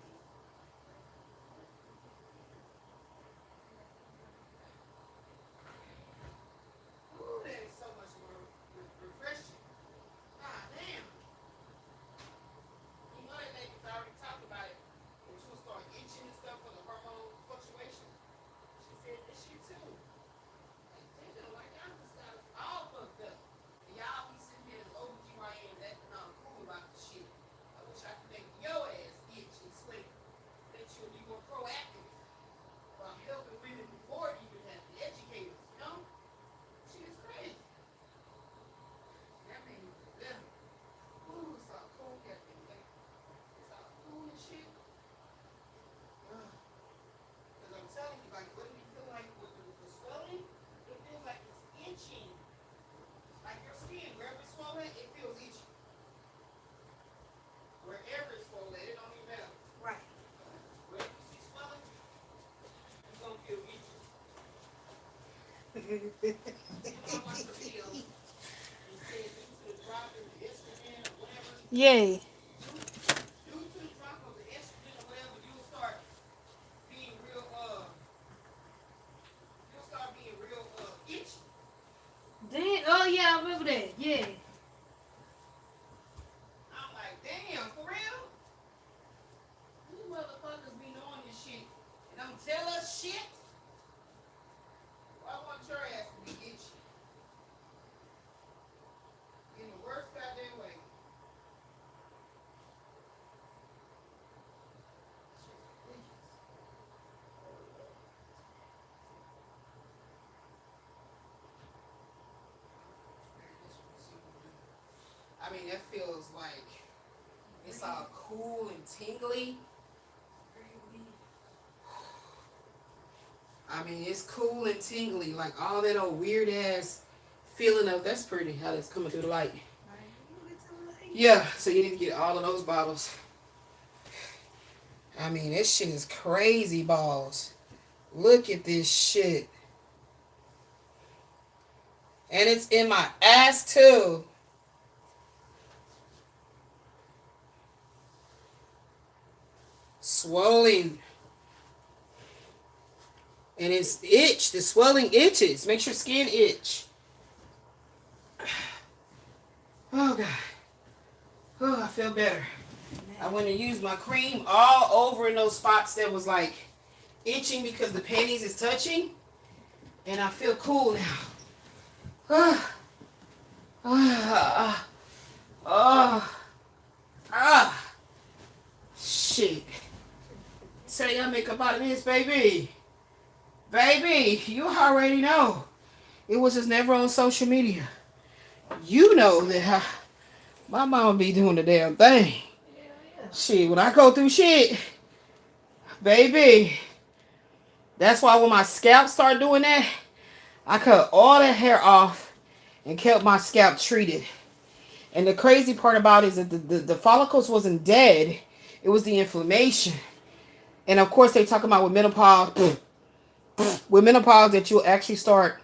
Ooh, that is so much more refreshing. Ah, damn. You know that lady already talked about it. When she will start itching and stuff for the hormone fluctuation. She said that shit too. Like, damn, like y'all just got us all fucked up. And y'all be sitting here as OBGYNs acting all cool about the shit. I wish I could make your ass itch and sweat. That you'll be more proactive about helping women before you even have to educate us, you know? Shit is crazy. That made me feel better. Ooh, it's all cool, Captain. It's all cool and shit. Because I'm telling you, like, what do you feel like with the swelling? It feels like it's itching. Like your skin, wherever it's swollen, it feels itchy. Wherever it's swollen, it don't even matter. right. Wherever you see swelling, you're going to feel itchy. You know, like the pill, it said due to the drop in the estrogen or whatever, Yay. due to the drop of the estrogen or whatever, you'll start being real itchy. Then, oh yeah, I remember that. Yeah. I'm like, damn, for real? You motherfuckers be knowing this shit and don't tell us shit? Well, I want your ass to be itchy. In the worst goddamn way. I mean, that feels like it's all cool and tingly. I mean, it's cool and tingly, like all that old weird ass feeling of. That's pretty how that's coming through the light. Yeah, so you need to get all of those bottles. I mean, this shit is crazy balls. Look at this shit. And it's in my ass too. Swelling. And it's itch. The swelling itches. Makes your skin itch. Oh, God. Oh, I feel better. I went and used my cream all over in those spots that was like itching because the panties is touching. And I feel cool now. Shit. Say I make up out of this, baby. Baby, you already know. It was just never on social media. You know that my mama be doing the damn thing. Shit, when I go through shit, baby, That's why when my scalp started doing that, I cut all that hair off and kept my scalp treated. And the crazy part about it is that the follicles wasn't dead. It was the inflammation. And of course they talk about with menopause, that you'll actually start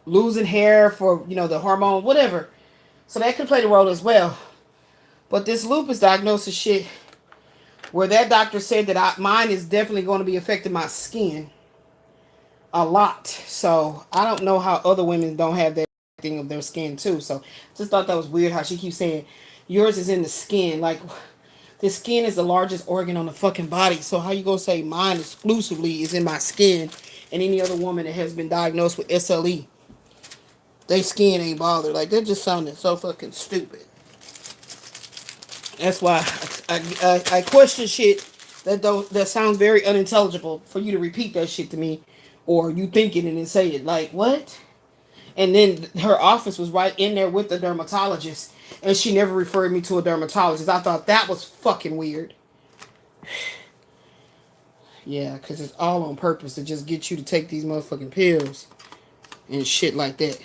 losing hair for, the hormone, whatever. So that could play the role as well. But this lupus diagnosis shit, where that doctor said that mine is definitely going to be affecting my skin a lot. So I don't know how other women don't have that thing of their skin too. So just thought that was weird how she keeps saying yours is in the skin. Like, the skin is the largest organ on the fucking body. So how you gonna say mine exclusively is in my skin, and any other woman that has been diagnosed with SLE, their skin ain't bothered? Like, they're just sounding so fucking stupid. That's why I question shit that sounds very unintelligible for you to repeat that shit to me, or you thinking and then say it like, what? And then her office was right in there with the dermatologist, and she never referred me to a dermatologist. I thought that was fucking weird. Yeah, because it's all on purpose to just get you to take these motherfucking pills and shit like that.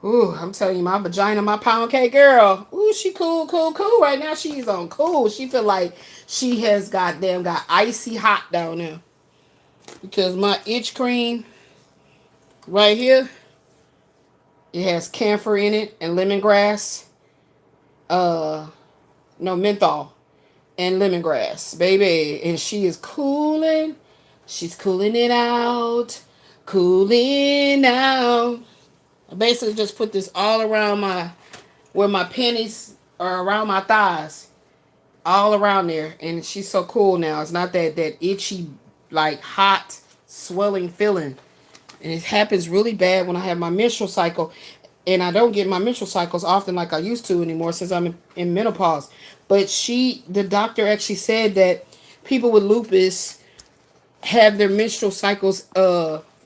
Ooh, I'm telling you, my vagina, my pound cake girl. Ooh, she cool right now. She's on cool. She feel like she has got icy hot down there. Because my itch cream right here, it has camphor in it and lemongrass. No, menthol and lemongrass, baby. And she is cooling. She's cooling it out. Cooling out. I basically just put this all around where my pennies are, around my thighs. All around there. And she's so cool now. It's not that itchy, like hot, swelling feeling. And it happens really bad when I have my menstrual cycle. And I don't get my menstrual cycles often like I used to anymore since I'm in menopause. But the doctor actually said that people with lupus have their menstrual cycles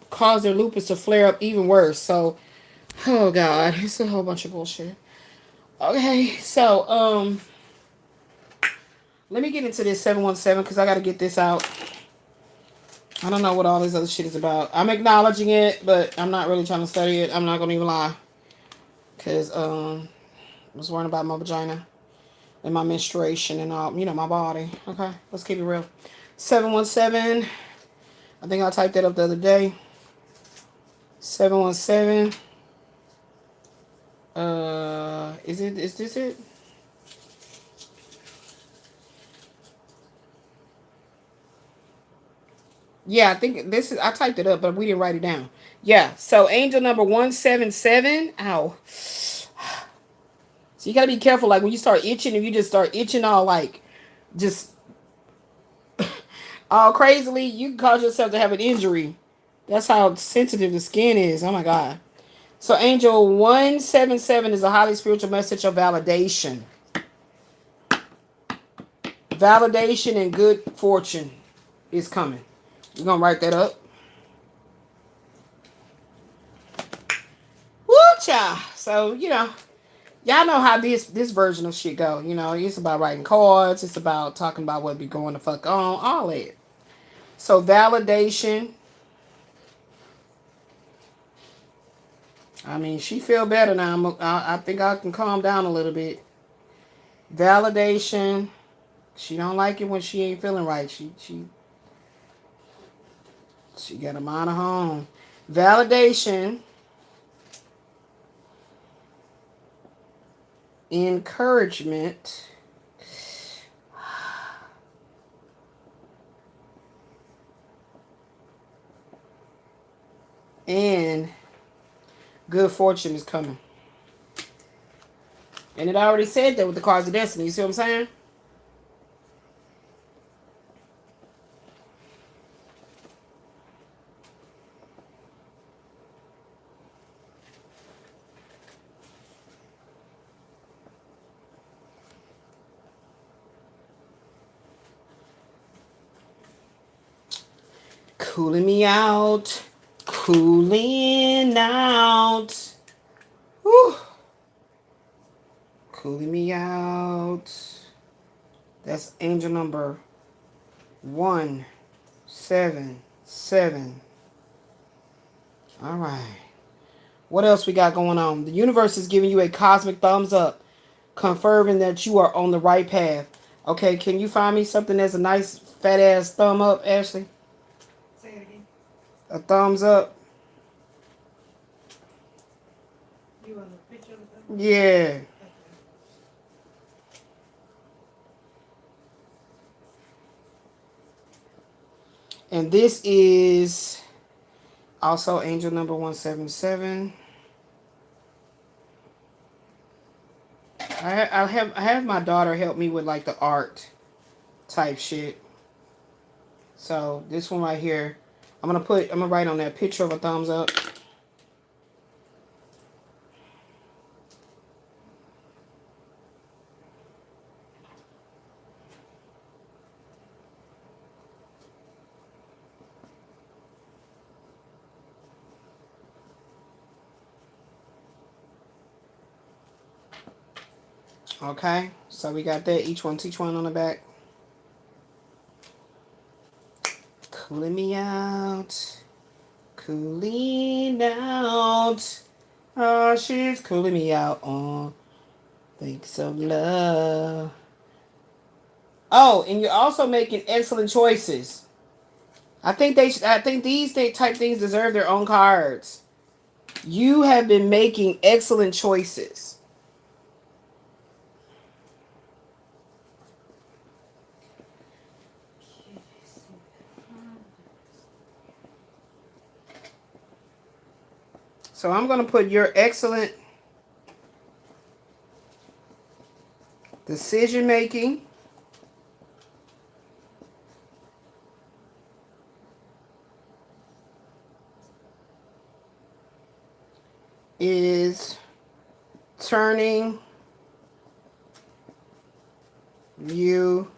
cause their lupus to flare up even worse. So, oh God, it's a whole bunch of bullshit. Okay, so let me get into this 717 because I got to get this out. I don't know what all this other shit is about. I'm acknowledging it, but I'm not really trying to study it. I'm not going to even lie. Because I was worrying about my vagina and my menstruation and all, my body. Okay, let's keep it real. 717. I think I typed that up the other day. 717. Is this it? Yeah, I think this is, I typed it up, but we didn't write it down. Yeah, so angel number 177. Ow. So you gotta be careful, like when you start itching, if you just start itching all like, just all crazily, you can cause yourself to have an injury. That's how sensitive the skin is. Oh my God. So angel 177 is a highly spiritual message of validation. Validation and good fortune is coming. You're gonna write that up. Woo cha. So, y'all know how this version of shit go. It's about writing cards. It's about talking about what be going the fuck on. All that. So validation. I mean, she feel better now. I think I can calm down a little bit. Validation. She don't like it when she ain't feeling right. She got a mind of her own. Validation. Encouragement. And good fortune is coming. And it already said that with the cards of destiny. You see what I'm saying? Cooling me out. Cooling out. Whew. Cooling me out. That's angel number 177. All right. What else we got going on? The universe is giving you a cosmic thumbs up, confirming that you are on the right path. Okay, can you find me something that's a nice fat ass thumb up, Ashley? Say it again. A thumbs up? You want a picture of them? Yeah. Okay. And this is also angel number 177. I have my daughter help me with like the art type shit. So this one right here, I'm gonna write on that picture of a thumbs up. Okay, so we got that. Each one on the back. Cooling me out. Cooling out. Oh, she's cooling me out. Oh, thanks of love. Oh, and you're also making excellent choices. I think these type things deserve their own cards. You have been making excellent choices. So I'm going to put your excellent decision making is turning you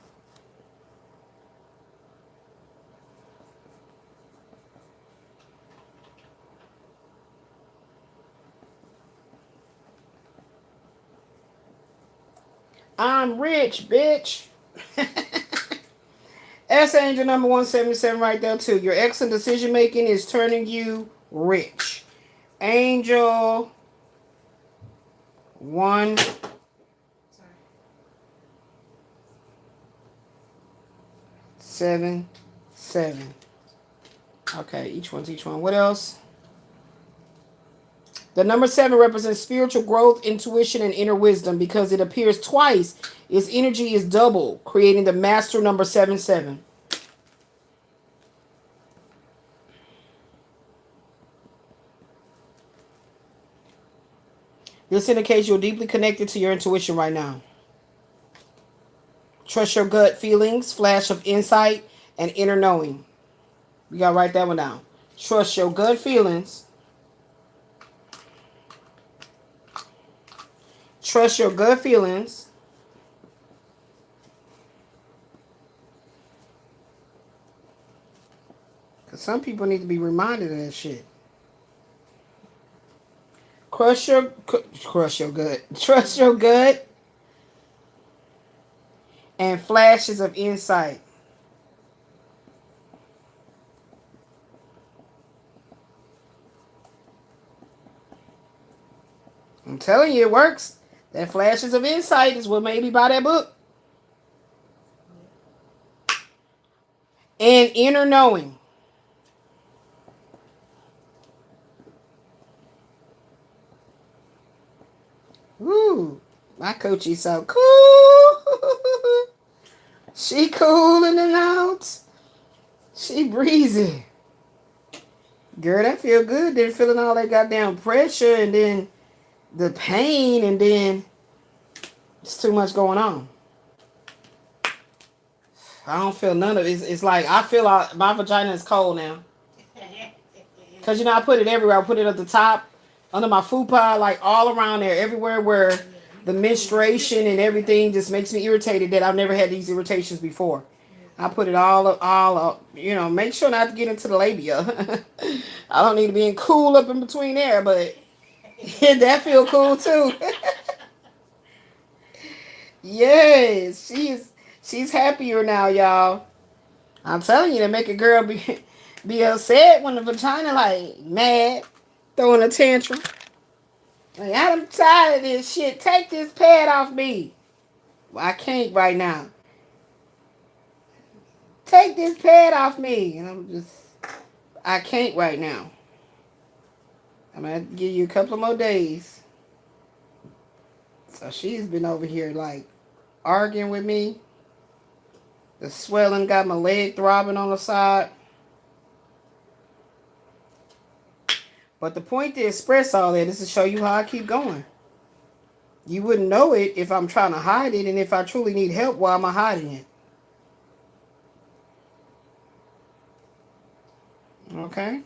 I'm rich, bitch. That's angel number 177 right there too. Your excellent decision making is turning you rich. Angel 177. Okay, each one. What else? The number 7 represents spiritual growth, intuition, and inner wisdom because it appears twice. Its energy is double, creating the master number 77. This indicates you're deeply connected to your intuition right now. Trust your gut feelings, flash of insight, and inner knowing. You got to write that one down. Trust your gut feelings. Trust your gut feelings. Because some people need to be reminded of that shit. Crush your gut. Trust your gut. And flashes of insight. I'm telling you, it works. That flashes of insight is what made me buy that book. And inner knowing. Woo, my coach is so cool. She cool in and out. She breezy. Girl, that feel good. Then feeling all that goddamn pressure and then the pain and then it's too much going on. I don't feel none of it. It's like I feel my vagina is cold now. Because, I put it everywhere. I put it at the top, under my fupa, like all around there, everywhere where the menstruation and everything just makes me irritated that I've never had these irritations before. I put it all up, make sure not to get into the labia. I don't need to be cool up in between there, but that feel cool too. Yes, She's happier now, y'all. I'm telling you, to make a girl be upset when the vagina like mad, throwing a tantrum. Like, I'm tired of this shit. Take this pad off me. Well, I can't right now. Take this pad off me. And I can't right now. I'm going to give you a couple of more days. So she's been over here like arguing with me. The swelling got my leg throbbing on the side. But the point to express all that is to show you how I keep going. You wouldn't know it if I'm trying to hide it, and if I truly need help, why am I hiding it? Okay?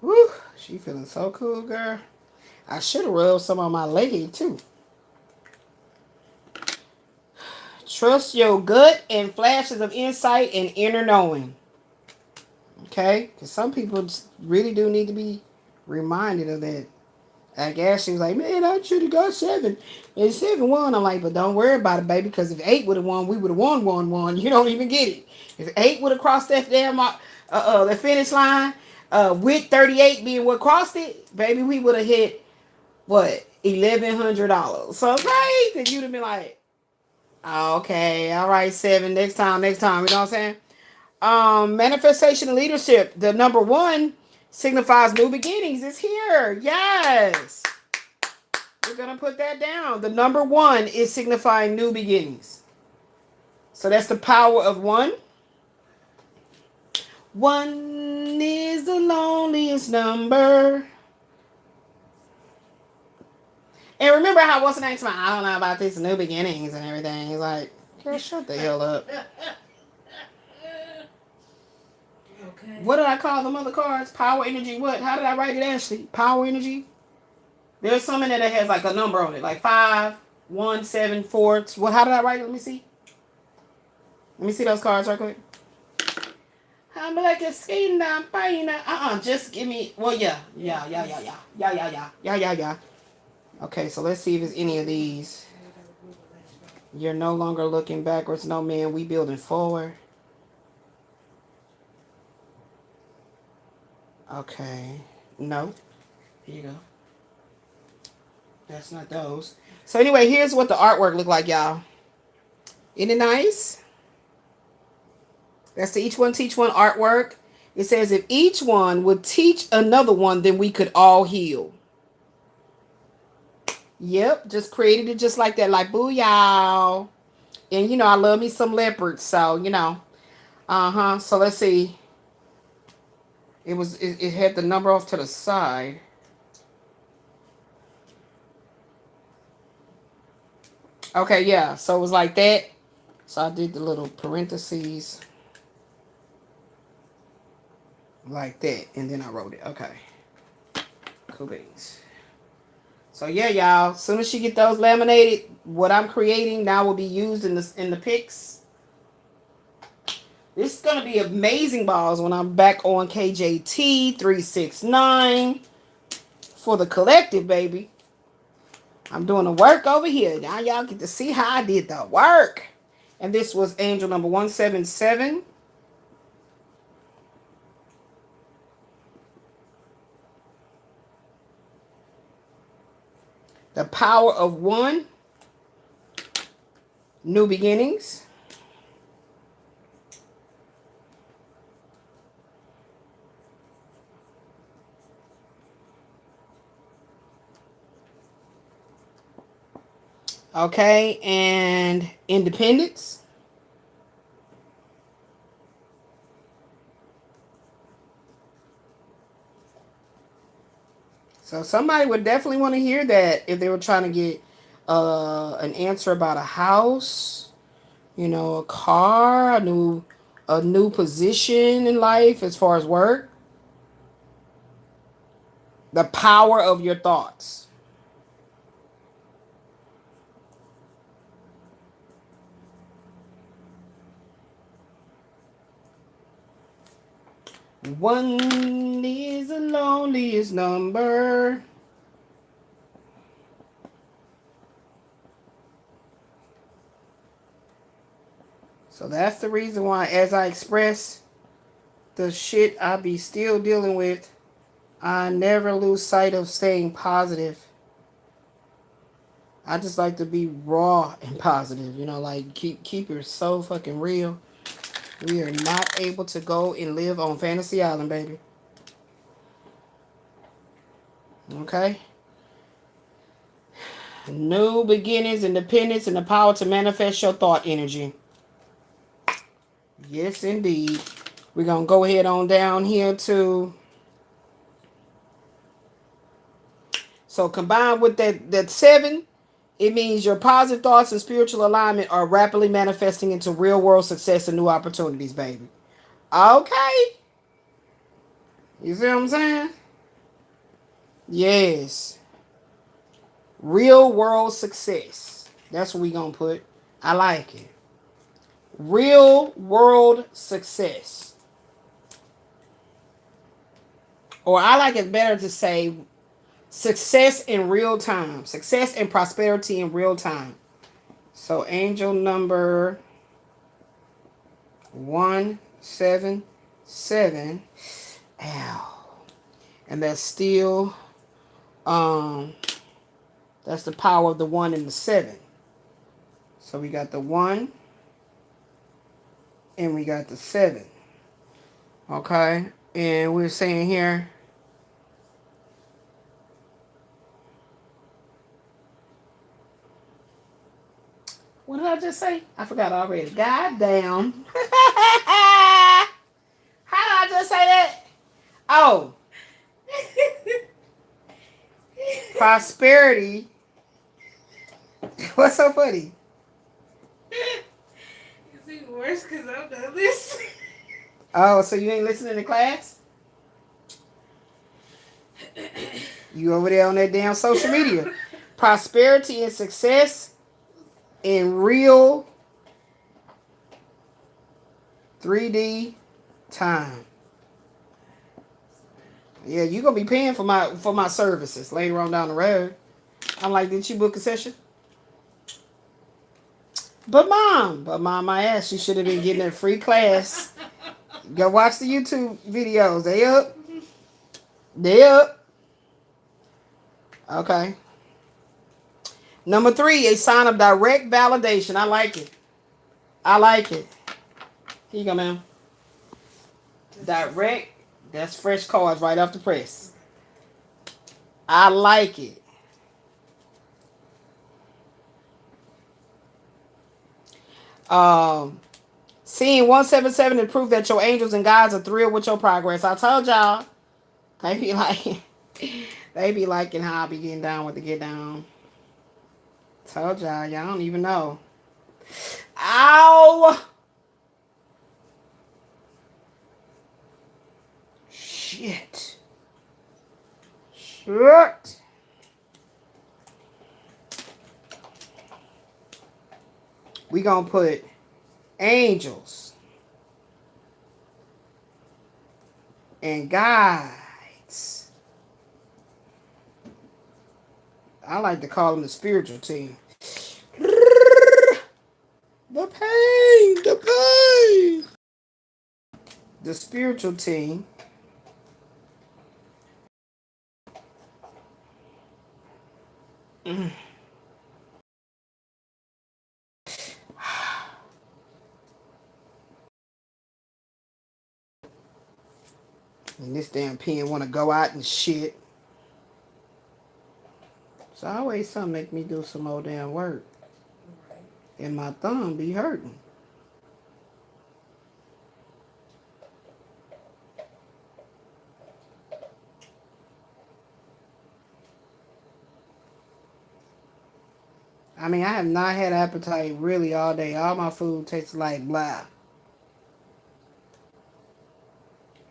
Woo, she feeling so cool, girl. I should have rubbed some on my leg, too. Trust your gut and flashes of insight and inner knowing. Okay? Because some people really do need to be reminded of that. I guess she was like, man, I should have got 7. And 7 won. I'm like, but don't worry about it, baby, because if 8 would have won, we would have won 1-1. You don't even get it. If 8 would have crossed that damn the finish line, with 38 being what crossed it, baby, we would have hit what, $1,100. So okay, then you'd have been like, oh, okay, all right, 7, next time, you know what I'm saying? Manifestation and leadership, the number 1 signifies new beginnings. It's here. Yes. We're gonna put that down. The number 1 is signifying new beginnings. So that's the power of 1. 1 is the loneliest number. And remember how what's the next one? I don't know about this new beginnings and everything. He's like, girl, shut the hell up. Okay. What did I call them other cards? Power energy. What? How did I write it, Ashley? Power energy. There's some in there that has like a number on it, like 5, 1, 7, 4. What? How did I write it? Let me see. Let me see those cards right quick. I'm like a skin down fine. Just give me. Well, yeah. Okay, so let's see if it's any of these. You're no longer looking backwards. No, man. We building forward. Okay. No. Here you go. That's not those. So anyway, here's what the artwork look like, y'all. Isn't it nice? That's the each one teach one artwork. It says if each one would teach another one, then we could all heal. Yep, just created it just like that, like booyah. And you know, I love me some leopards, so you know. So let's see. It had the number off to the side. Okay, yeah. So it was like that. So I did the little parentheses like that, and then I wrote it. Okay. Cool beans. So yeah, y'all. As soon as she get those laminated, what I'm creating now will be used in the pics. This is gonna be amazing balls when I'm back on KJT 369 for the collective, baby. I'm doing the work over here. Now y'all get to see how I did the work. And this was angel number 177. The power of 1. New beginnings. Okay, and independence. So somebody would definitely want to hear that if they were trying to get an answer about a house, you know, a car, a new position in life as far as work. The power of your thoughts. One is the loneliest number. So that's the reason why, as I express the shit I be still dealing with, I never lose sight of staying positive. I just like to be raw and positive, you know, like keep it so fucking real. We are not able to go and live on Fantasy Island, baby. Okay? New beginnings, independence, and the power to manifest your thought energy. Yes, indeed. We're going to go ahead on down here to... So combined with that 7, it means your positive thoughts and spiritual alignment are rapidly manifesting into real world success and new opportunities, baby. Okay. You see what I'm saying? Yes. Real world success. That's what we're going to put. I like it. Real world success. Or I like it better to say success in real time. Success and prosperity in real time. So angel number 177. Ow. And that's still that's the power of the 1 and the 7. So we got the 1 and we got the 7. Okay? And we're saying here, what did I just say? I forgot already. God damn. How did I just say that? Oh. Prosperity. What's so funny? It's even worse because I'm not listening. Oh, so you ain't listening to class? You over there on that damn social media. Prosperity and success in real 3D time. Yeah, you're gonna be paying for my services later on down the road. I'm like, didn't you book a session? But mom, my ass, you should have been getting a free class. Go watch the YouTube videos. They up. They up. Okay. Number 3, a sign of direct validation. I like it. I like it. Here you go, ma'am. Direct. That's fresh cards right off the press. I like it. Seeing 177 to prove that your angels and guides are thrilled with your progress. I told y'all. They be liking how I be getting down with the get down. Told y'all don't even know. Ow! Shit. We gonna put angels and guides. I like to call them the spiritual team. The pain. The spiritual team. And this damn pen want to go out and shit. So always something make me do some more damn work. And my thumb be hurting. I mean, I have not had appetite really all day. All my food tastes like blah.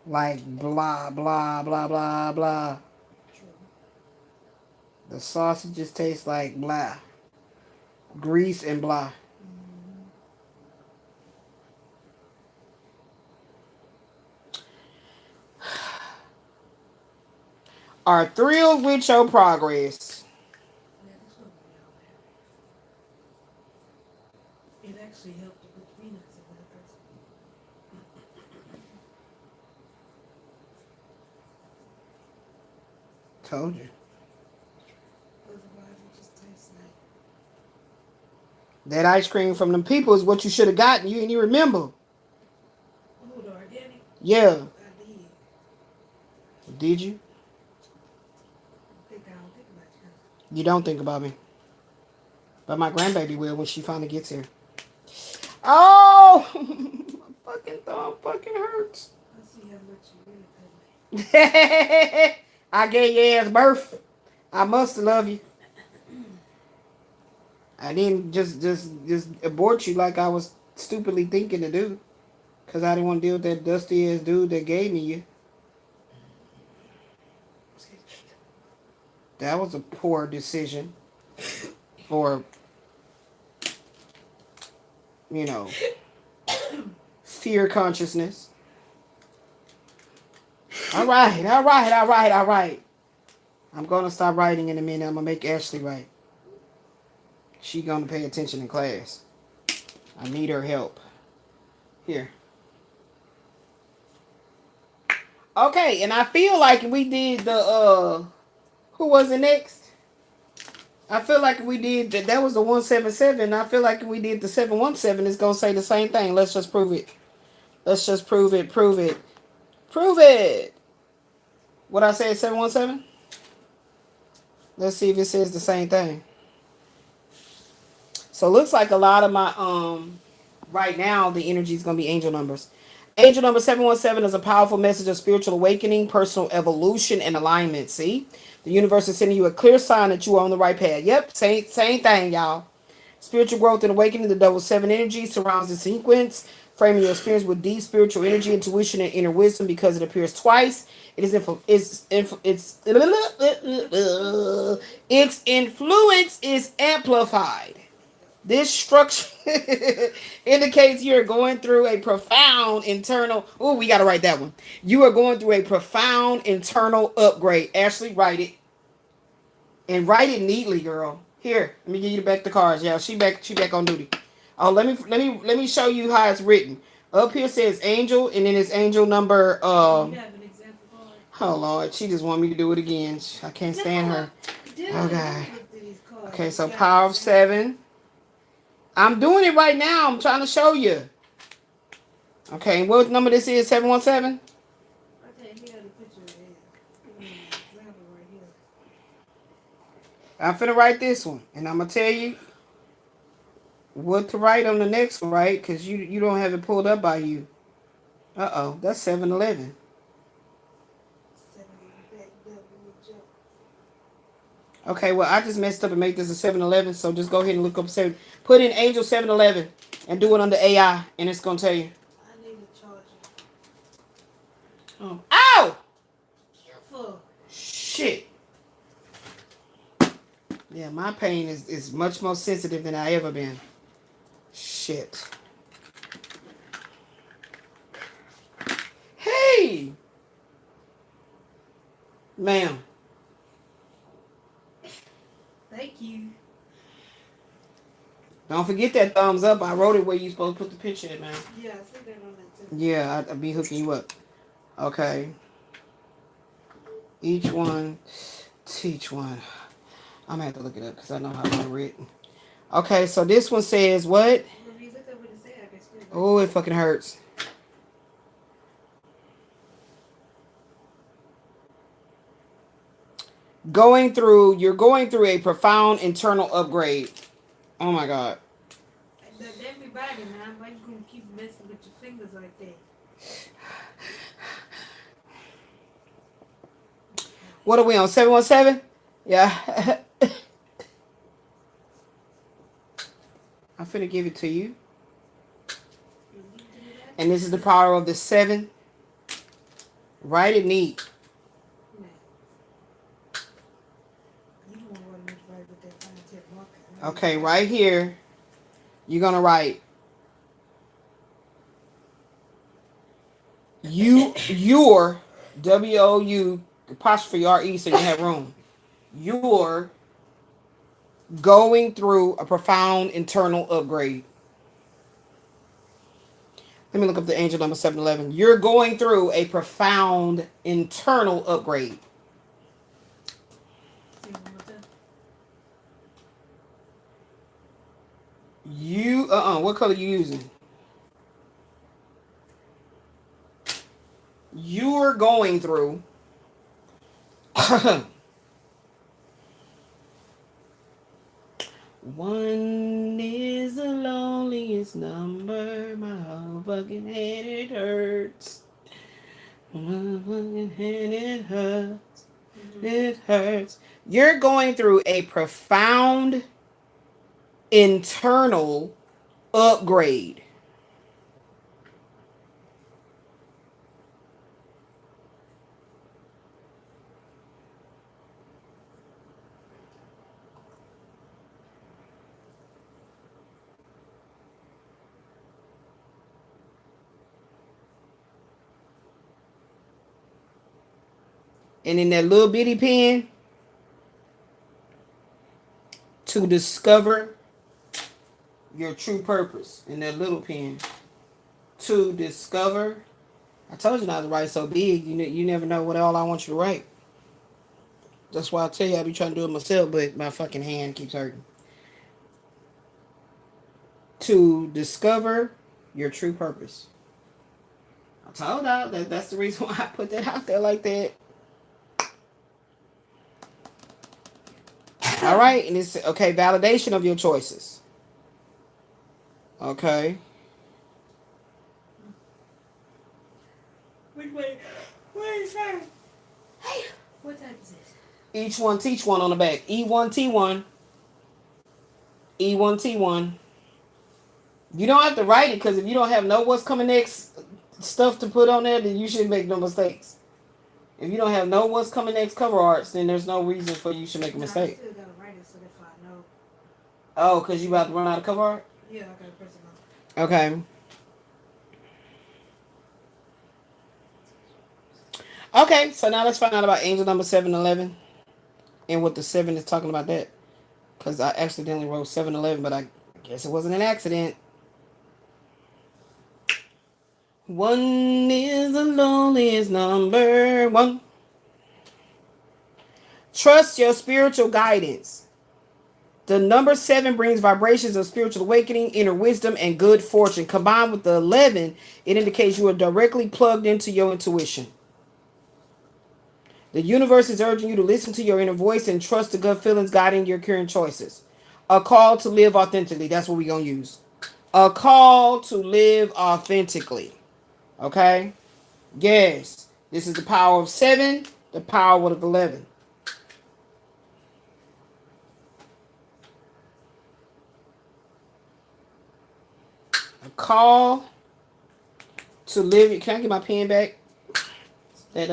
Like blah, blah, blah, blah, blah. The sausages taste like blah. Grease and blah. are thrilled with your progress. Yeah, this one be all that. It actually helped to put me not to that person. Told you. Otherwise, it just tastes like. That ice cream from them people is what you should have gotten. You didn't even remember. Oh, the organic? Yeah. I did. Did you? I don't think about you. You don't think about me. But my grandbaby will when she finally gets here. Oh! My fucking thumb fucking hurts. I see how much you really pay me. I gave your ass birth. I must love you. I didn't just abort you like I was stupidly thinking to do. Because I didn't want to deal with that dusty ass dude that gave me you. That was a poor decision. For, you know, fear consciousness. All right. I'm going to stop writing in a minute. I'm going to make Ashley write. She going to pay attention in class. I need her help. Here. Okay, and I feel like we did the, who was it next? I feel like we did, that was the 177. I feel like we did the 717. It's going to say the same thing. Let's just prove it. Let's just prove it. Prove it. What I said, 717? Let's see if it says the same thing. So it looks like a lot of my, right now, the energy is going to be angel numbers. Angel number 717 is a powerful message of spiritual awakening, personal evolution, and alignment. See? The universe is sending you a clear sign that you are on the right path. Yep, same thing, y'all. Spiritual growth and awakening, the double seven energy surrounds the sequence, framing your experience with deep spiritual energy, intuition, and inner wisdom because it appears twice. Its influence is amplified. This structure indicates you're going through a profound internal. Oh, we got to write that one. You are going through a profound internal upgrade. Ashley, write it. And write it neatly, girl. Here, let me give you back the cards. Yeah, she back on duty. Oh, let me show you how it's written. Up here says angel, and then it's angel number. You have an example card? Oh Lord, she just want me to do it again. I can't stand her. Okay. Okay, so power of 7. I'm doing it right now. I'm trying to show you. Okay, what number this is? 717? Okay, he got a picture of it. Right here. I'm finna write this one, and I'm gonna tell you what to write on the next one, right? Because you don't have it pulled up by you. Uh-oh, that's 711. Okay, well, I just messed up and made this a 711, so just go ahead and look up 7. Put in Angel 711 and do it under AI, and it's going to tell you. I need a charger. Oh. Ow! Careful. Shit. Yeah, my pain is much more sensitive than I ever been. Shit. Hey! Ma'am. Thank you. Don't forget that thumbs up. I wrote it where you supposed to put the picture at, man. Yeah, I see that on that too. Yeah, I'll be hooking you up. Okay. Each one. Teach one. I'm going to have to look it up because I know how it's written. Okay, so this one says what? Oh, it fucking hurts. You're going through a profound internal upgrade. Oh my God. Everybody, man, why you gonna keep messing with your fingers like that? What are we on? 717? Yeah. I'm finna give it to you. And this is the power of the 7. Write it neat. Okay, right here, you're going to write, your, W-O-U, apostrophe R-E so you have room. You're going through a profound internal upgrade. Let me look up the angel number 711. You're going through a profound internal upgrade. You, what color are you using? You're going through one is the loneliest number. My whole fucking head, it hurts. My fucking head, it hurts. It hurts. You're going through a profound internal upgrade. And in that little bitty pen, to discover your true purpose. In that little pen, to discover. I told you not to write so big. You never know what all I want you to write. That's why I tell you I be trying to do it myself, but my fucking hand keeps hurting. To discover your true purpose. I told y'all that's the reason why I put that out there like that. All right, and it's okay. Validation of your choices. Okay. Wait, sir. Hey, what type is this? Each one teach one on the back. E1T1. E1T1. You don't have to write it because if you don't have no what's coming next stuff to put on there, then you shouldn't make no mistakes. If you don't have no what's coming next cover arts, then there's no reason for you to make a mistake. I still gotta write it so if I know. Oh, because you about to run out of cover art? Yeah, I gotta press it on. Okay. Okay, so now let's find out about angel number 711 and what the 7 is talking about that. Because I accidentally wrote 711, but I guess it wasn't an accident. One is the loneliest number. One. Trust your spiritual guidance. The number 7 brings vibrations of spiritual awakening, inner wisdom, and good fortune. Combined with the 11, it indicates you are directly plugged into your intuition. The universe is urging you to listen to your inner voice and trust the gut feelings guiding your current choices. A call to live authentically. That's what we're going to use. A call to live authentically. Okay? Yes. This is the power of 7, the power of 11. A call to live. Can I get my pen back? That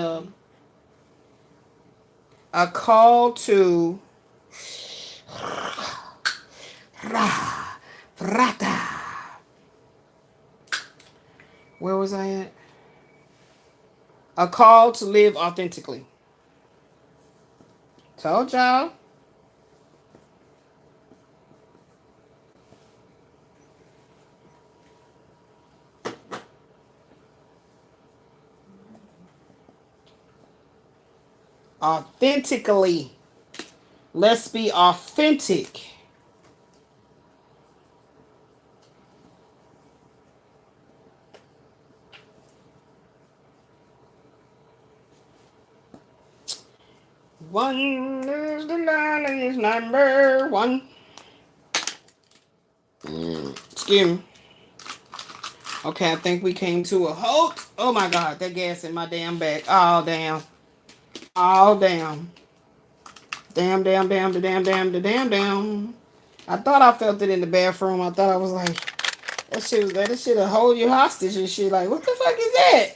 a call to where was I at? A call to live authentically. Told y'all. Authentically. Let's be authentic. One is the loneliest number. One. Excuse me. Okay, I think we came to a halt. Oh my God, that gas in my damn back. Oh damn. Oh damn. Damn. I thought I felt it in the bathroom. I thought I was like, that shit'll hold you hostage and shit. Like, what the fuck is that?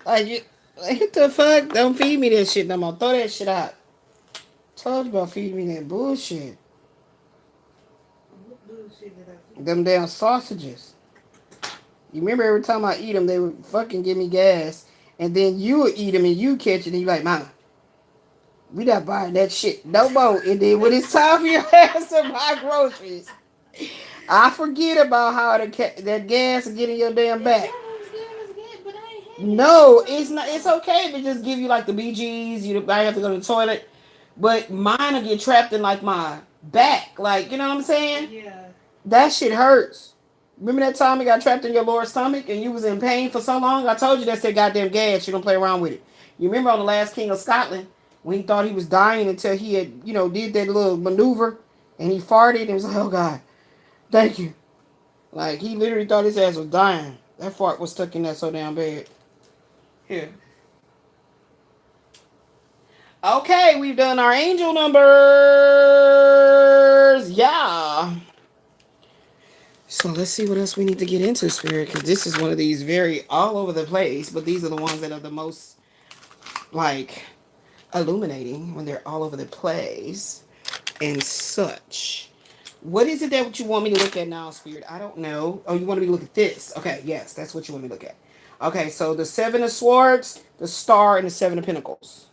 Like, what the fuck? Don't feed me that shit no more. Throw that shit out. Told you about feeding me that bullshit. What bullshit did I feed? Them damn sausages. You remember every time I eat them, they would fucking give me gas. And then you would eat them and you catch it and you like, Mama, We not buying that shit no more. And then when it's time for your ass to buy groceries, I forget about how that gas will get in your damn back. No, it's not. It's okay if it just give you like the BGs. You might have to go to the toilet, but mine will get trapped in like my back. Like, you know what I'm saying? Yeah. That shit hurts. Remember that time it got trapped in your lower stomach and you was in pain for so long? I told you that's that goddamn gas. You don't play around with it. You remember on the last King of Scotland when he thought he was dying until he had, did that little maneuver and he farted and was like, oh God, thank you. Like, he literally thought his ass was dying. That fart was stuck in that so damn bad. Here. Okay, we've done our angel numbers. Yeah. So let's see what else we need to get into, Spirit, because this is one of these very all over the place, but these are the ones that are the most, like, illuminating when they're all over the place and such. What is it that you want me to look at now, Spirit? I don't know. Oh, you want me to look at this? Okay, yes, that's what you want me to look at. Okay, so the Seven of Swords, the Star, and the Seven of Pentacles.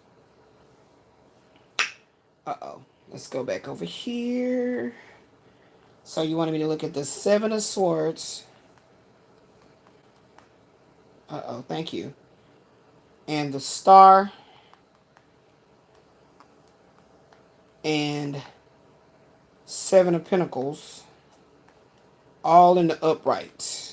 Uh-oh. Let's go back over here. So you wanted me to look at the Seven of Swords. Uh-oh, thank you. And the Star. And Seven of Pentacles. All in the upright.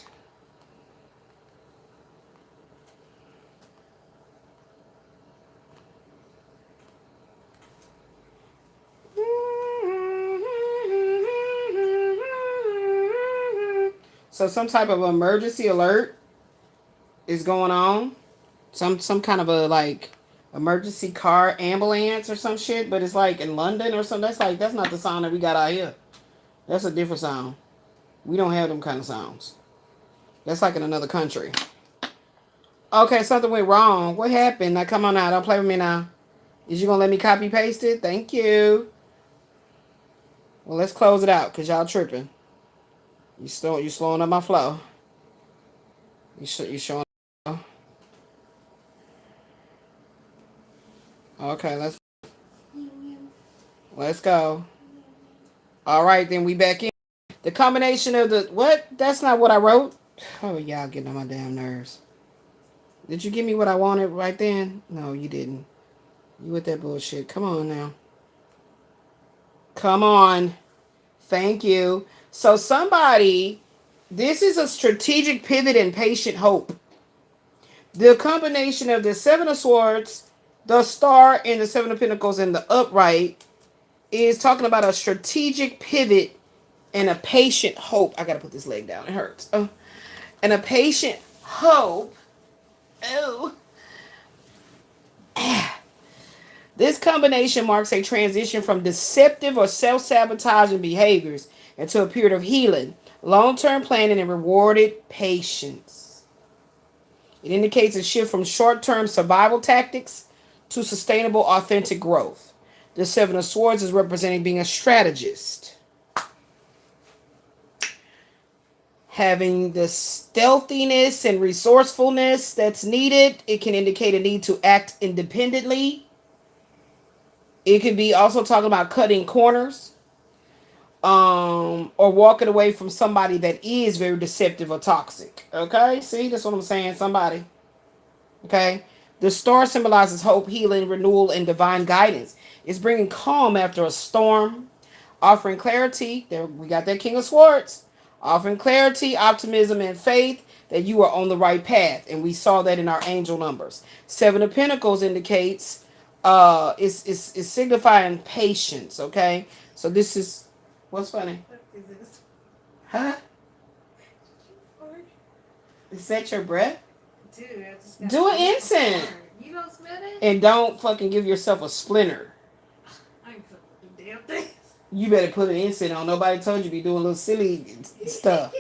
So some type of emergency alert is going on. Some kind of a like emergency car ambulance or some shit, but it's like in London or something. That's not the sound that we got out here. That's a different sound. We don't have them kind of sounds. That's like in another country. Okay, something went wrong. What happened? Now come on now, don't play with me now. Is you gonna let me copy paste it? Thank you. Well, let's close it out because y'all tripping. You slowing up my flow. You showing up. Okay, let's go. All right, then we back in. The combination of the what? That's not what I wrote. Oh, y'all getting on my damn nerves. Did you give me what I wanted right then? No, you didn't. You with that bullshit. Come on now. Come on. Thank you. So this is a strategic pivot and patient hope. The combination of the Seven of Swords, the Star, and the Seven of Pentacles in the upright is talking about a strategic pivot and a patient hope. I gotta put this leg down. It hurts. Oh. And a patient hope. Oh. This combination marks a transition from deceptive or self-sabotaging behaviors into a period of healing, long-term planning, and rewarded patience. It indicates a shift from short-term survival tactics to sustainable, authentic growth. The Seven of Swords is representing being a strategist. Having the stealthiness and resourcefulness that's needed. It can indicate a need to act independently. It could be also talking about cutting corners. Or walking away from somebody that is very deceptive or toxic. Okay? See, that's what I'm saying. Somebody. Okay? The star symbolizes hope, healing, renewal, and divine guidance. It's bringing calm after a storm, offering clarity. There, we got that King of Swords. Offering clarity, optimism, and faith that you are on the right path. And we saw that in our angel numbers. Seven of Pentacles indicates is signifying patience. Okay? So this is... What's funny? What is this? Huh? Is that your breath? Dude, I just got Do an incense. You don't smell that? And don't fucking give yourself a splinter. I ain't feeling the damn thing. You better put an incense on. Nobody told you to be doing little silly stuff.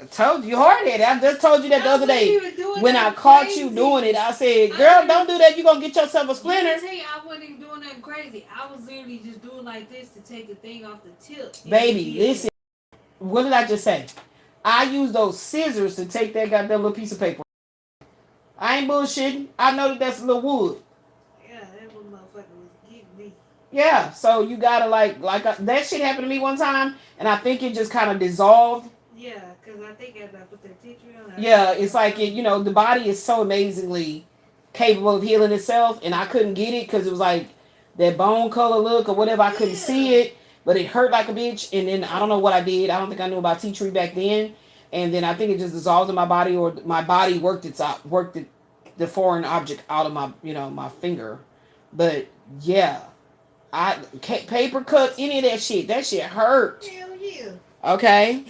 I told you hard-headed. I just told you that the other day. When I caught you doing it, I said, girl, don't do that. You're going to get yourself a splinter. I tell you, I wasn't even doing nothing crazy. I was literally just doing like this to take the thing off the tip. Baby, listen. What did I just say? I use those scissors to take that goddamn little piece of paper. I ain't bullshitting. I know that that's a little wood. Yeah, that was motherfucker. motherfucker was getting me. Yeah, so you gotta that shit happened to me one time, and I think it just kind of dissolved. Yeah, because I think as I put that tea tree on, Yeah, it's like the body is so amazingly capable of healing itself, and I couldn't get it because it was like that bone color look or whatever. I couldn't see it, but it hurt like a bitch. And then I don't know what I did. I don't think I knew about tea tree back then. And then I think it just dissolved in my body, or my body worked the foreign object out of my my finger. But yeah, paper cuts, any of that shit. That shit hurt. Hell yeah. Okay.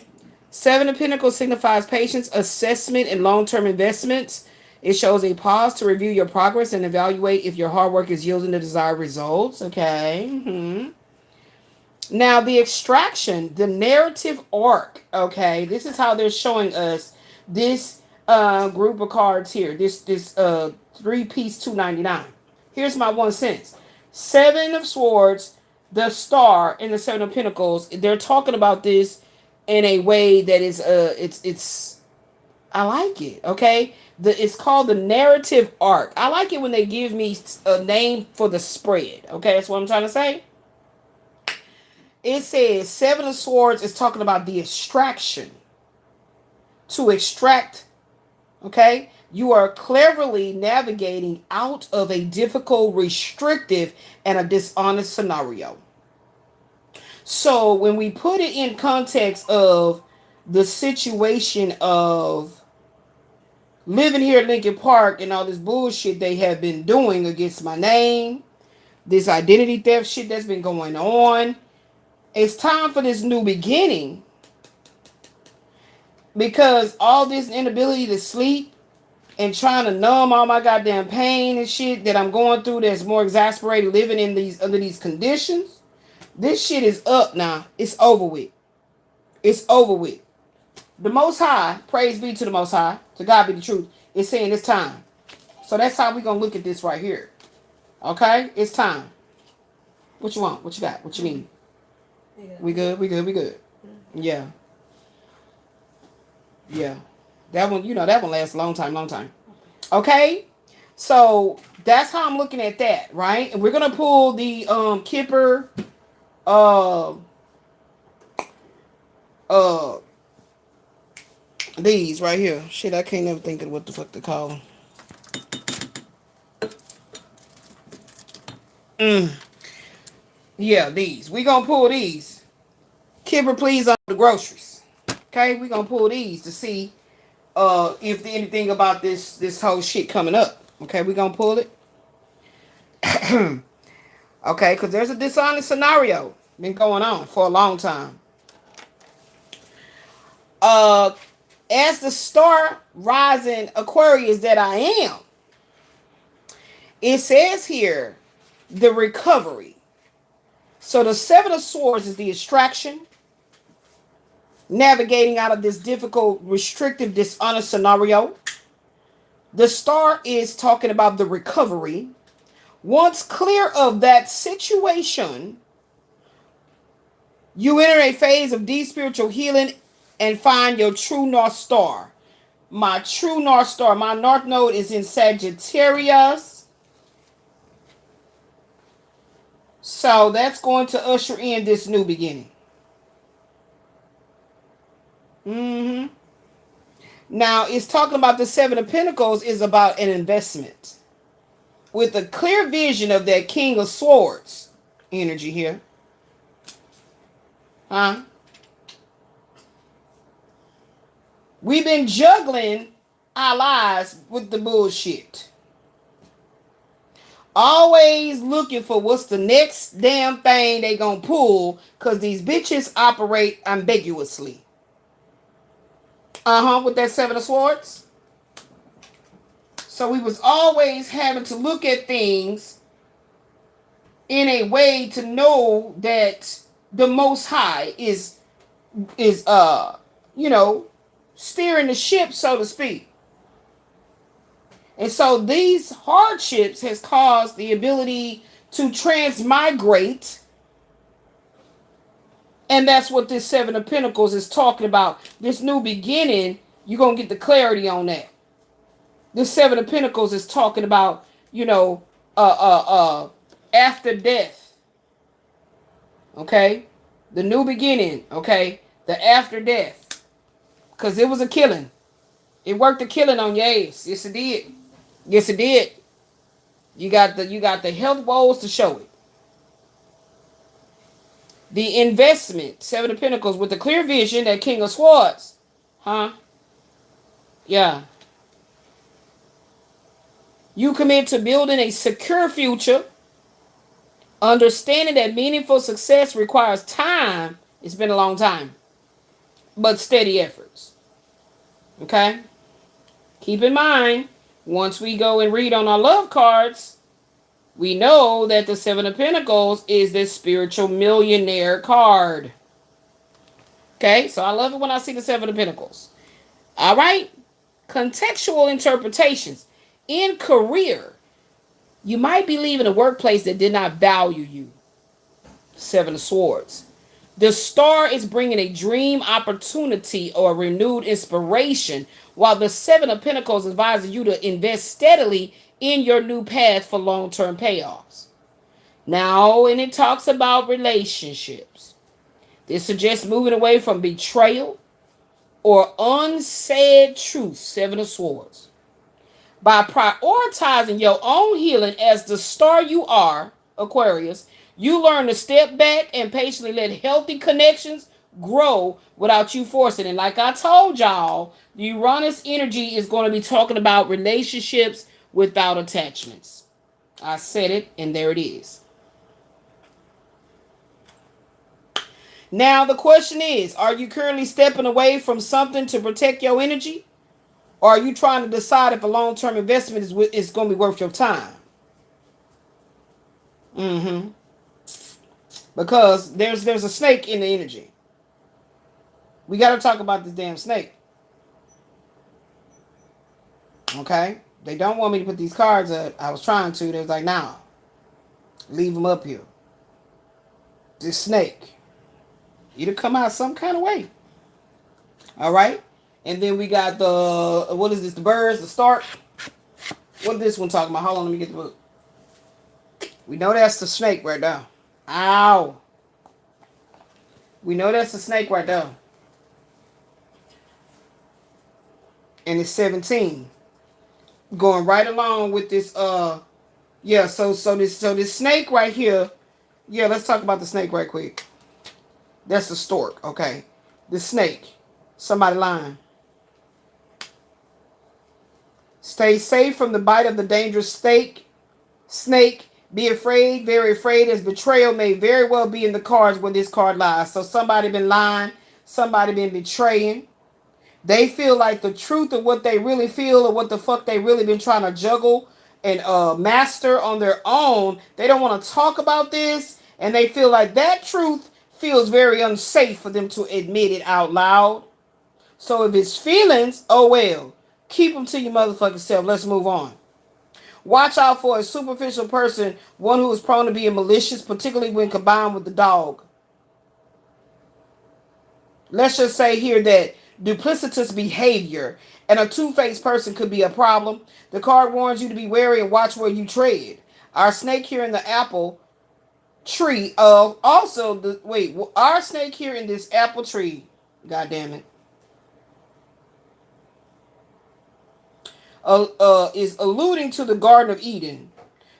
Seven of Pentacles signifies patience, assessment, and long-term investments. It shows a pause to review your progress and evaluate if your hard work is yielding the desired results. Okay. Now, the extraction, the narrative arc. Okay. This is how they're showing us this group of cards here. This three-piece 299. Here's my 1 cent. Seven of Swords, the Star, and the Seven of Pentacles. They're talking about this in a way that is it's I like it. Okay, it's called the narrative arc. I like it when they give me a name for the spread. Okay, that's what I'm trying to say. It says Seven of Swords is talking about the extraction. To extract. Okay, you are cleverly navigating out of a difficult, restrictive, and a dishonest scenario. So when we put it in context of the situation of living here at Lincoln Park and all this bullshit they have been doing against my name, this identity theft shit that's been going on, it's time for this new beginning. Because all this inability to sleep and trying to numb all my goddamn pain and shit that I'm going through that's more exasperated living in under these conditions. This shit is up now. It's over with. It's over with. The Most High, praise be to the Most High, to God be the truth, is saying it's time. So that's how we're going to look at this right here. Okay? It's time. What you want? What you got? What you need? Yeah. We good? We good? We good? Yeah. Yeah. That one, that one lasts a long time, long time. Okay? So that's how I'm looking at that, right? And we're going to pull the Kipper these right here. Shit, I can't never think of what the fuck to call them. Yeah, these. We gonna pull these. Kipper, please, on the groceries. Okay, we gonna pull these to see if anything about this whole shit coming up. Okay, we gonna pull it. Okay, because there's a dishonest scenario been going on for a long time. As the star rising Aquarius that I am, it says here the recovery. So the Seven of Swords is the extraction, navigating out of this difficult, restrictive, dishonest scenario. The star is talking about the recovery. Once clear of that situation, you enter a phase of deep spiritual healing and find your true North Star. My true North Star, my North Node is in Sagittarius. So that's going to usher in this new beginning. Now, it's talking about the Seven of Pentacles is about an investment. With a clear vision of that King of Swords energy here. Huh? We've been juggling our lives with the bullshit. Always looking for what's the next damn thing they gonna pull, because these bitches operate ambiguously. With that Seven of Swords. So we was always having to look at things in a way to know that the Most High is steering the ship, so to speak. And so these hardships has caused the ability to transmigrate. And that's what this Seven of Pentacles is talking about. This new beginning, you're going to get the clarity on that. This Seven of Pentacles is talking about, after death. Okay? The new beginning. Okay? The after death. Because it was a killing. It worked a killing on your ass. Yes, it did. Yes, it did. You got the health woes to show it. The investment, Seven of Pentacles, with the clear vision, that King of Swords. Huh? Yeah. You commit to building a secure future, understanding that meaningful success requires time. It's been a long time, but steady efforts. Okay? Keep in mind, once we go and read on our love cards, we know that the Seven of Pentacles is this spiritual millionaire card. Okay? So I love it when I see the Seven of Pentacles. All right? Contextual interpretations. In career, you might be leaving a workplace that did not value you. Seven of Swords. The star is bringing a dream opportunity or renewed inspiration, while the Seven of Pentacles advises you to invest steadily in your new path for long-term payoffs. Now, and it talks about relationships. This suggests moving away from betrayal or unsaid truth. Seven of Swords. By prioritizing your own healing as the star you are, Aquarius, you learn to step back and patiently let healthy connections grow without you forcing it. Like I told y'all, the Uranus energy is going to be talking about relationships without attachments. I said it, and there it is. Now, the question is, are you currently stepping away from something to protect your energy? Or are you trying to decide if a long-term investment is going to be worth your time? Because there's a snake in the energy. We got to talk about this damn snake. Okay? They don't want me to put these cards up. I was trying to. They was like, nah. Leave them up here. This snake. It'll come out some kind of way. All right? And then we got the, what is this? The birds, the start. What is this one talking about? Hold on, let me get the book. We know that's the snake right there. Ow. We know that's the snake right there. And it's 17. Going right along with this, yeah, so this snake right here. Yeah, let's talk about the snake right quick. That's the stork, okay. The snake. Somebody lying. Stay safe from the bite of the dangerous snake. Be afraid, very afraid, as betrayal may very well be in the cards when this card lies. So somebody been lying. Somebody been betraying. They feel like the truth of what they really feel or what the fuck they really been trying to juggle and master on their own. They don't want to talk about this. And they feel like that truth feels very unsafe for them to admit it out loud. So if it's feelings, oh well. Keep them to your motherfucking self. Let's move on. Watch out for a superficial person, one who is prone to being malicious, particularly when combined with the dog. Let's just say here that duplicitous behavior and a two-faced person could be a problem. The card warns you to be wary and watch where you tread. Our snake here in the apple tree of also the our snake here in this apple tree, god damn it, is alluding to the Garden of Eden,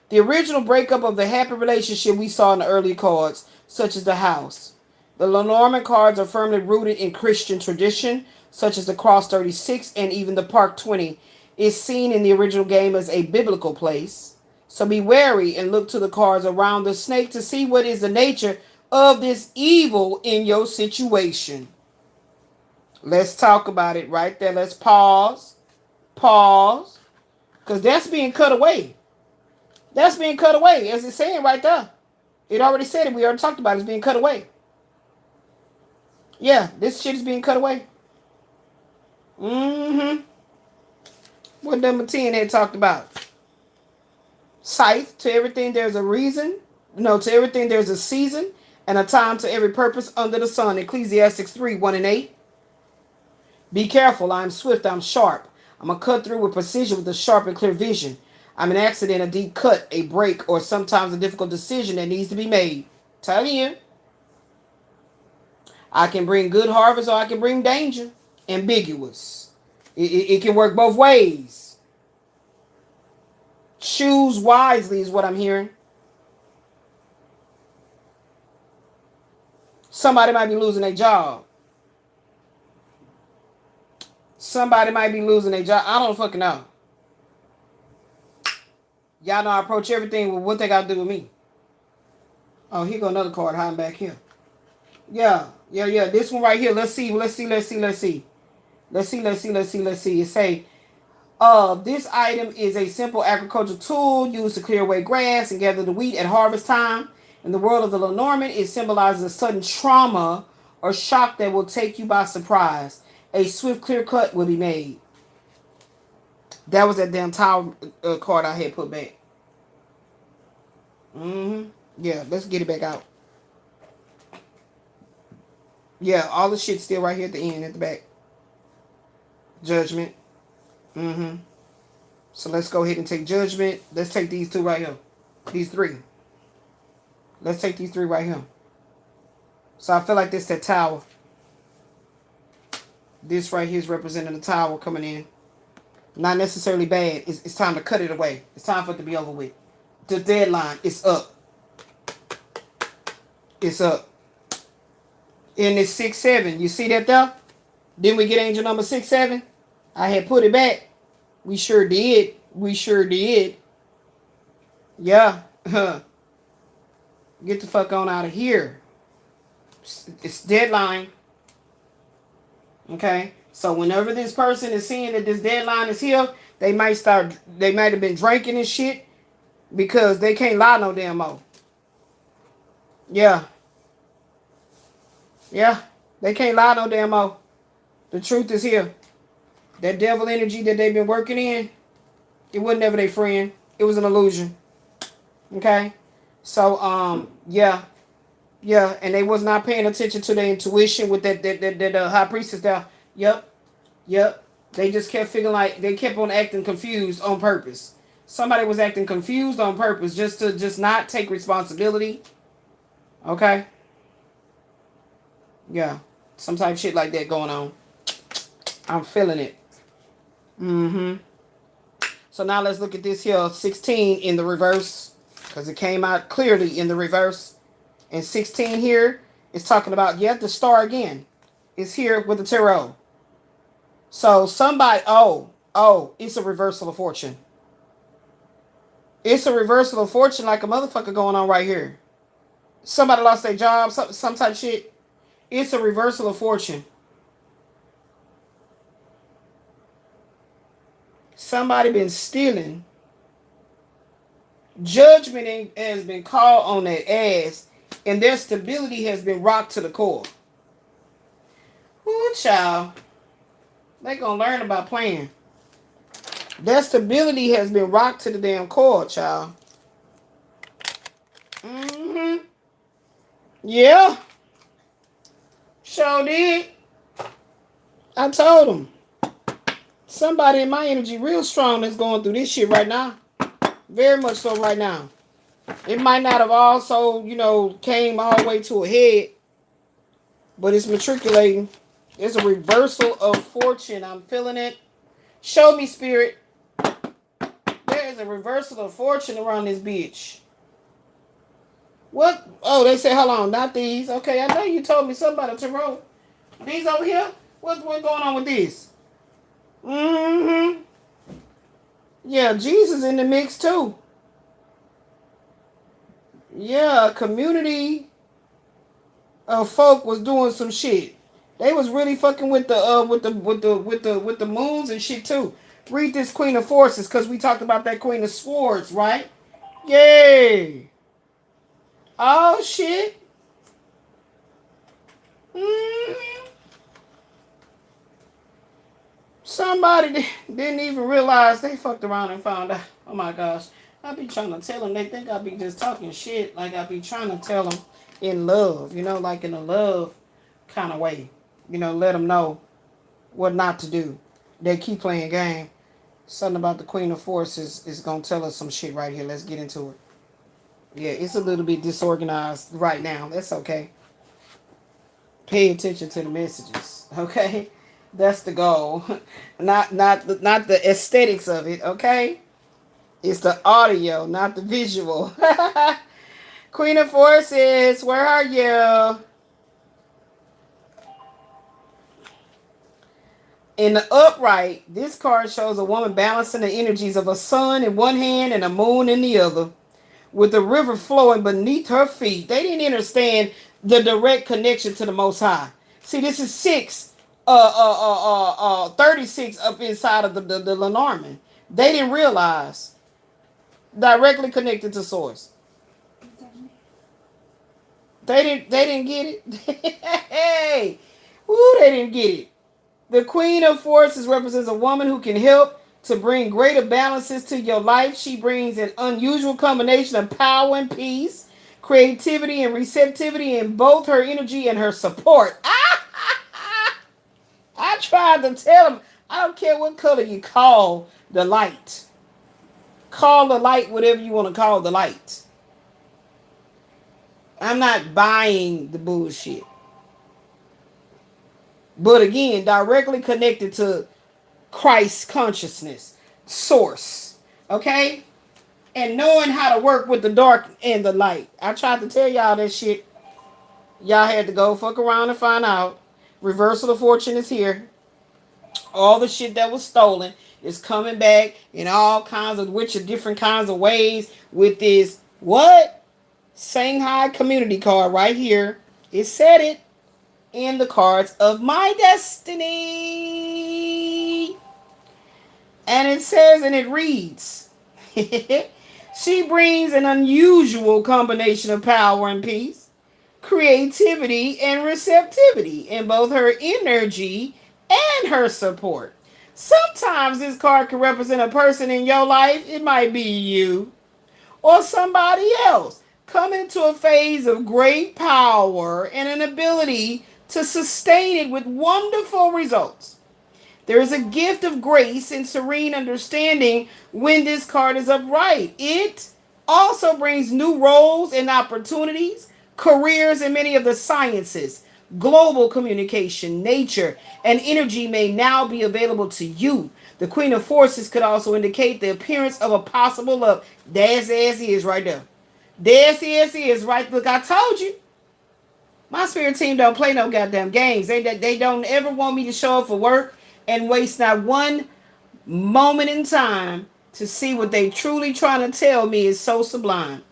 the original breakup of the happy relationship we saw in the early cards, such as the house. The Lenormand cards are firmly rooted in Christian tradition, such as the Cross 36 and even the Park 20 is seen in the original game as a biblical place. So be wary and look to the cards around the snake to see what is the nature of this evil in your situation. Let's talk about it right there. Let's pause. Pause. Because that's being cut away. That's being cut away. As it's saying right there. It already said it. We already talked about it. It's being cut away. Yeah, this shit is being cut away. What number 10 had talked about? Scythe. To everything there's a reason. No, to everything there's a season and a time to every purpose under the sun. Ecclesiastes 3, 1 and 8. Be careful. I am swift. I'm sharp. I'm going to cut through with precision with a sharp and clear vision. I'm an accident, a deep cut, a break, or sometimes a difficult decision that needs to be made. Telling you. I can bring good harvest or I can bring danger. Ambiguous. It can work both ways. Choose wisely is what I'm hearing. Somebody might be losing their job. Somebody might be losing their job. I don't fucking know. Y'all know I approach everything with what they got to do with me. Oh, here go another card hiding back here. Yeah. This one right here. Let's see. It say, this item is a simple agricultural tool used to clear away grass and gather the wheat at harvest time. In the world of the Lenormand, it symbolizes a sudden trauma or shock that will take you by surprise. A swift clear cut will be made. That was that damn towel card I had put back. Yeah, let's get it back out. Yeah, all the shit's still right here at the end, at the back. Judgment. So let's go ahead and take judgment. Let's take these two right here. These three. Let's take these three right here. So I feel like this that tower. This right here is representing the tower coming in. Not necessarily bad. It's time to cut it away. It's time for it to be over with. The deadline is up. It's up. In this 6-7. You see that there? Didn't we get angel number 6-7? I had put it back. We sure did. Yeah. Get the fuck on out of here. It's deadline. Okay? So whenever this person is seeing that this deadline is here, they might have been drinking and shit because they can't lie no damn more. Yeah. They can't lie no damn more. The truth is here. That devil energy that they've been working in, it wasn't never their friend. It was an illusion. Okay? So, yeah, and they was not paying attention to their intuition with that high priestess there. Yep. They just kept feeling like they kept on acting confused on purpose. Somebody was acting confused on purpose just to not take responsibility. Okay? Yeah, some type of shit like that going on. I'm feeling it. So now let's look at this here 16 in the reverse, because it came out clearly in the reverse. And 16 here is talking about, the star again is here with the tarot. So somebody, it's a reversal of fortune. It's a reversal of fortune like a motherfucker going on right here. Somebody lost their job, some type of shit. It's a reversal of fortune. Somebody been stealing. Judgment has been called on their ass, and their stability has been rocked to the core. Ooh, child. They gonna learn about playing. Their stability has been rocked to the damn core, child. Yeah. Sure did. I told them. Somebody in my energy real strong that's going through this shit right now. Very much so right now. It might not have also, came all the way to a head. But it's matriculating. It's a reversal of fortune. I'm feeling it. Show me, spirit. There is a reversal of fortune around this bitch. What? Oh, they say, hold on, not these. Okay, I know you told me something about a tarot. These over here? What's going on with this? Yeah, Jesus in the mix too. Yeah, community of folk was doing some shit. They was really fucking with the moons and shit too. Read this Queen of Forces, because we talked about that Queen of Swords, right? Yay. Oh, shit. Somebody didn't even realize they fucked around and found out. Oh, my gosh. I be trying to tell them. They think I be just talking shit. Like I be trying to tell them in love. Like in a love kind of way. Let them know what not to do. They keep playing game. Something about the Queen of Forces is going to tell us some shit right here. Let's get into it. Yeah, it's a little bit disorganized right now. That's okay. Pay attention to the messages. Okay? That's the goal. Not the aesthetics of it, okay? It's the audio, not the visual. Queen of Forces, where are you? In the upright, this card shows a woman balancing the energies of a sun in one hand and a moon in the other, with the river flowing beneath her feet. They didn't understand the direct connection to the Most High. See, this is 36 up inside of the Lenormand. They didn't realize directly connected to source. They didn't get it. Hey, woo, they didn't get it. The Queen of Forces represents a woman who can help to bring greater balances to your life. She brings an unusual combination of power and peace, creativity and receptivity in both her energy and her support. I tried to tell them, I don't care what color you call the light. Call the light whatever you want to call the light. I'm not buying the bullshit. But again, directly connected to Christ consciousness, source. Okay? And knowing how to work with the dark and the light. I tried to tell y'all that shit. Y'all had to go fuck around and find out. Reversal of fortune is here. All the shit that was stolen is coming back in all kinds of different kinds of ways with this what? Shanghai community card right here. It said it in the cards of my destiny. And it says, and it reads, she brings an unusual combination of power and peace, creativity and receptivity in both her energy and her support. Sometimes this card can represent a person in your life. It might be you or somebody else coming to a phase of great power and an ability to sustain it with wonderful results. There is a gift of grace and serene understanding when this card is upright. It also brings new roles and opportunities, careers in many of the sciences, global communication, nature, and energy may now be available to you. The Queen of Forces could also indicate the appearance of a possible love. There's is right there. There's is right. Look, I told you. My spirit team don't play no goddamn games. They don't ever want me to show up for work and waste not one moment in time to see what they truly trying to tell me is so sublime.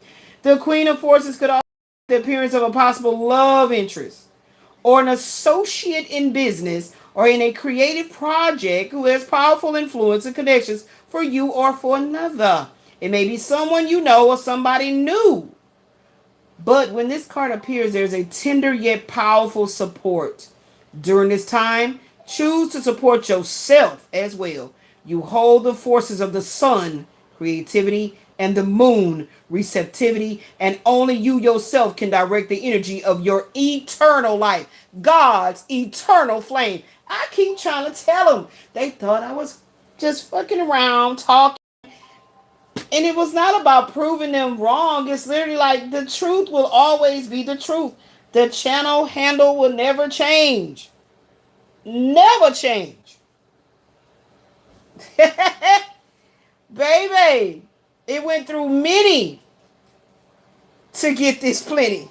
The Queen of Forces could also have the appearance of a possible love interest or an associate in business or in a creative project who has powerful influence and connections for you or for another. It may be someone you know or somebody new. But when this card appears, there's a tender yet powerful support. During this time, choose to support yourself as well. You hold the forces of the sun, creativity, and the moon, receptivity, and only you yourself can direct the energy of your eternal life, God's eternal flame. I keep trying to tell them. They thought I was just fucking around, talking. And it was not about proving them wrong. It's literally like the truth will always be the truth. The channel handle will never change. Never change. Baby, it went through many to get this plenty.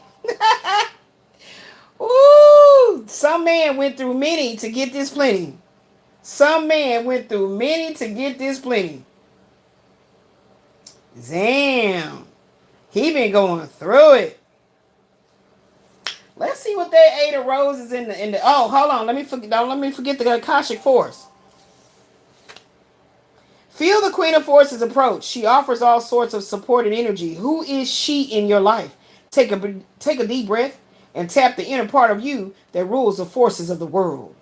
Ooh, some man went through many to get this plenty. Some man went through many to get this plenty. Damn. He been going through it. Let's see what that Eight of Roses in the oh, hold on. Let me forget the Akashic Force. Feel the Queen of Forces approach. She offers all sorts of support and energy. Who is she in your life? Take a deep breath and tap the inner part of you that rules the forces of the world.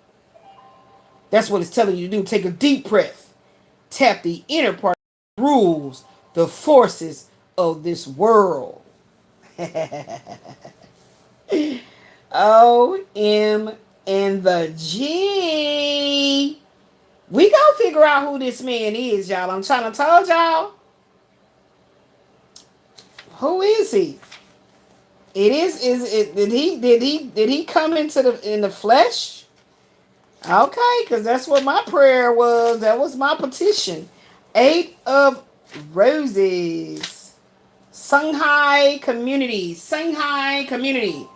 That's what it's telling you to do. Take a deep breath. Tap the inner part that rules the forces of this world. O-M and the G. We gonna figure out who this man is, y'all. I'm trying to tell y'all. Who is he? Did he come into the flesh? Okay, because that's what my prayer was. That was my petition. 8 of Roses. Shanghai community. Shanghai community.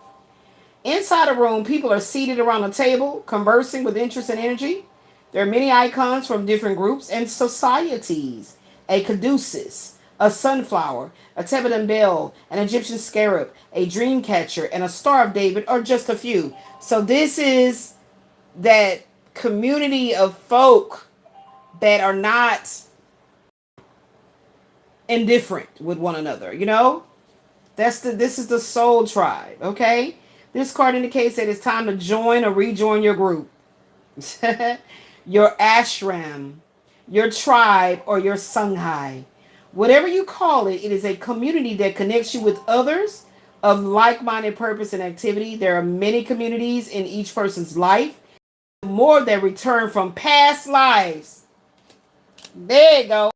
Inside a room, people are seated around a table, conversing with interest and energy. There are many icons from different groups and societies. A caduceus, a sunflower, a Tibetan bell, an Egyptian scarab, a dream catcher, and a Star of David are just a few. So this is that community of folk that are not indifferent with one another, you know? This is the soul tribe, okay? This card indicates that it's time to join or rejoin your group. Your ashram, your tribe, or your Shanghai. Whatever you call it, it is a community that connects you with others of like-minded purpose and activity. There are many communities in each person's life. More that return from past lives. There you go.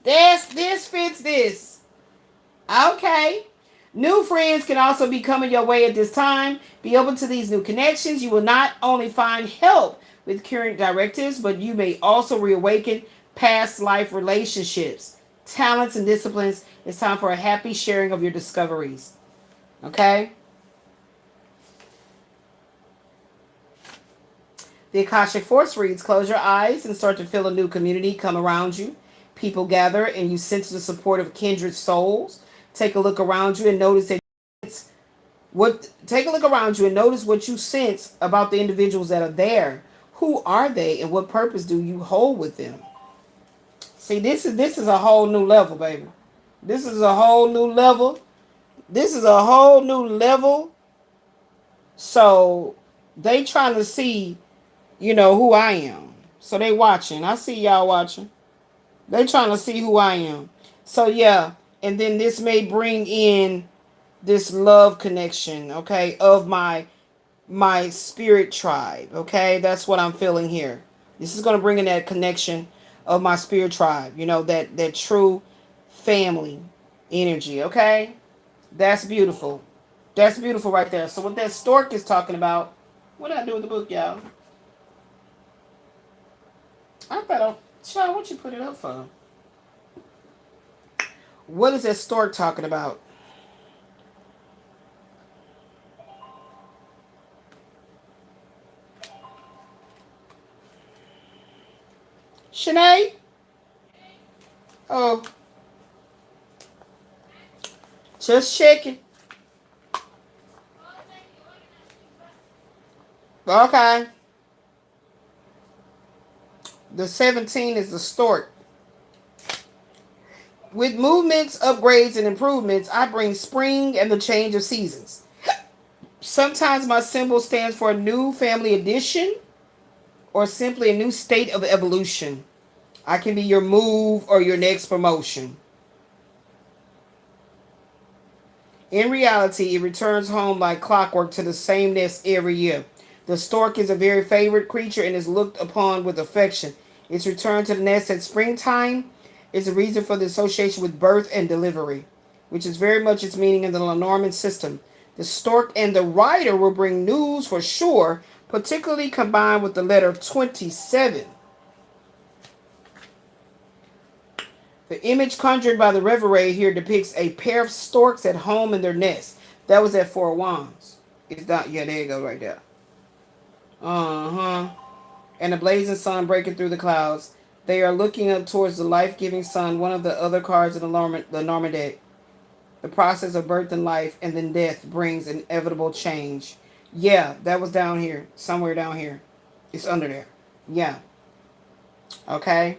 This fits this. Okay. New friends can also be coming your way at this time. Be open to these new connections. You will not only find help with current directives, but you may also reawaken past life relationships, talents, and disciplines. It's time for a happy sharing of your discoveries. Okay? The Akashic Force reads, close your eyes and start to feel a new community come around you. People gather and you sense the support of kindred souls. Take a look around you and notice that what you sense about the individuals that are there. Who are they and what purpose do you hold with them? See, this is a whole new level, baby. This is a whole new level. This is a whole new level. So they trying to see, who I am. So they watching. I see y'all watching. They trying to see who I am. So yeah, and then this may bring in this love connection, okay, of my spirit tribe, okay? That's what I'm feeling here. This is going to bring in that connection of my spirit tribe, that true family energy, okay? That's beautiful. That's beautiful right there. So what that stork is talking about, what did I do with the book, y'all? I better, child, what you put it up for? What is that stork talking about? Shanae? Oh. Just checking. Okay. The 17 is the stork. With movements, upgrades, and improvements, I bring spring and the change of seasons. Sometimes my symbol stands for a new family addition or simply a new state of evolution. I can be your move or your next promotion. In reality, it returns home like clockwork to the same nest every year. The stork is a very favorite creature and is looked upon with affection. Its return to the nest at springtime is a reason for the association with birth and delivery, which is very much its meaning in the Lenormand system. The stork and the rider will bring news for sure, particularly combined with the letter 27. The image conjured by the Reverie here depicts a pair of storks at home in their nest. That was at Four Wands. It's not, yeah, there you go right there. And the blazing sun breaking through the clouds. They are looking up towards the life-giving sun, one of the other cards in the Norman deck. The process of birth and life and then death brings inevitable change. Yeah, that was down here. Somewhere down here. It's under there. Yeah. Okay.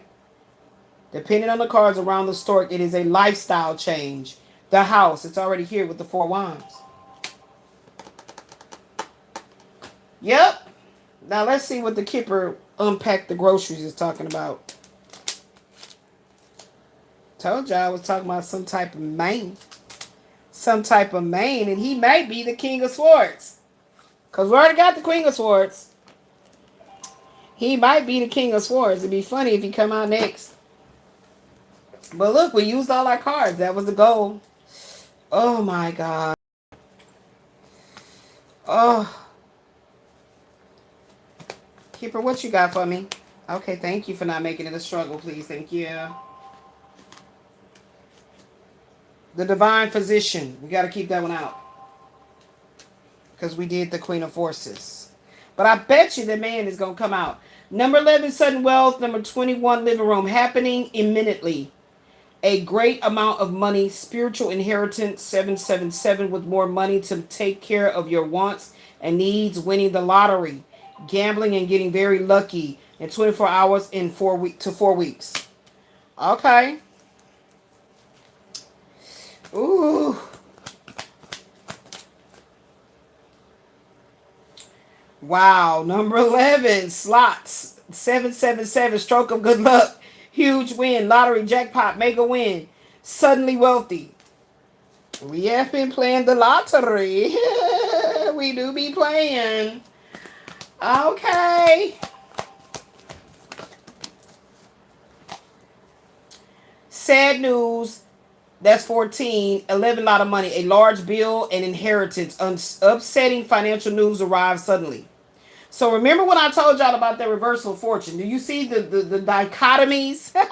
Depending on the cards around the stork, it is a lifestyle change. The house, it's already here with the Four Wands. Yep. Now let's see what the Kipper unpack the groceries is talking about. Told y'all I was talking about some type of man. Some type of man, and he may be the King of Swords. Because we already got the Queen of Swords. He might be the King of Swords. It'd be funny if he come out next. But look, we used all our cards. That was the goal. Oh my God. Oh. Keeper, what you got for me? Okay, thank you for not making it a struggle, please. Thank you. The Divine Physician. We got to keep that one out. Because we did the Queen of Forces. But I bet you the man is going to come out. Number 11, sudden wealth. Number 21, living room. Happening imminently. A great amount of money. Spiritual inheritance. 777 with more money to take care of your wants and needs. Winning the lottery. Gambling and getting very lucky in 24 hours in 4 weeks. Okay. Ooh. Wow. Number 11. Slots. 777. Stroke of good luck. Huge win. Lottery jackpot. Mega win. Suddenly wealthy. We have been playing the lottery. We do be playing. Okay. Sad news. That's 14. 11, lot of money. A large bill and inheritance. Upsetting financial news arrives suddenly. So remember when I told y'all about that reversal of fortune? Do you see the dichotomies? Look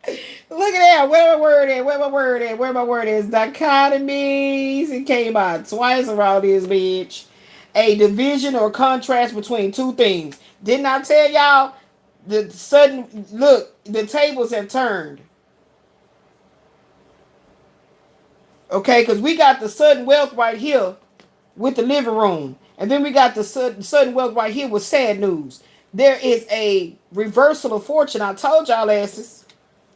at that. Where my word is? Where my word is? Where my word is? Dichotomies. It came out twice around this bitch. A division or contrast between two things. Didn't I tell y'all? The sudden look, the tables have turned. Okay, because we got the sudden wealth right here with the living room. And then we got the sudden wealth right here with sad news. There is a reversal of fortune. I told y'all asses.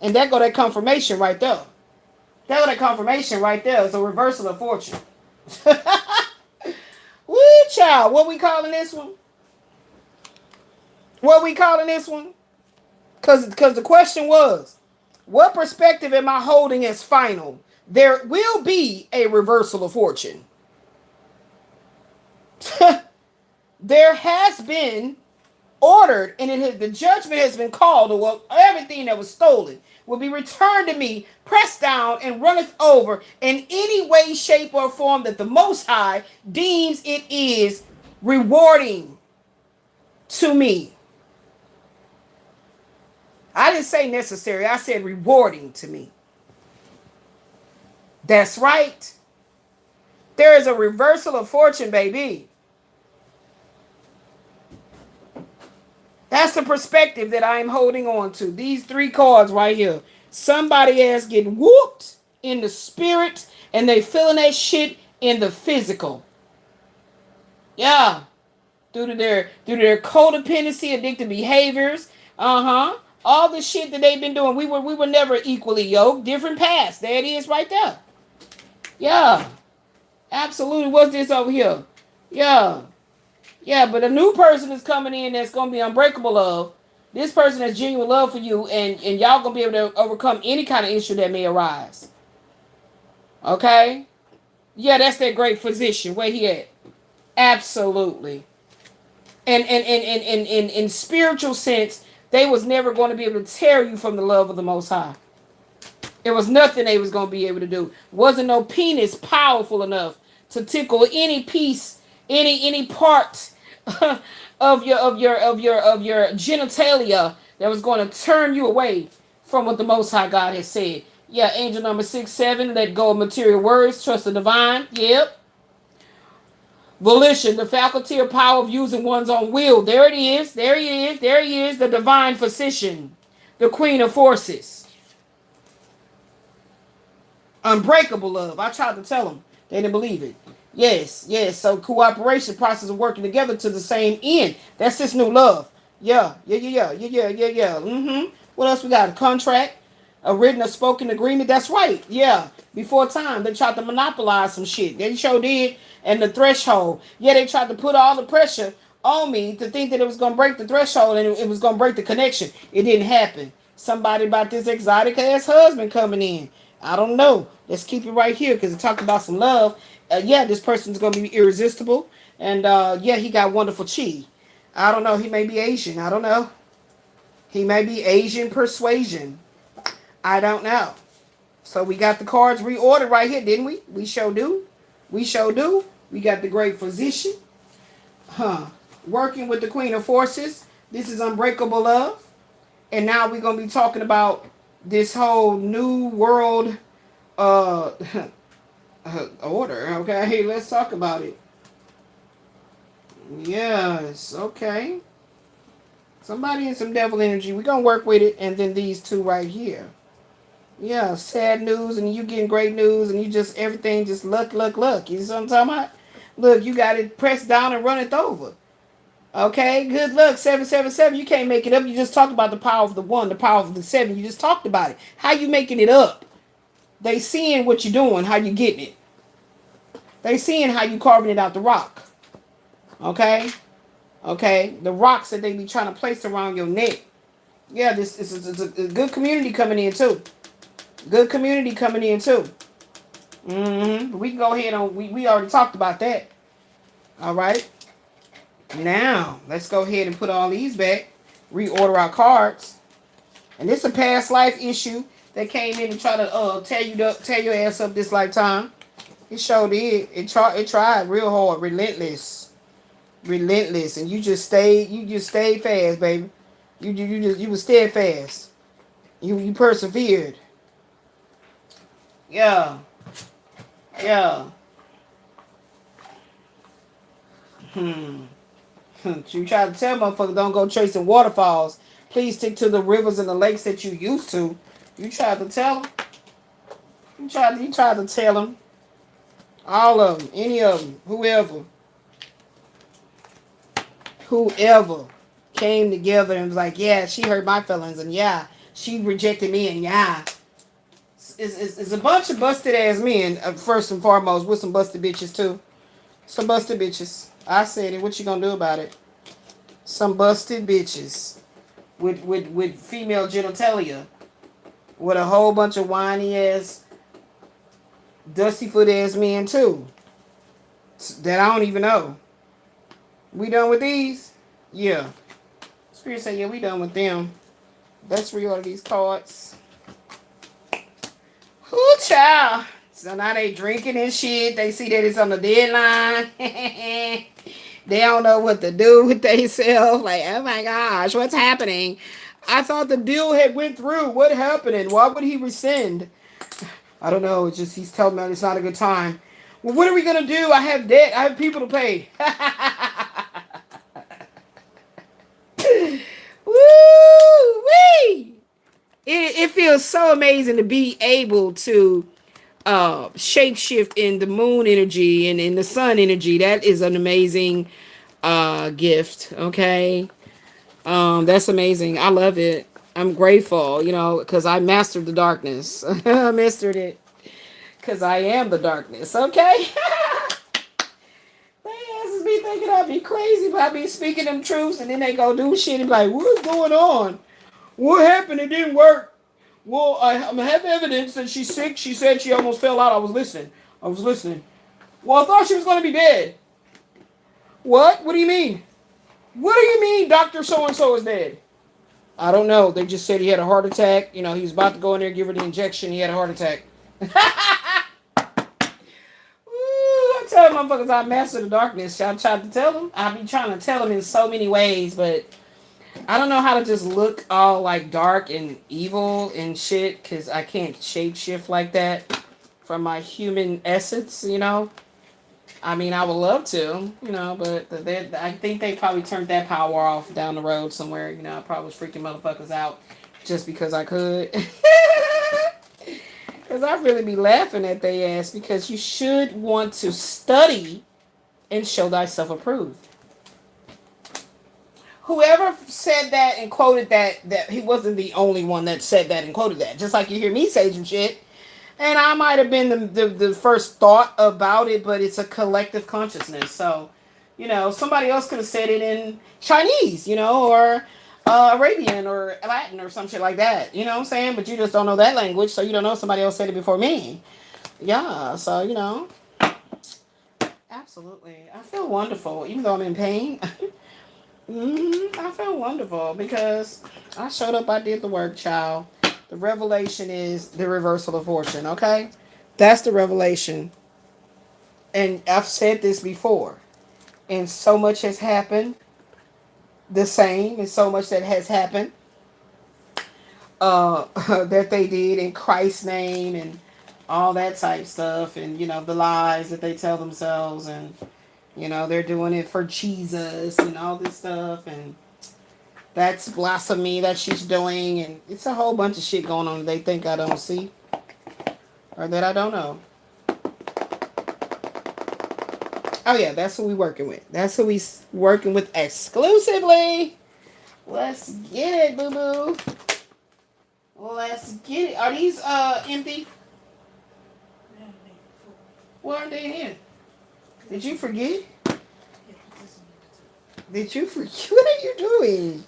And that go that confirmation right there. That go that confirmation right there. It's a reversal of fortune. Woo, child. What we calling this one? What we calling this one? Because the question was, what perspective am I holding as final? There will be a reversal of fortune. There has been ordered, and the judgment has been called. Well, everything that was stolen will be returned to me, pressed down, and runneth over in any way, shape, or form that the Most High deems it is rewarding to me. I didn't say necessary. I said rewarding to me. That's right. There is a reversal of fortune, baby. That's the perspective that I am holding on to. These three cards right here. Somebody ass getting whooped in the spirit, and they feeling that shit in the physical. Yeah. Due to their codependency, addictive behaviors. All the shit that they've been doing. We were never equally yoked. Different paths. There it is right there. Yeah. Absolutely. What's this over here? Yeah. Yeah, but a new person is coming in that's going to be unbreakable love. This person has genuine love for you, and y'all going to be able to overcome any kind of issue that may arise. Okay? Yeah, that's that great physician. Where he at? Absolutely. And in spiritual sense, they was never going to be able to tear you from the love of the Most High. There was nothing they was going to be able to do. Wasn't no penis powerful enough to tickle any piece, any part of your genitalia that was going to turn you away from what the Most High God has said. Yeah, angel number 6-7, let go of material words, trust the divine. Yep. Volition, the faculty or power of using one's own will. There it is. There he is. There he is. The divine physician. The queen of forces. Unbreakable love. I tried to tell them. They didn't believe it. Yes, yes. So cooperation, process of working together to the same end. That's this new love. Yeah. What else we got? A contract. A written or spoken agreement. That's right. Yeah. Before time, they tried to monopolize some shit. They sure did. And the threshold. Yeah, they tried to put all the pressure on me to think that it was going to break the threshold and it was going to break the connection. It didn't happen. Somebody about this exotic ass husband coming in. I don't know. Let's keep it right here because it talked about some love. Yeah, this person's going to be irresistible. And yeah, he got wonderful chi. I don't know. He may be Asian. I don't know. He may be Asian persuasion. I don't know. So we got the cards reordered right here, didn't we? We sure do. We sure do. We got the Great Physician. Working with the Queen of Forces. This is Unbreakable Love. And now we're going to be talking about this whole new world order. Okay, let's talk about it. Yes, okay. Somebody in some devil energy. We're going to work with it. And then these two right here. Yeah, sad news and you getting great news and you just, everything just luck. You see what I'm talking about? Look, you got it pressed down and run it over. Okay, good luck, 777. You can't make it up. You just talked about the power of the 1, the power of the 7. You just talked about it. How you making it up? They seeing what you're doing, how you getting it. They seeing how you carving it out the rock. Okay? Okay, the rocks that they be trying to place around your neck. Yeah, this is a good community coming in too. Good community coming in too. We can go ahead on. We already talked about that. All right. Now let's go ahead and put all these back. Reorder our cards. And this is a past life issue that came in and try to tear your ass up this lifetime. It sure did. It tried real hard, relentless, and you just stayed fast, baby. You was steadfast. You persevered. Yeah. You try to tell motherfuckers don't go chasing waterfalls. Please stick to the rivers and the lakes that you used to. You tried to tell them. You tried to tell them. All of them. Any of them. Whoever came together and was like, yeah, she hurt my feelings. And yeah, she rejected me. And yeah. It's a bunch of busted ass men, first and foremost, with some busted bitches too. Some busted bitches. I said it. What you gonna do about it? Some busted bitches with female genitalia, with a whole bunch of whiny ass, dusty foot ass men too. That I don't even know. We done with these? Yeah. Spirit said, yeah, we done with them. Let's reorder these cards. Ooh, child. So now they drinking and shit. They see that it's on the deadline. They don't know what to do with themselves. Like, oh my gosh, what's happening? I thought the deal had went through. What happened? And why would he rescind? I don't know. It's just he's telling me it's not a good time. Well, what are we going to do? I have debt. I have people to pay. Woo-wee! It feels so amazing to be able to shapeshift in the moon energy and in the sun energy. That is an amazing gift. Okay. That's amazing. I love it. I'm grateful, because I mastered the darkness. I mastered it because I am the darkness. Okay. They asses be thinking I'd be crazy by me speaking them truths, and then they go do shit and be like, what's going on? What happened? It didn't work. Well, I have evidence that she's sick. She said she almost fell out. I was listening. Well, I thought she was going to be dead. What? What do you mean? What do you mean Dr. So-and-so is dead? I don't know. They just said he had a heart attack. He was about to go in there and give her the injection. He had a heart attack. I tell motherfuckers I master the darkness. I tried to tell them. I be trying to tell them in so many ways, but I don't know how to just look all like dark and evil and shit, because I can't shapeshift like that from my human essence, I mean, I would love to, but I think they probably turned that power off down the road somewhere. I probably was freaking motherfuckers out just because I could. Because I really be laughing at they ass, because you should want to study and show thyself approved. Whoever said that and quoted that he wasn't the only one that said that and quoted that. Just like you hear me say some shit. And I might have been the first thought about it, but it's a collective consciousness. So, somebody else could have said it in Chinese, or Arabian or Latin or some shit like that. You know what I'm saying? But you just don't know that language, so you don't know somebody else said it before me. Yeah, so, absolutely. I feel wonderful, even though I'm in pain. I felt wonderful because I showed up, I did the work, child. The revelation is the reversal of fortune, okay? That's the revelation. And I've said this before. And so much has happened the same, and so much that has happened that they did in Christ's name and all that type stuff, and the lies that they tell themselves, and they're doing it for Jesus and all this stuff, and that's blasphemy that she's doing, and it's a whole bunch of shit going on that they think I don't see or that I don't know. Oh yeah, that's who we working with. That's who we working with exclusively. Let's get it, boo boo. Let's get it. Are these empty? Why aren't they in here? Did you forget? Did you forget? What are you doing?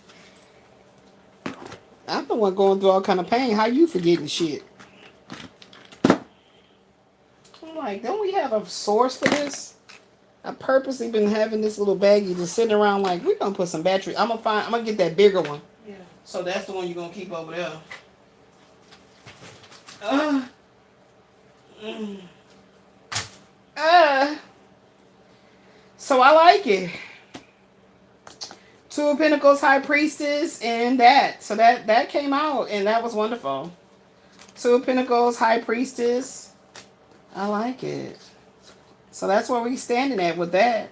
I'm the one going through all kind of pain. How you forgetting shit? I'm like, don't we have a source for this? I purposely been having this little baggie just sitting around like, we're gonna put some battery. I'm gonna get that bigger one. Yeah. So that's the one you're gonna keep over there. So I like it. Two of Pentacles, High Priestess, and that. So that came out, and that was wonderful. Two of Pentacles, High Priestess. I like it. So that's where we standing at with that.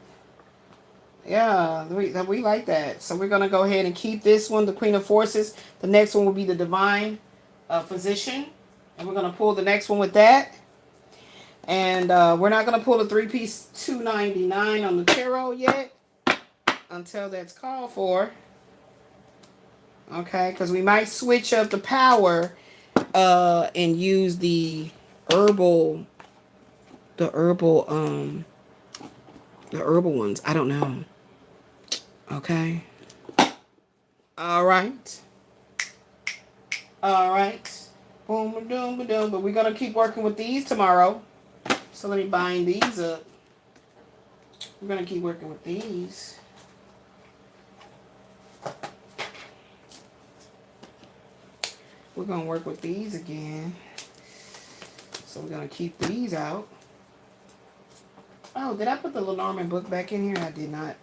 Yeah, we like that. So we're going to go ahead and keep this one, the Queen of Forces. The next one will be the Divine Physician. And we're going to pull the next one with that. And we're not going to pull a three-piece $2.99 on the tarot yet until that's called for. Okay, because we might switch up the power and use the herbal ones. I don't know. Okay. All right. Boom, ba-doom, ba-doom. But we're going to keep working with these tomorrow. So let me bind these up. We're going to keep working with these. We're going to work with these again. So we're going to keep these out. Oh, did I put the Lenormand book back in here? I did not.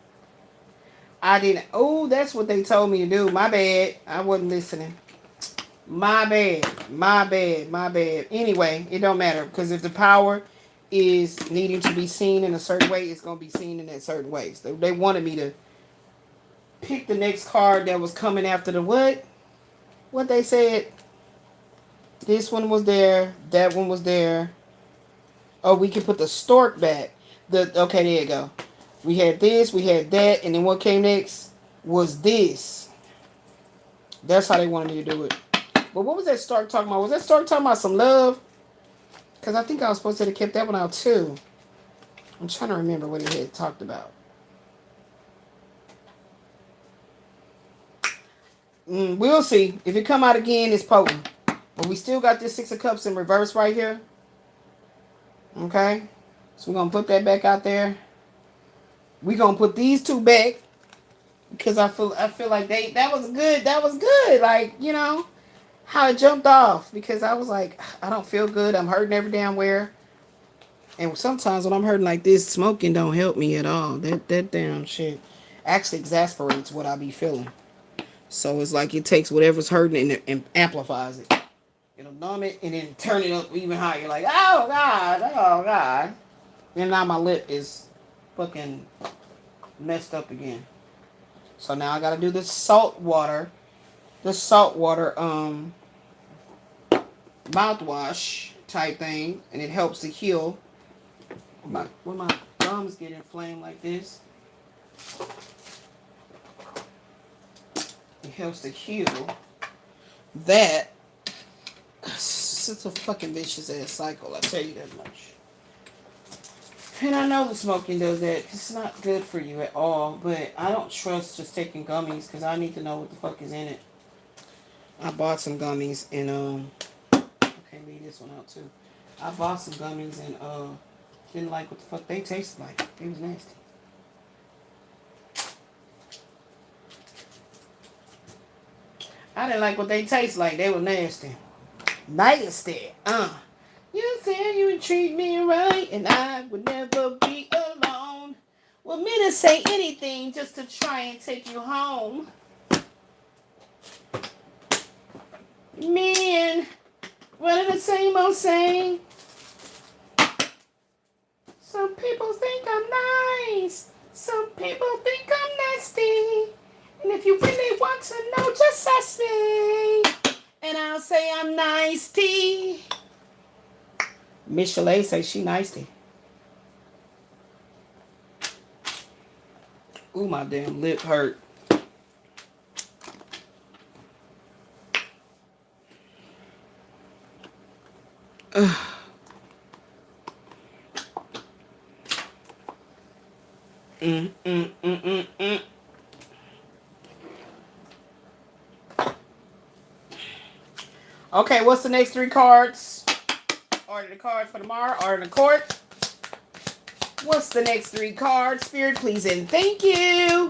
I didn't. Oh, that's what they told me to do. My bad. I wasn't listening. My bad. Anyway, it don't matter. Because if the power is needing to be seen in a certain way, it's going to be seen in that certain way. So they wanted me to pick the next card that was coming after the what? What they said. This one was there. That one was there. Oh, we can put the stork back. Okay, there you go. We had this, we had that, and then what came next was this. That's how they wanted me to do it. But what was that stork talking about? Was that stork talking about some love? Because I think I was supposed to have kept that one out too. I'm trying to remember what he had talked about. We'll see. If it come out again, it's potent. But we still got this Six of Cups in reverse right here. Okay? So we're going to put that back out there. We're going to put these two back. Because I feel like that was good. Like, how it jumped off. Because I was like, I don't feel good. I'm hurting every damn where. And sometimes when I'm hurting like this, smoking don't help me at all. That damn shit actually exasperates what I be feeling. So it's like it takes whatever's hurting and amplifies it. It'll numb it and then turn it up even higher. Like, oh God. And now my lip is fucking messed up again. So now I gotta do the salt water mouthwash type thing, and it helps to heal. When my gums get inflamed like this, it helps to heal that. It's a fucking vicious ass cycle, I tell you that much. And I know the smoking does that. It's not good for you at all. But I don't trust just taking gummies because I need to know what the fuck is in it. I bought some gummies and okay, leave this one out too. I bought some gummies and didn't like what the fuck they tasted like. It was nasty. I didn't like what they taste like. They were nasty. Nasty. You said you would treat me right, and I would never be alone. Want me to say anything just to try and take you home. Me and running the same old saying. Some people think I'm nice. Some people think I'm nasty. And if you really want to know, just ask me. And I'll say I'm nice tea. Miss Chalet says she nice tea. Ooh, my damn lip hurt. Ugh. Okay, what's the next 3 cards? Order the cards for tomorrow. Order the court. What's the next 3 cards? Spirit, please and thank you.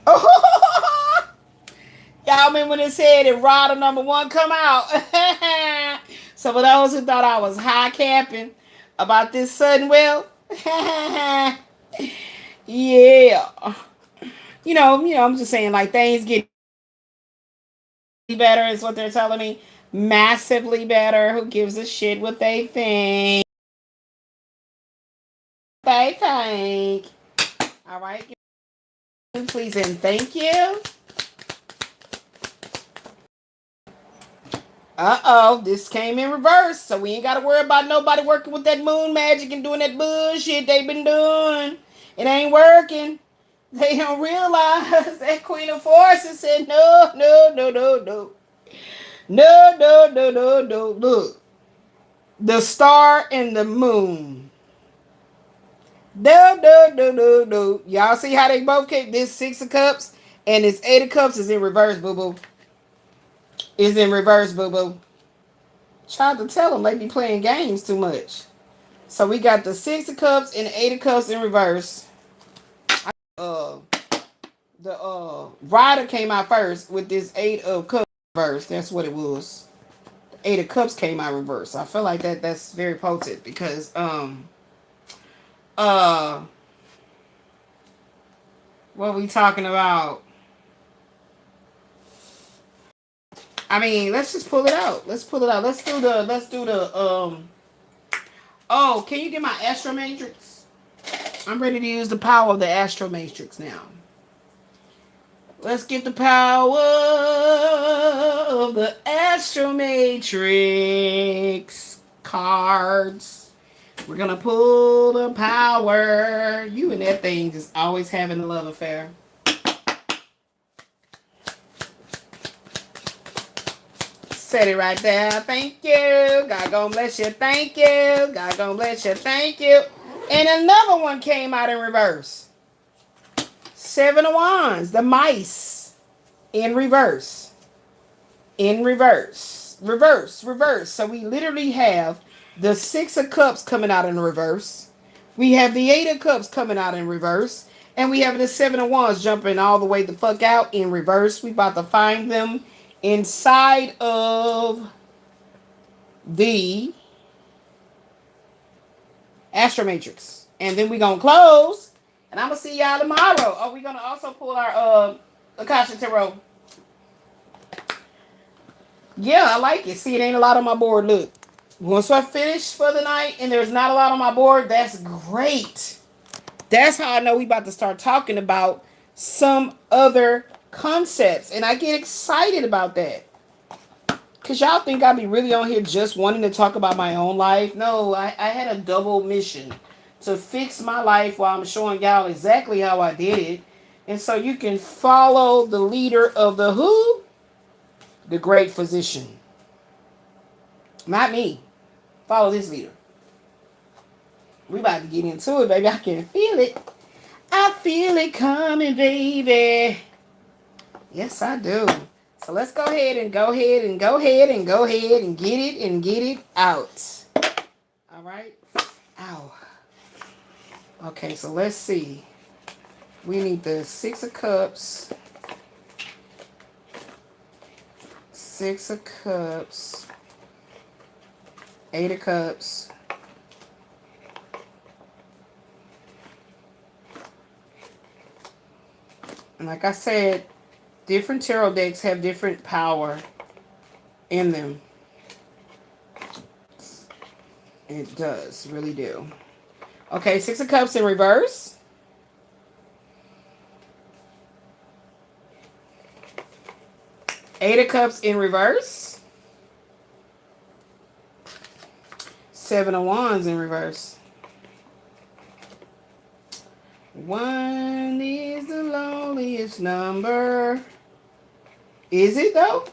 Oh, y'all remember when it said that Rider number 1 come out? So for those who thought I was high capping about this sudden wealth, yeah. You know, I'm just saying, like, things get better is what they're telling me. Massively better. Who gives a shit what they think? They think. All right. Please and thank you. Uh-oh. This came in reverse. So we ain't got to worry about nobody working with that moon magic and doing that bullshit they've been doing. It ain't working. They don't realize that Queen of Forces said no, no, no, no, no. No, no, no, no, no. Look. The star and the moon. No, no, no, no, no. Y'all see how they both came? This 6 of Cups and this 8 of Cups is in reverse, boo-boo. Is in reverse, boo-boo. Tried to tell them they be playing games too much. So we got the 6 of Cups and the 8 of Cups in reverse. The Rider came out first with this 8 of Cups reverse. That's what it was. The 8 of Cups came out reverse. I feel like that's very potent because what we talking about? I mean, let's just pull it out. Let's pull it out. Let's do the oh, can you get my Astro Matrix? I'm ready to use the power of the Astro Matrix now. Let's get the power of the Astro Matrix cards. We're gonna pull the power. You and that thing just always having a love affair. Set it right there. Thank you. God gonna bless you. Thank you. God gonna bless you. Thank you. And another one came out in reverse. 7 of Wands. The mice. In reverse. In reverse. Reverse. Reverse. So we literally have the 6 of Cups coming out in reverse. We have the 8 of Cups coming out in reverse. And we have the 7 of Wands jumping all the way the fuck out in reverse. We about to find them inside of the Astro Matrix. And then we're going to close. And I'm going to see y'all tomorrow. Oh, we're going to also pull our Akasha Tarot. Yeah, I like it. See, it ain't a lot on my board. Look. Once I finish for the night and there's not a lot on my board, that's great. That's how I know we about to start talking about some other concepts. And I get excited about that. Because y'all think I be really on here just wanting to talk about my own life. No, I had a double mission to fix my life while I'm showing y'all exactly how I did it. And so you can follow the leader of the who? The great physician. Not me. Follow this leader. We about to get into it, baby. I can feel it. I feel it coming, baby. Yes, I do. So let's go ahead and get it out. All right. Ow. Okay, so let's see. We need the Six of Cups. Six of Cups. Eight of Cups. And like I said, different tarot decks have different power in them. It does, really do. Okay, Six of Cups in reverse. Eight of Cups in reverse. Seven of Wands in reverse. One is the loneliest number. Is it though?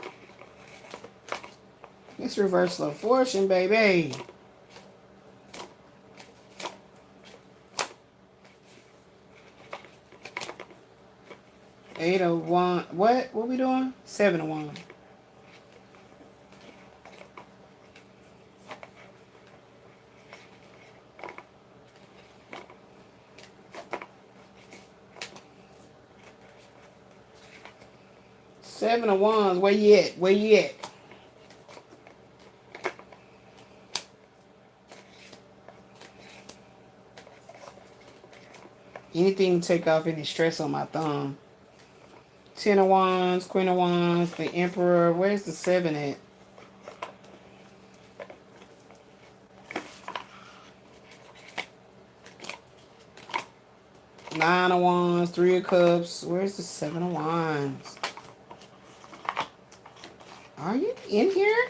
It's reversal of fortune, baby. Eight of Wands. What we doing? Seven of Wands. Seven of Wands. Where you at? Where you at? Anything to take off any stress on my thumb. Ten of Wands, Queen of Wands, the Emperor. Where's the seven at? Nine of Wands, Three of Cups. Where's the Seven of Wands? Are you in here?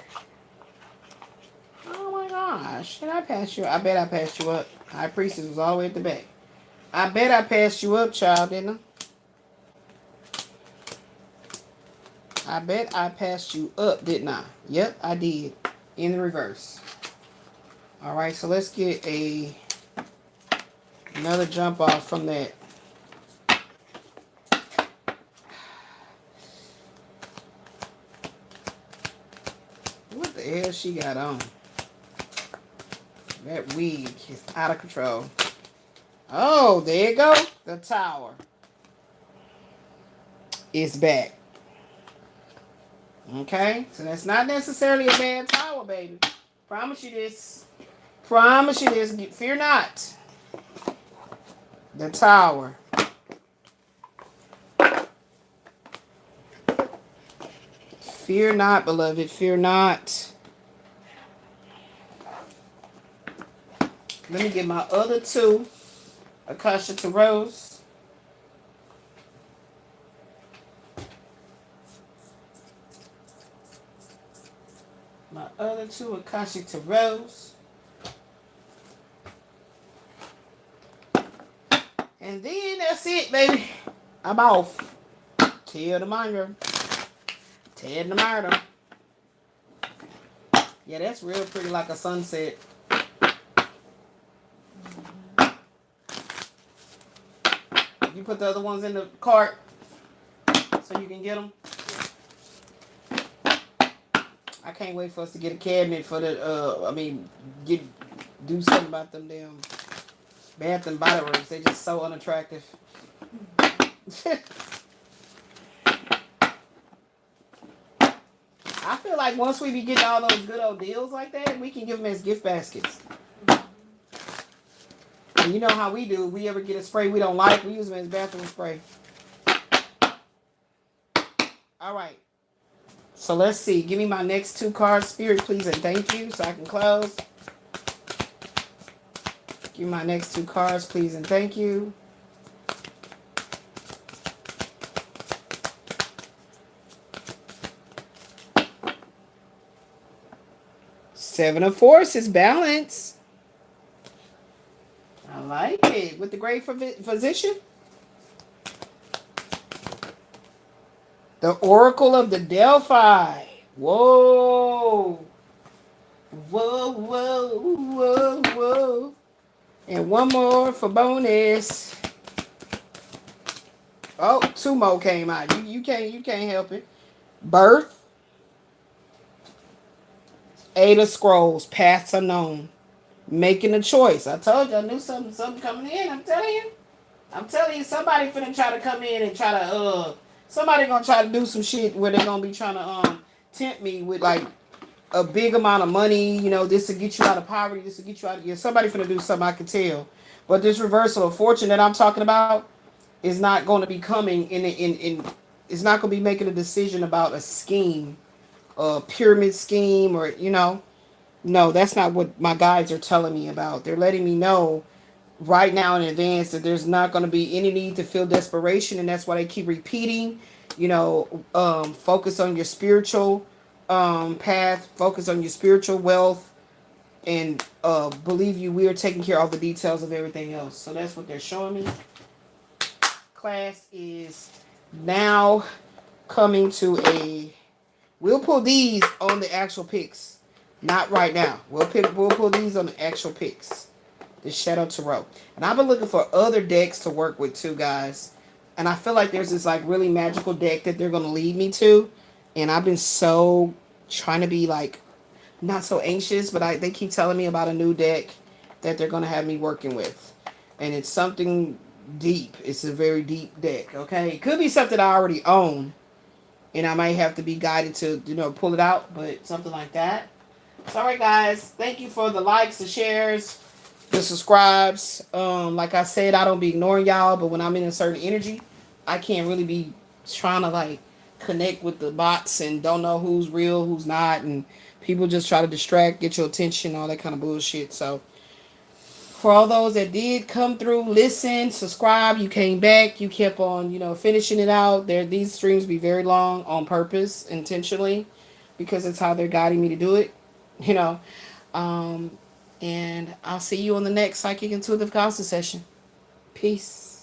Oh my gosh. Did I pass you? I bet I passed you up. High Priestess was all the way at the back. I bet I passed you up, child, didn't I? I bet I passed you up, didn't I? Yep, I did. In the reverse. Alright, so let's get another jump off from that. What the hell she got on? That wig is out of control. Oh, there you go. The Tower is back. Okay, so that's not necessarily a bad tower, baby. Promise you this. Promise you this. Fear not. The Tower. Fear not, beloved. Fear not. Let me get my other two Akasha Tarots. My other two Akashic Tarots. And then that's it, baby. I'm off. Till tomorrow. Till tomorrow. Yeah, that's real pretty, like a sunset. You put the other ones in the cart so you can get them. I can't wait for us to get a cabinet for the, do something about them damn Bath and Body Works. They're just so unattractive. I feel like once we be getting all those good old deals like that, we can give them as gift baskets. And you know how we do. If we ever get a spray we don't like, we use them as bathroom spray. All right. So let's see. Give me my next two cards, Spirit, please, and thank you, so I can close. Give me my next two cards, please, and thank you. Seven of Forces, balance. I like it. With the great physician. The Oracle of the Delphi. Whoa. Whoa, whoa, whoa, whoa. And one more for bonus. Oh, two more came out. You can't help it. Birth. Eight of Scrolls. Paths unknown. Making a choice. I told you I knew something coming in. I'm telling you. I'm telling you, somebody finna try to come in and try to somebody gonna try to do some shit where they gonna be trying to tempt me with like a big amount of money, you know, this to get you out of poverty, this to get you out of, yeah, somebody finna do something, I can tell. But this reversal of fortune that I'm talking about is not going to be coming in it's not going to be making a decision about a scheme, a pyramid scheme, or you know, no, that's not what my guides are telling me about. They're letting me know right now in advance that there's not going to be any need to feel desperation, and that's why they keep repeating, you know, focus on your spiritual path, focus on your spiritual wealth, and believe you, we are taking care of all the details of everything else. So that's what they're showing me. Class is now coming to a, we'll pull these on the actual picks, not right now. We'll pull these on the actual picks, the Shadow Tarot. And I've been looking for other decks to work with too, guys, and I feel like there's this like really magical deck that they're going to lead me to, and I've been so trying to be like not so anxious, but they keep telling me about a new deck that they're going to have me working with, and it's something deep. It's a very deep deck. Okay, it could be something I already own, and I might have to be guided to, you know, pull it out, but something like that. So, all right, guys, thank you for the likes, the shares, the subscribes. Like I said, I don't be ignoring y'all, but when I'm in a certain energy, I can't really be trying to like connect with the bots and don't know who's real, who's not, and people just try to distract, get your attention, all that kind of bullshit. So for all those that did come through, listen, subscribe, you came back, you kept on, you know, finishing it out. These streams be very long on purpose, intentionally, because it's how they're guiding me to do it, you know. And I'll see you on the next Psychic Intuitive Constant session. Peace.